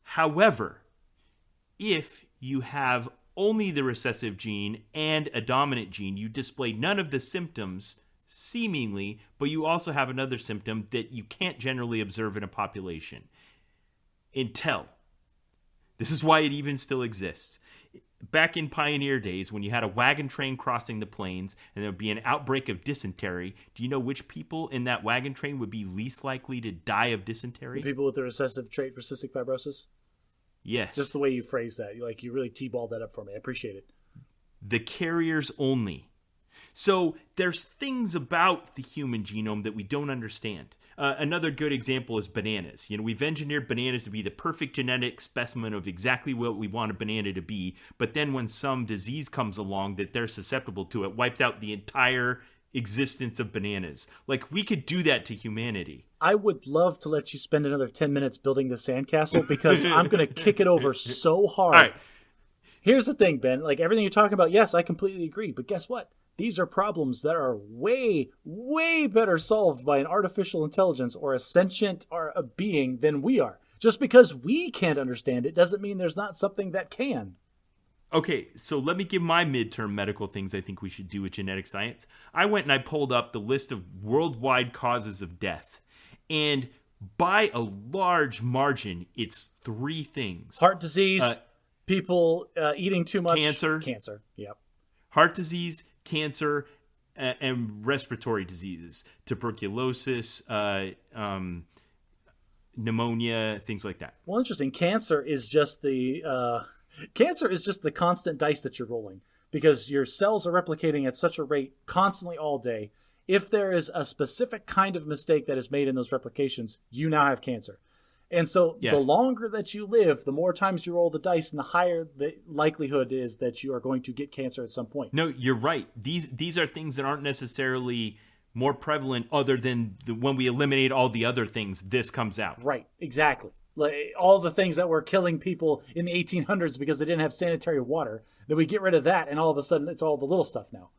However, if you have only the recessive gene and a dominant gene, you display none of the symptoms seemingly, but you also have another symptom that you can't generally observe in a population. Intel. This is why it even still exists. Back in pioneer days, when you had a wagon train crossing the plains and there would be an outbreak of dysentery, do you know which people in that wagon train would be least likely to die of dysentery? The people with the recessive trait for cystic fibrosis? Yes. Just the way you phrase that. You really T-balled that up for me. I appreciate it. The carriers only. So there's things about the human genome that we don't understand. Another good example is bananas. We've engineered bananas to be the perfect genetic specimen of exactly what we want a banana to be. But then when some disease comes along that they're susceptible to, it wipes out the entire existence of bananas. Like, we could do that to humanity. I would love to let you spend another 10 minutes building the sandcastle because I'm going to kick it over so hard. All right. Here's the thing, Ben. Everything you're talking about, yes, I completely agree. But guess what? These are problems that are way, way better solved by an artificial intelligence or a sentient or a being than we are. Just because we can't understand it doesn't mean there's not something that can. Okay, so let me give my midterm medical things I think we should do with genetic science. I went and I pulled up the list of worldwide causes of death. And by a large margin, it's 3 things. Heart disease, people eating too much. Cancer, yep. Heart disease, cancer, and respiratory diseases, tuberculosis, pneumonia, things like that. Well, interesting. Cancer is just the constant dice that you're rolling because your cells are replicating at such a rate constantly all day. If there is a specific kind of mistake that is made in those replications, you now have cancer. And so the longer that you live, the more times you roll the dice and the higher the likelihood is that you are going to get cancer at some point. No, you're right. These are things that aren't necessarily more prevalent other than when we eliminate all the other things, this comes out. Right, exactly. Like all the things that were killing people in the 1800s because they didn't have sanitary water, then we get rid of that and all of a sudden it's all the little stuff now.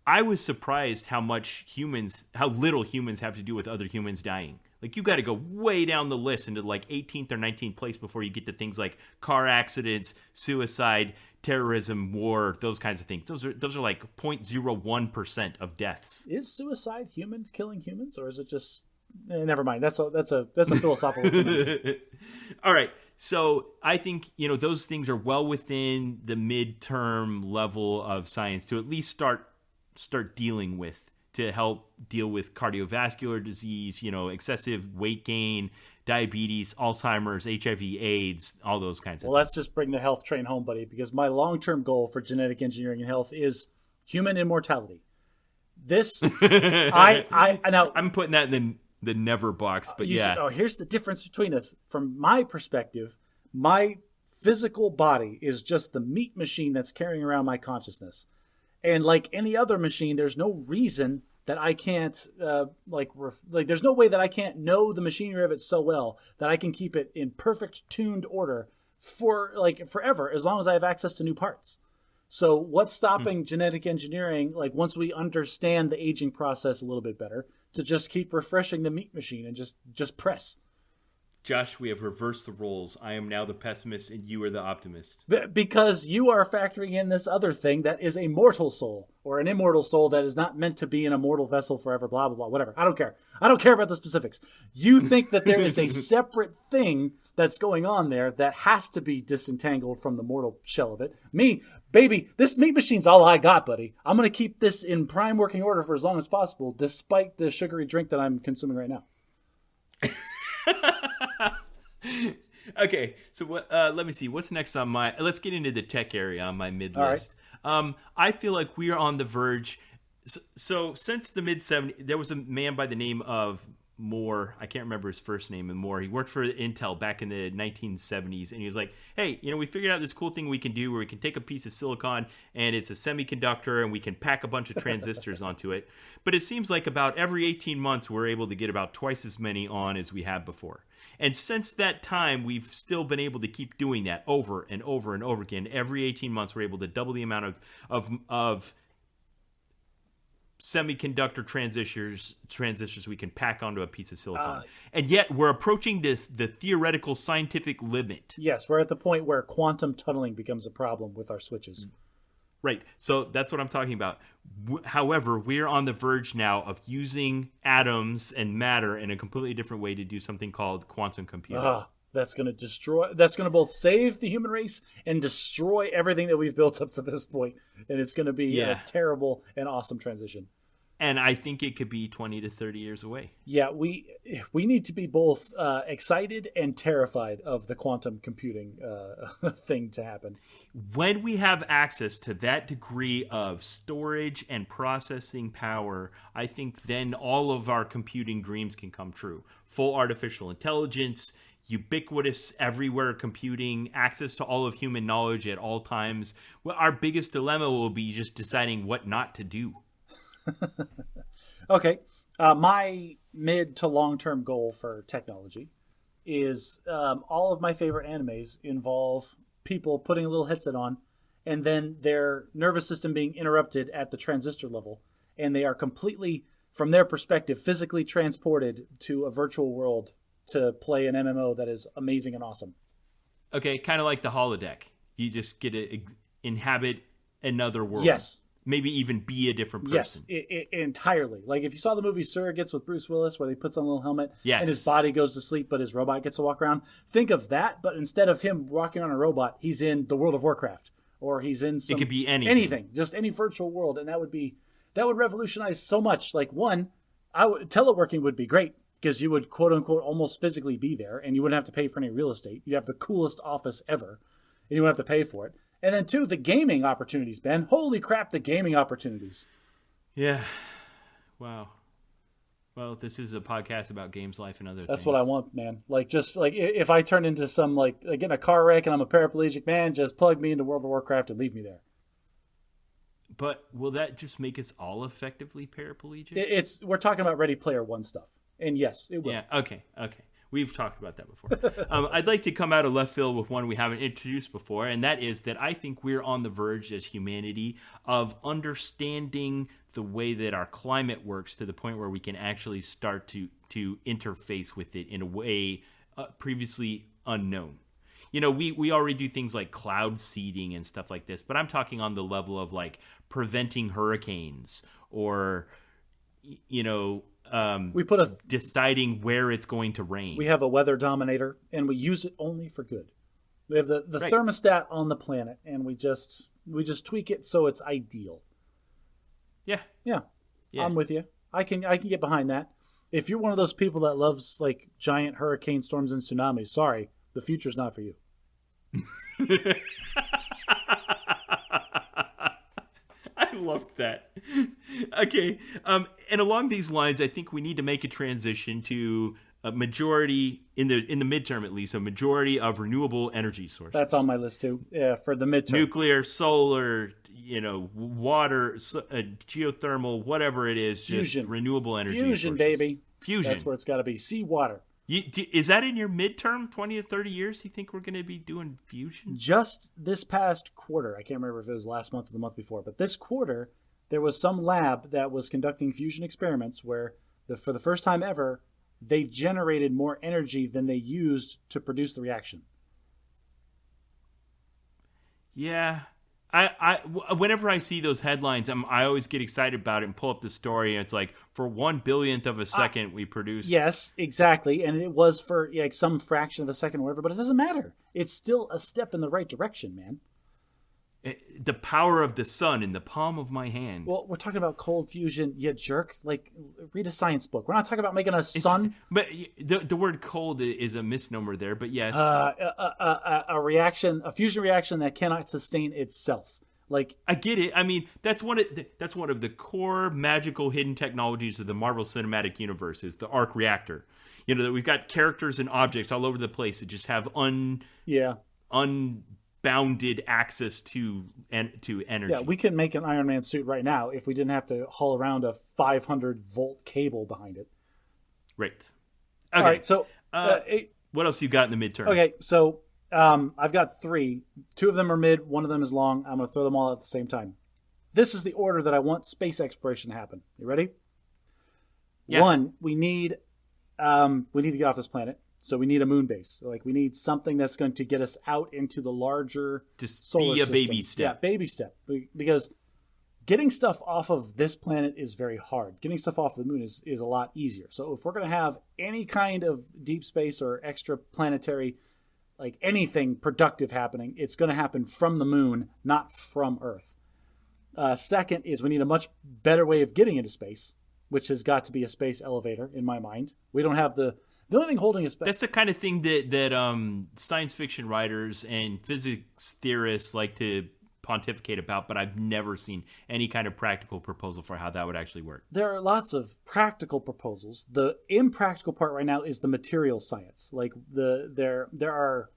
I was surprised how little humans have to do with other humans dying. Like, you got to go way down the list into 18th or 19th place before you get to things like car accidents, suicide, terrorism, war, those kinds of things. Those are 0.01% of deaths. Is suicide humans killing humans, or is it just? Never mind. That's a philosophical. All right. So I think those things are well within the midterm level of science to at least start dealing with, to help deal with cardiovascular disease, excessive weight gain, diabetes, Alzheimer's, HIV, AIDS, all those kinds of things. Well, let's just bring the health train home, buddy, because my long-term goal for genetic engineering and health is human immortality. This, I'm putting that in the never box, but here's the difference between us. From my perspective, my physical body is just the meat machine that's carrying around my consciousness. And like any other machine, there's no reason that I can't, there's no way that I can't know the machinery of it so well that I can keep it in perfect tuned order for forever, as long as I have access to new parts. So what's stopping genetic engineering, once we understand the aging process a little bit better, to just keep refreshing the meat machine and just press? Josh, we have reversed the roles. I am now the pessimist and you are the optimist. Because you are factoring in this other thing that is a mortal soul, or an immortal soul that is not meant to be in a mortal vessel forever, blah, blah, blah, whatever. I don't care. I don't care about the specifics. You think that there is a separate thing that's going on there that has to be disentangled from the mortal shell of it. Me, baby, this meat machine's all I got, buddy. I'm going to keep this in prime working order for as long as possible, despite the sugary drink that I'm consuming right now. Okay, so let me see. What's next on my... Let's get into the tech area on my mid list. Right. I feel like we are on the verge. So since the mid-70s, there was a man by the name of Moore. I can't remember his first name. Moore. He worked for Intel back in the 1970s, and he was like, hey, we figured out this cool thing we can do where we can take a piece of silicon, and it's a semiconductor, and we can pack a bunch of transistors onto it. But it seems like about every 18 months, we're able to get about twice as many on as we had before. And since that time, we've still been able to keep doing that over and over and over again. Every 18 months, we're able to double the amount of semiconductor transistors we can pack onto a piece of silicon. And yet, we're approaching the theoretical scientific limit. Yes, we're at the point where quantum tunneling becomes a problem with our switches. Right. So that's what I'm talking about. However, we're on the verge now of using atoms and matter in a completely different way to do something called quantum computing. That's going to destroy. That's going to both save the human race and destroy everything that we've built up to this point. And it's going to be a terrible and awesome transition. And I think it could be 20 to 30 years away. Yeah, we need to be both excited and terrified of the quantum computing thing to happen. When we have access to that degree of storage and processing power, I think then all of our computing dreams can come true. Full artificial intelligence, ubiquitous everywhere computing, access to all of human knowledge at all times. Well, our biggest dilemma will be just deciding what not to do. Okay. My mid to long-term goal for technology is all of my favorite animes involve people putting a little headset on and then their nervous system being interrupted at the transistor level. And they are completely, from their perspective, physically transported to a virtual world to play an MMO that is amazing and awesome. Okay, kind of like the holodeck. You just get to inhabit another world. Yes. Maybe even be a different person. Yes, entirely. Like if you saw the movie Surrogates with Bruce Willis, where he puts on a little helmet and his body goes to sleep, but his robot gets to walk around. Think of that, but instead of him walking on a robot, he's in the World of Warcraft, or he's in some. It could be anything, just any virtual world, and that would revolutionize so much. Like teleworking would be great because you would quote unquote almost physically be there, and you wouldn't have to pay for any real estate. You'd have the coolest office ever, and you wouldn't have to pay for it. And then, too, the gaming opportunities, Ben. Holy crap, the gaming opportunities. Yeah. Wow. Well, this is a podcast about games, life, and other things. That's what I want, man. Like, just, like, if I turn into some, like get in a car wreck and I'm a paraplegic, man, just plug me into World of Warcraft and leave me there. But will that just make us all effectively paraplegic? We're talking about Ready Player One stuff. And yes, it will. Yeah, okay. We've talked about that before. I'd like to come out of left field with one we haven't introduced before, and that is that I think we're on the verge as humanity of understanding the way that our climate works to the point where we can actually start to interface with it in a way previously unknown. You know, we already do things like cloud seeding and stuff like this, but I'm talking on the level of like preventing hurricanes or, you know, we put deciding where it's going to rain. We have a weather dominator, and we use it only for good. We have the right. thermostat on the planet, and we just tweak it so it's ideal. Yeah. I'm with you. I can get behind that. If you're one of those people that loves like giant hurricane storms and tsunamis, sorry, the future's not for you. I loved that. Okay. And along these lines, I think we need to make a transition to a majority, in the midterm at least, a majority of renewable energy sources. That's on my list too. Yeah, for the midterm. Nuclear, solar, water, geothermal, whatever it is, fusion. Just renewable energy Fusion, sources. baby. Fusion. That's where it's got to be. Seawater. Is that in your midterm, 20 to 30 years? You think we're going to be doing fusion? Just this past quarter, I can't remember if it was last month or the month before, but this quarter, there was some lab that was conducting fusion experiments where, for the first time ever, they generated more energy than they used to produce the reaction. Yeah. Whenever I see those headlines, I always get excited about it and pull up the story, and it's like, for 1/1000th of a second, we produce. Yes, exactly. And it was for like some fraction of a second or whatever, but it doesn't matter. It's still a step in the right direction, man. The power of the sun in the palm of my hand. Well, we're talking about cold fusion, you jerk. Like, read a science book. We're not talking about making a sun. But the word cold is a misnomer there, but yes. A fusion reaction that cannot sustain itself. Like, I get it. I mean, that's one of the core magical hidden technologies of the Marvel Cinematic Universe is the arc reactor. You know, that we've got characters and objects all over the place that just have unbounded access to energy. Yeah, we can make an Iron Man suit right now if we didn't have to haul around a 500-volt cable behind it. Right. Okay. All right, so... what else you got in the midterm? Okay, so I've got 3. 2 of them are mid, 1 of them is long. I'm going to throw them all at the same time. This is the order that I want space exploration to happen. You ready? Yeah. 1, we need to get off this planet. So we need a moon base. Like we need something that's going to get us out into the larger Just solar be a system. baby step. Yeah, baby step. Because getting stuff off of this planet is very hard. Getting stuff off the moon is a lot easier. So if we're going to have any kind of deep space or extra planetary, like anything productive happening, it's going to happen from the moon, not from Earth. Second is we need a much better way of getting into space, which has got to be a space elevator in my mind. We don't have the only thing holding us back. That's the kind of thing that science fiction writers and physics theorists like to pontificate about, but I've never seen any kind of practical proposal for how that would actually work. There are lots of practical proposals. The impractical part right now is the material science. Like there are.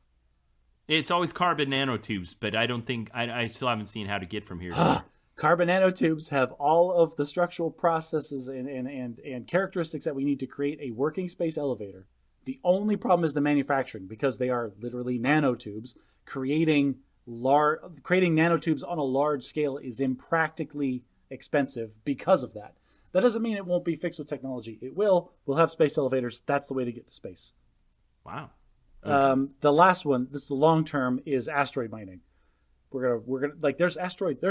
It's always carbon nanotubes, but I don't think I still haven't seen how to get from here to there. Carbon nanotubes have all of the structural processes and characteristics that we need to create a working space elevator. The only problem is the manufacturing, because they are literally nanotubes. Creating nanotubes on a large scale is impractically expensive because of that. That doesn't mean it won't be fixed with technology. It will. We'll have space elevators. That's the way to get to space. Wow. Okay. The last one, this is the long term, is asteroid mining. We're gonna like there's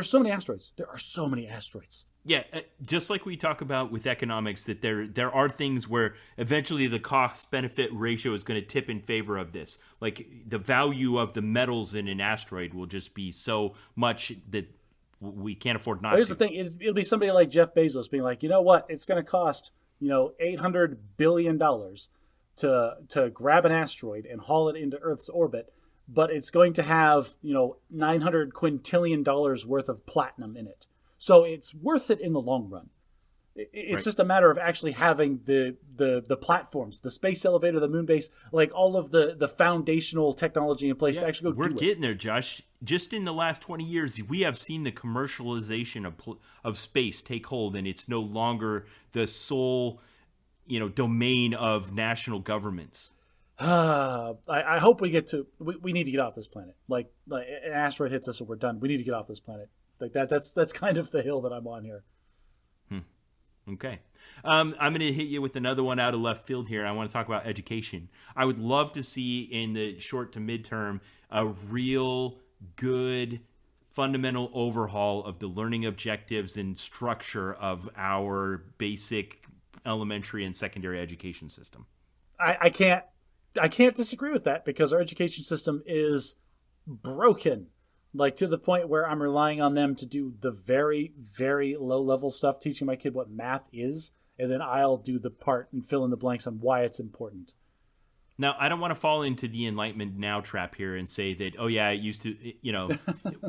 so many asteroids. There are so many asteroids. Yeah, just like we talk about with economics, that there are things where eventually the cost-benefit ratio is going to tip in favor of this. Like the value of the metals in an asteroid will just be so much that we can't afford not to. Here's the thing. It'll be somebody like Jeff Bezos being like, you know what? It's going to cost, $800 billion to grab an asteroid and haul it into Earth's orbit, but it's going to have, $900 quintillion worth of platinum in it. So it's worth it in the long run. It's right. just a matter of actually having the platforms, the space elevator, the moon base, like all of the foundational technology in place to actually go We're do it. getting there, Josh. Just in the last 20 years, we have seen the commercialization of space take hold, and it's no longer the sole, domain of national governments. I hope we get to. We need to get off this planet. Like an asteroid hits us, and we're done. We need to get off this planet. Like that's kind of the hill that I'm on here. Okay. I'm going to hit you with another one out of left field here. I want to talk about education. I would love to see in the short to midterm a real good fundamental overhaul of the learning objectives and structure of our basic elementary and secondary education system. I can't disagree with that, because our education system is broken. Like, to the point where I'm relying on them to do the very, very low-level stuff, teaching my kid what math is, and then I'll do the part and fill in the blanks on why it's important. Now, I don't want to fall into the Enlightenment Now trap here and say that, oh, yeah, it used to,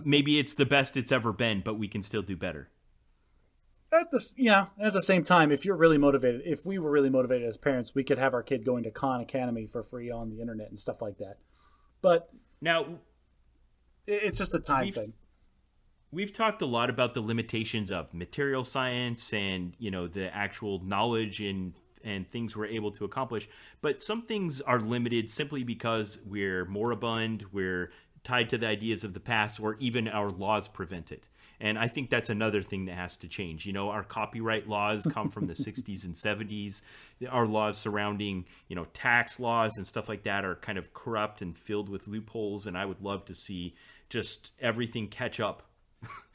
maybe it's the best it's ever been, but we can still do better. At the same time, if we were really motivated as parents, we could have our kid going to Khan Academy for free on the internet and stuff like that. But now, it's just a time thing. We've talked a lot about the limitations of material science and, the actual knowledge and things we're able to accomplish. But some things are limited simply because we're moribund, we're tied to the ideas of the past, or even our laws prevent it. And I think that's another thing that has to change. Our copyright laws come from the 60s and 70s. Our laws surrounding, tax laws and stuff like that are kind of corrupt and filled with loopholes. And I would love to see just everything catch up.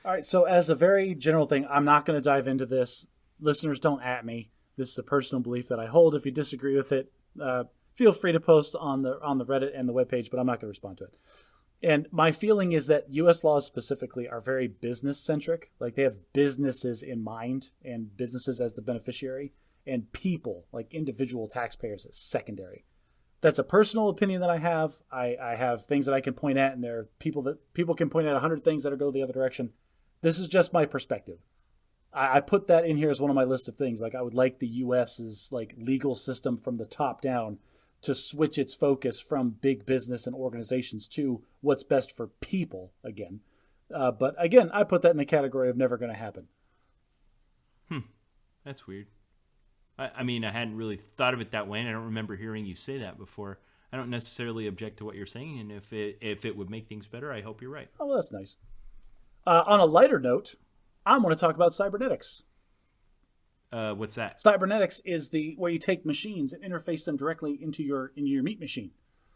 All right. So as a very general thing, I'm not going to dive into this. Listeners, don't at me. This is a personal belief that I hold. If you disagree with it, feel free to post on the Reddit and the webpage, but I'm not going to respond to it. And my feeling is that U.S. laws specifically are very business-centric. Like, they have businesses in mind and businesses as the beneficiary, and people, like individual taxpayers, as secondary. That's a personal opinion that I have. I have things that I can point at, and there are people can point at 100 things that go the other direction. This is just my perspective. I put that in here as one of my list of things. Like, I would like the U.S.'s like legal system from the top down to switch its focus from big business and organizations to what's best for people again. But again, I put that in the category of never going to happen. That's weird. I mean, I hadn't really thought of it that way, and I don't remember hearing you say that before. I don't necessarily object to what you're saying, and if it would make things better, I hope you're right. Oh, well, that's nice. On a lighter note, I want to talk about cybernetics. What's that? Cybernetics is where you take machines and interface them directly into your meat machine.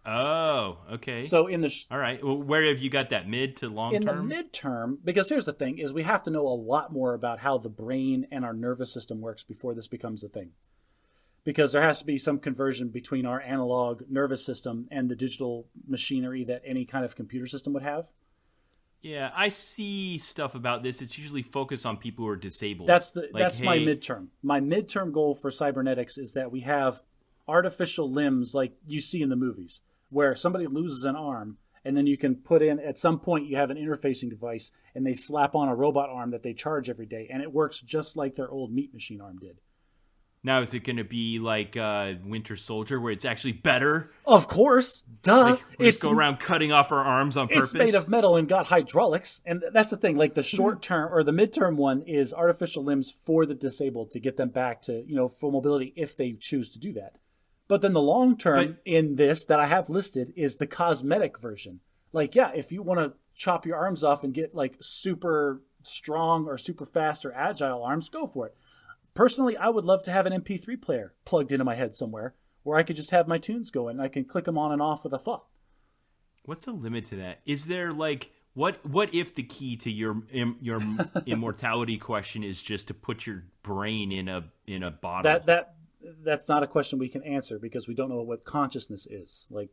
Oh, okay. So all right. Well, where have you got that, mid to long term? In the midterm, because here's the thing: is we have to know a lot more about how the brain and our nervous system works before this becomes a thing. Because there has to be some conversion between our analog nervous system and the digital machinery that any kind of computer system would have. Yeah, I see stuff about this. It's usually focused on people who are disabled. That's my midterm. My midterm goal for cybernetics is that we have artificial limbs like you see in the movies, where somebody loses an arm, and then you can put in, at some point, you have an interfacing device, and they slap on a robot arm that they charge every day, and it works just like their old meat machine arm did. Now, is it going to be like Winter Soldier, where it's actually better? Of course. Duh. Like, we just go around cutting off our arms on purpose? It's made of metal and got hydraulics. And that's the thing. Like the short term or the midterm one is artificial limbs for the disabled to get them back to, full mobility if they choose to do that. But then the long term in this that I have listed is the cosmetic version. Like, yeah, if you want to chop your arms off and get like super strong or super fast or agile arms, go for it. Personally, I would love to have an MP3 player plugged into my head somewhere where I could just have my tunes going and I can click them on and off with a thought. What's the limit to that? Is there like what if the key to your immortality question is just to put your brain in a bottle? That's not a question we can answer because we don't know what consciousness is. Like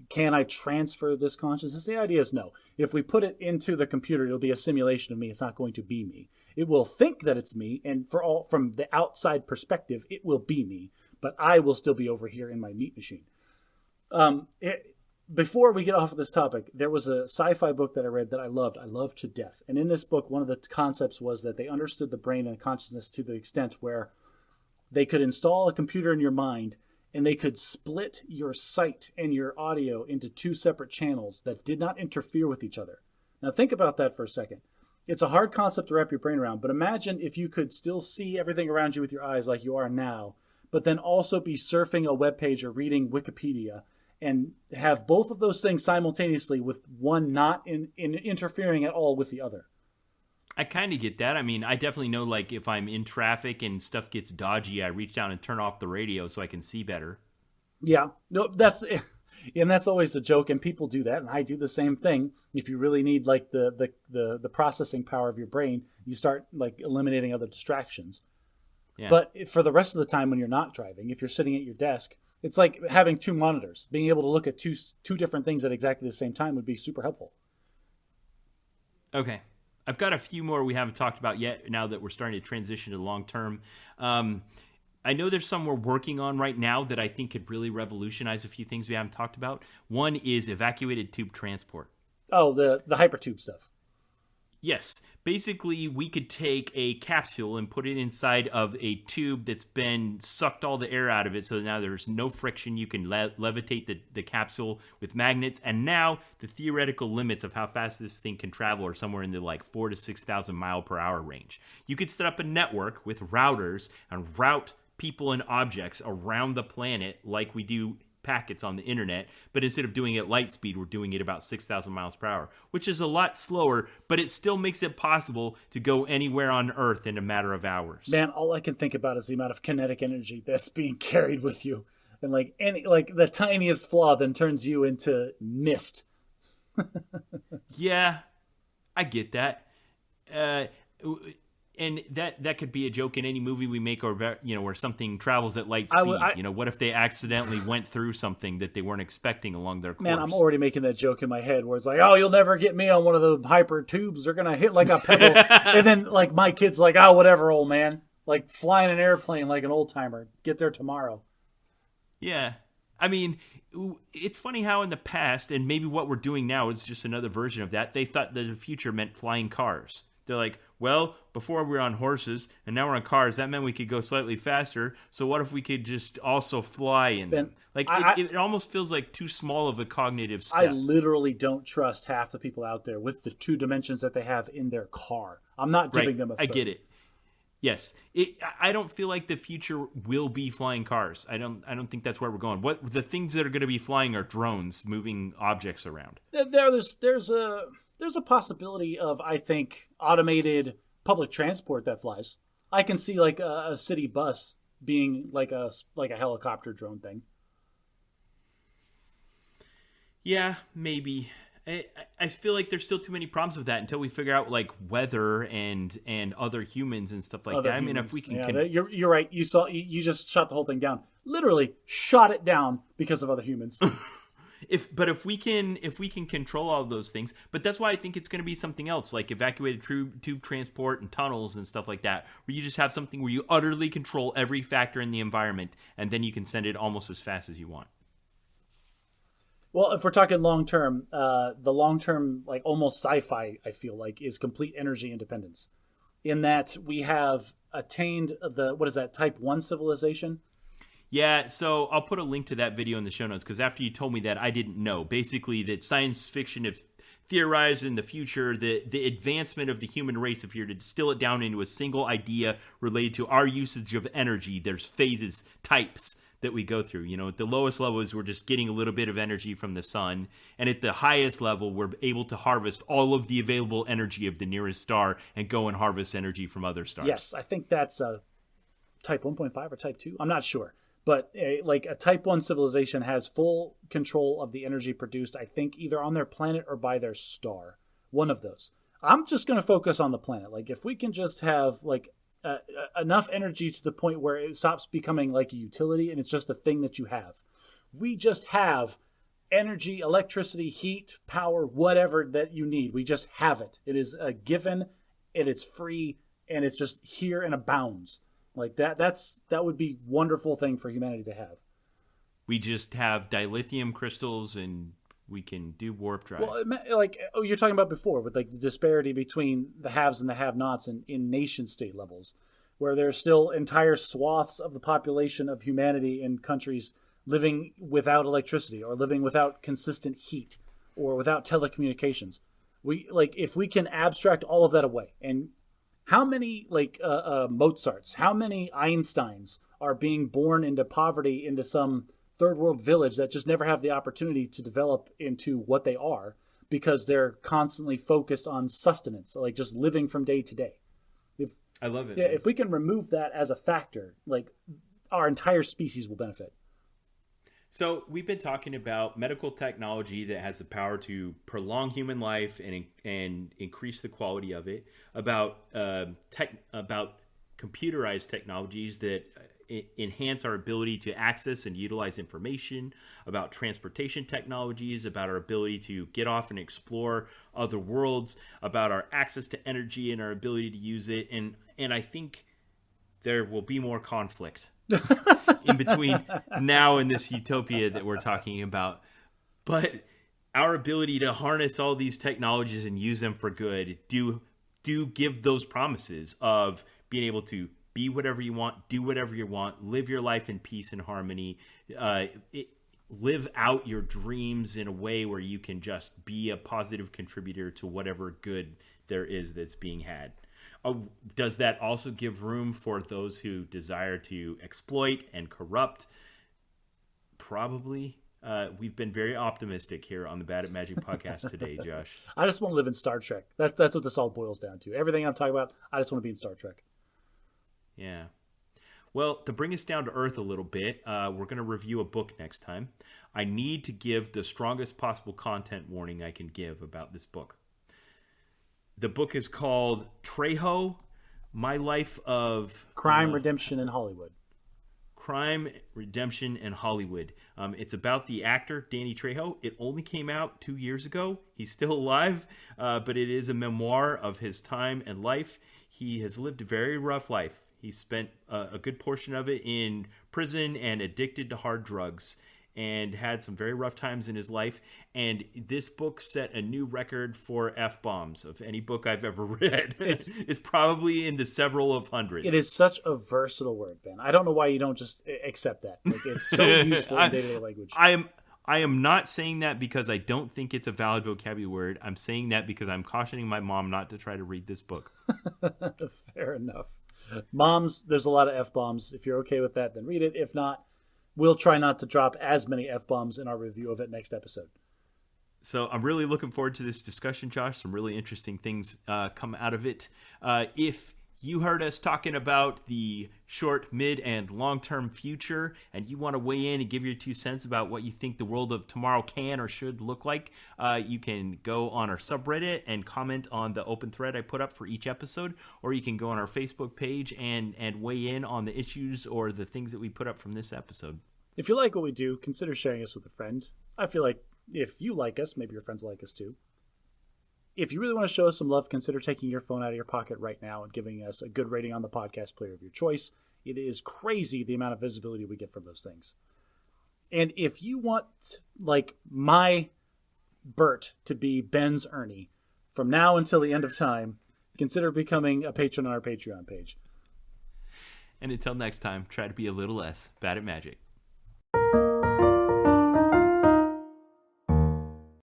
can I transfer this consciousness? The idea is no. If we put it into the computer, it'll be a simulation of me. It's not going to be me. It will think that it's me, and from the outside perspective, it will be me. But I will still be over here in my meat machine. Before we get off of this topic, there was a sci-fi book that I read that I loved to death. And in this book, one of the concepts was that they understood the brain and consciousness to the extent where they could install a computer in your mind and they could split your sight and your audio into two separate channels that did not interfere with each other. Now think about that for a second. It's a hard concept to wrap your brain around, but imagine if you could still see everything around you with your eyes like you are now, but then also be surfing a web page or reading Wikipedia and have both of those things simultaneously with one not interfering at all with the other. I kind of get that. I mean, I definitely know, like, if I'm in traffic and stuff gets dodgy, I reach down and turn off the radio so I can see better. Yeah. No, that's always a joke, and people do that, and I do the same thing. If you really need, like, the processing power of your brain, you start, like, eliminating other distractions. Yeah. But for the rest of the time when you're not driving, if you're sitting at your desk, it's like having two monitors. Being able to look at two different things at exactly the same time would be super helpful. Okay. I've got a few more we haven't talked about yet now that we're starting to transition to long term. I know there's some we're working on right now that I think could really revolutionize a few things we haven't talked about. One is evacuated tube transport. Oh, the hypertube stuff. Yes. Basically, we could take a capsule and put it inside of a tube that's been sucked all the air out of it, so now there's no friction. You can levitate the capsule with magnets, and now the theoretical limits of how fast this thing can travel are somewhere in the like 4,000 to 6,000 mile per hour range. You could set up a network with routers and route people and objects around the planet like we do packets on the internet, but instead of doing it at light speed, we're doing it about 6,000 miles per hour, which is a lot slower, but it still makes it possible to go anywhere on Earth in a matter of hours. Man, all I can think about is the amount of kinetic energy that's being carried with you, and like the tiniest flaw then turns you into mist. Yeah, I get that. And that could be a joke in any movie we make, or where something travels at light speed. What if they accidentally went through something that they weren't expecting along their course? Man, I'm already making that joke in my head where it's like, oh, you'll never get me on one of the hyper tubes. They're gonna hit like a pebble, and then like my kid's like, oh, whatever, old man. Like flying an airplane like an old timer. Get there tomorrow. Yeah, I mean, it's funny how in the past, and maybe what we're doing now is just another version of that. They thought that the future meant flying cars. They're like, well, before we were on horses and now we're on cars. That meant we could go slightly faster. So what if we could just also fly in them? Like, it almost feels like too small of a cognitive step. I literally don't trust half the people out there with the 2 dimensions that they have in their car. I'm not giving them a third. I get it. Yes. I don't feel like the future will be flying cars. I don't think that's where we're going. The things that are going to be flying are drones moving objects around. There's a possibility of, I think, automated public transport that flies. I can see like a city bus being like a helicopter drone thing. Yeah, maybe. I feel like there's still too many problems with that until we figure out like weather and other humans and stuff like Other that. I mean, humans. if we can, Yeah, you're right. You just shot the whole thing down. Literally shot it down because of other humans. if we can control all of those things, but that's why I think it's going to be something else, like evacuated tube transport and tunnels and stuff like that, where you just have something where you utterly control every factor in the environment, and then you can send it almost as fast as you want. Well, if we're talking long term, the long term, like almost sci-fi, I feel like, is complete energy independence. In that we have attained Type 1 civilization? Yeah, so I'll put a link to that video in the show notes, because after you told me that, I didn't know. Basically, that science fiction have theorized in the future the advancement of the human race, if you're to distill it down into a single idea related to our usage of energy, there's phases, types that we go through. You know, at the lowest levels, we're just getting a little bit of energy from the sun. And at the highest level, we're able to harvest all of the available energy of the nearest star and go and harvest energy from other stars. Yes, I think that's Type 1.5 or Type 2. I'm not sure. But a Type 1 civilization has full control of the energy produced, I think, either on their planet or by their star. One of those. I'm just going to focus on the planet. Like, if we can just have, like, enough energy to the point where it stops becoming like a utility and it's just a thing that you have. We just have energy, electricity, heat, power, whatever that you need. We just have it. It is a given, and it's free, and it's just here and abounds. Like that would be a wonderful thing for humanity to have. We just have dilithium crystals and we can do warp drive. Well, like you're talking about before, with like the disparity between the haves and the have-nots in nation state levels, where there's still entire swaths of the population of humanity in countries living without electricity or living without consistent heat or without telecommunications. If we can abstract all of that away, and how many Mozarts, how many Einsteins are being born into poverty into some third world village that just never have the opportunity to develop into what they are because they're constantly focused on sustenance, like just living from day to day. I love it. Yeah, if we can remove that as a factor, like our entire species will benefit. So we've been talking about medical technology that has the power to prolong human life and increase the quality of it. About computerized technologies that enhance our ability to access and utilize information. About transportation technologies. About our ability to get off and explore other worlds. About our access to energy and our ability to use it. And I think there will be more conflict in between now and this utopia that we're talking about. But our ability to harness all these technologies and use them for good do give those promises of being able to be whatever you want, do whatever you want, live your life in peace and harmony, live out your dreams in a way where you can just be a positive contributor to whatever good there is that's being had. Does that also give room for those who desire to exploit and corrupt? Probably. We've been very optimistic here on the Bad at Magic podcast today, Josh. I just want to live in Star Trek. That's what this all boils down to. Everything I'm talking about, I just want to be in Star Trek. Yeah. Well, to bring us down to earth a little bit, we're going to review a book next time. I need to give the strongest possible content warning I can give about this book. The book is called Trejo, My Life of... Crime, Redemption, in Hollywood. Crime, Redemption, and Hollywood. It's about the actor Danny Trejo. It only came out 2 years ago. He's still alive, but it is a memoir of his time and life. He has lived a very rough life. He spent a good portion of it in prison and addicted to hard drugs, and had some very rough times in his life. And this book set a new record for F-bombs of any book I've ever read. It's probably in the several of hundreds. It is such a versatile word, Ben. I don't know why you don't just accept that. Like, it's so useful in day-to-day language. I am not saying that because I don't think it's a valid vocabulary word. I'm saying that because I'm cautioning my mom not to try to read this book. Fair enough. Moms, there's a lot of F-bombs. If you're okay with that, then read it. If not, we'll try not to drop as many F-bombs in our review of it next episode. So I'm really looking forward to this discussion, Josh. Some really interesting things come out of it. If you heard us talking about the short, mid, and long-term future, and you want to weigh in and give your 2 cents about what you think the world of tomorrow can or should look like, you can go on our subreddit and comment on the open thread I put up for each episode, or you can go on our Facebook page and weigh in on the issues or the things that we put up from this episode. If you like what we do, consider sharing us with a friend. I feel like if you like us, maybe your friends like us too. If you really want to show us some love, consider taking your phone out of your pocket right now and giving us a good rating on the podcast player of your choice. It is crazy the amount of visibility we get from those things. And if you want, like, my Bert to be Ben's Ernie from now until the end of time, consider becoming a patron on our Patreon page. And until next time, try to be a little less bad at magic.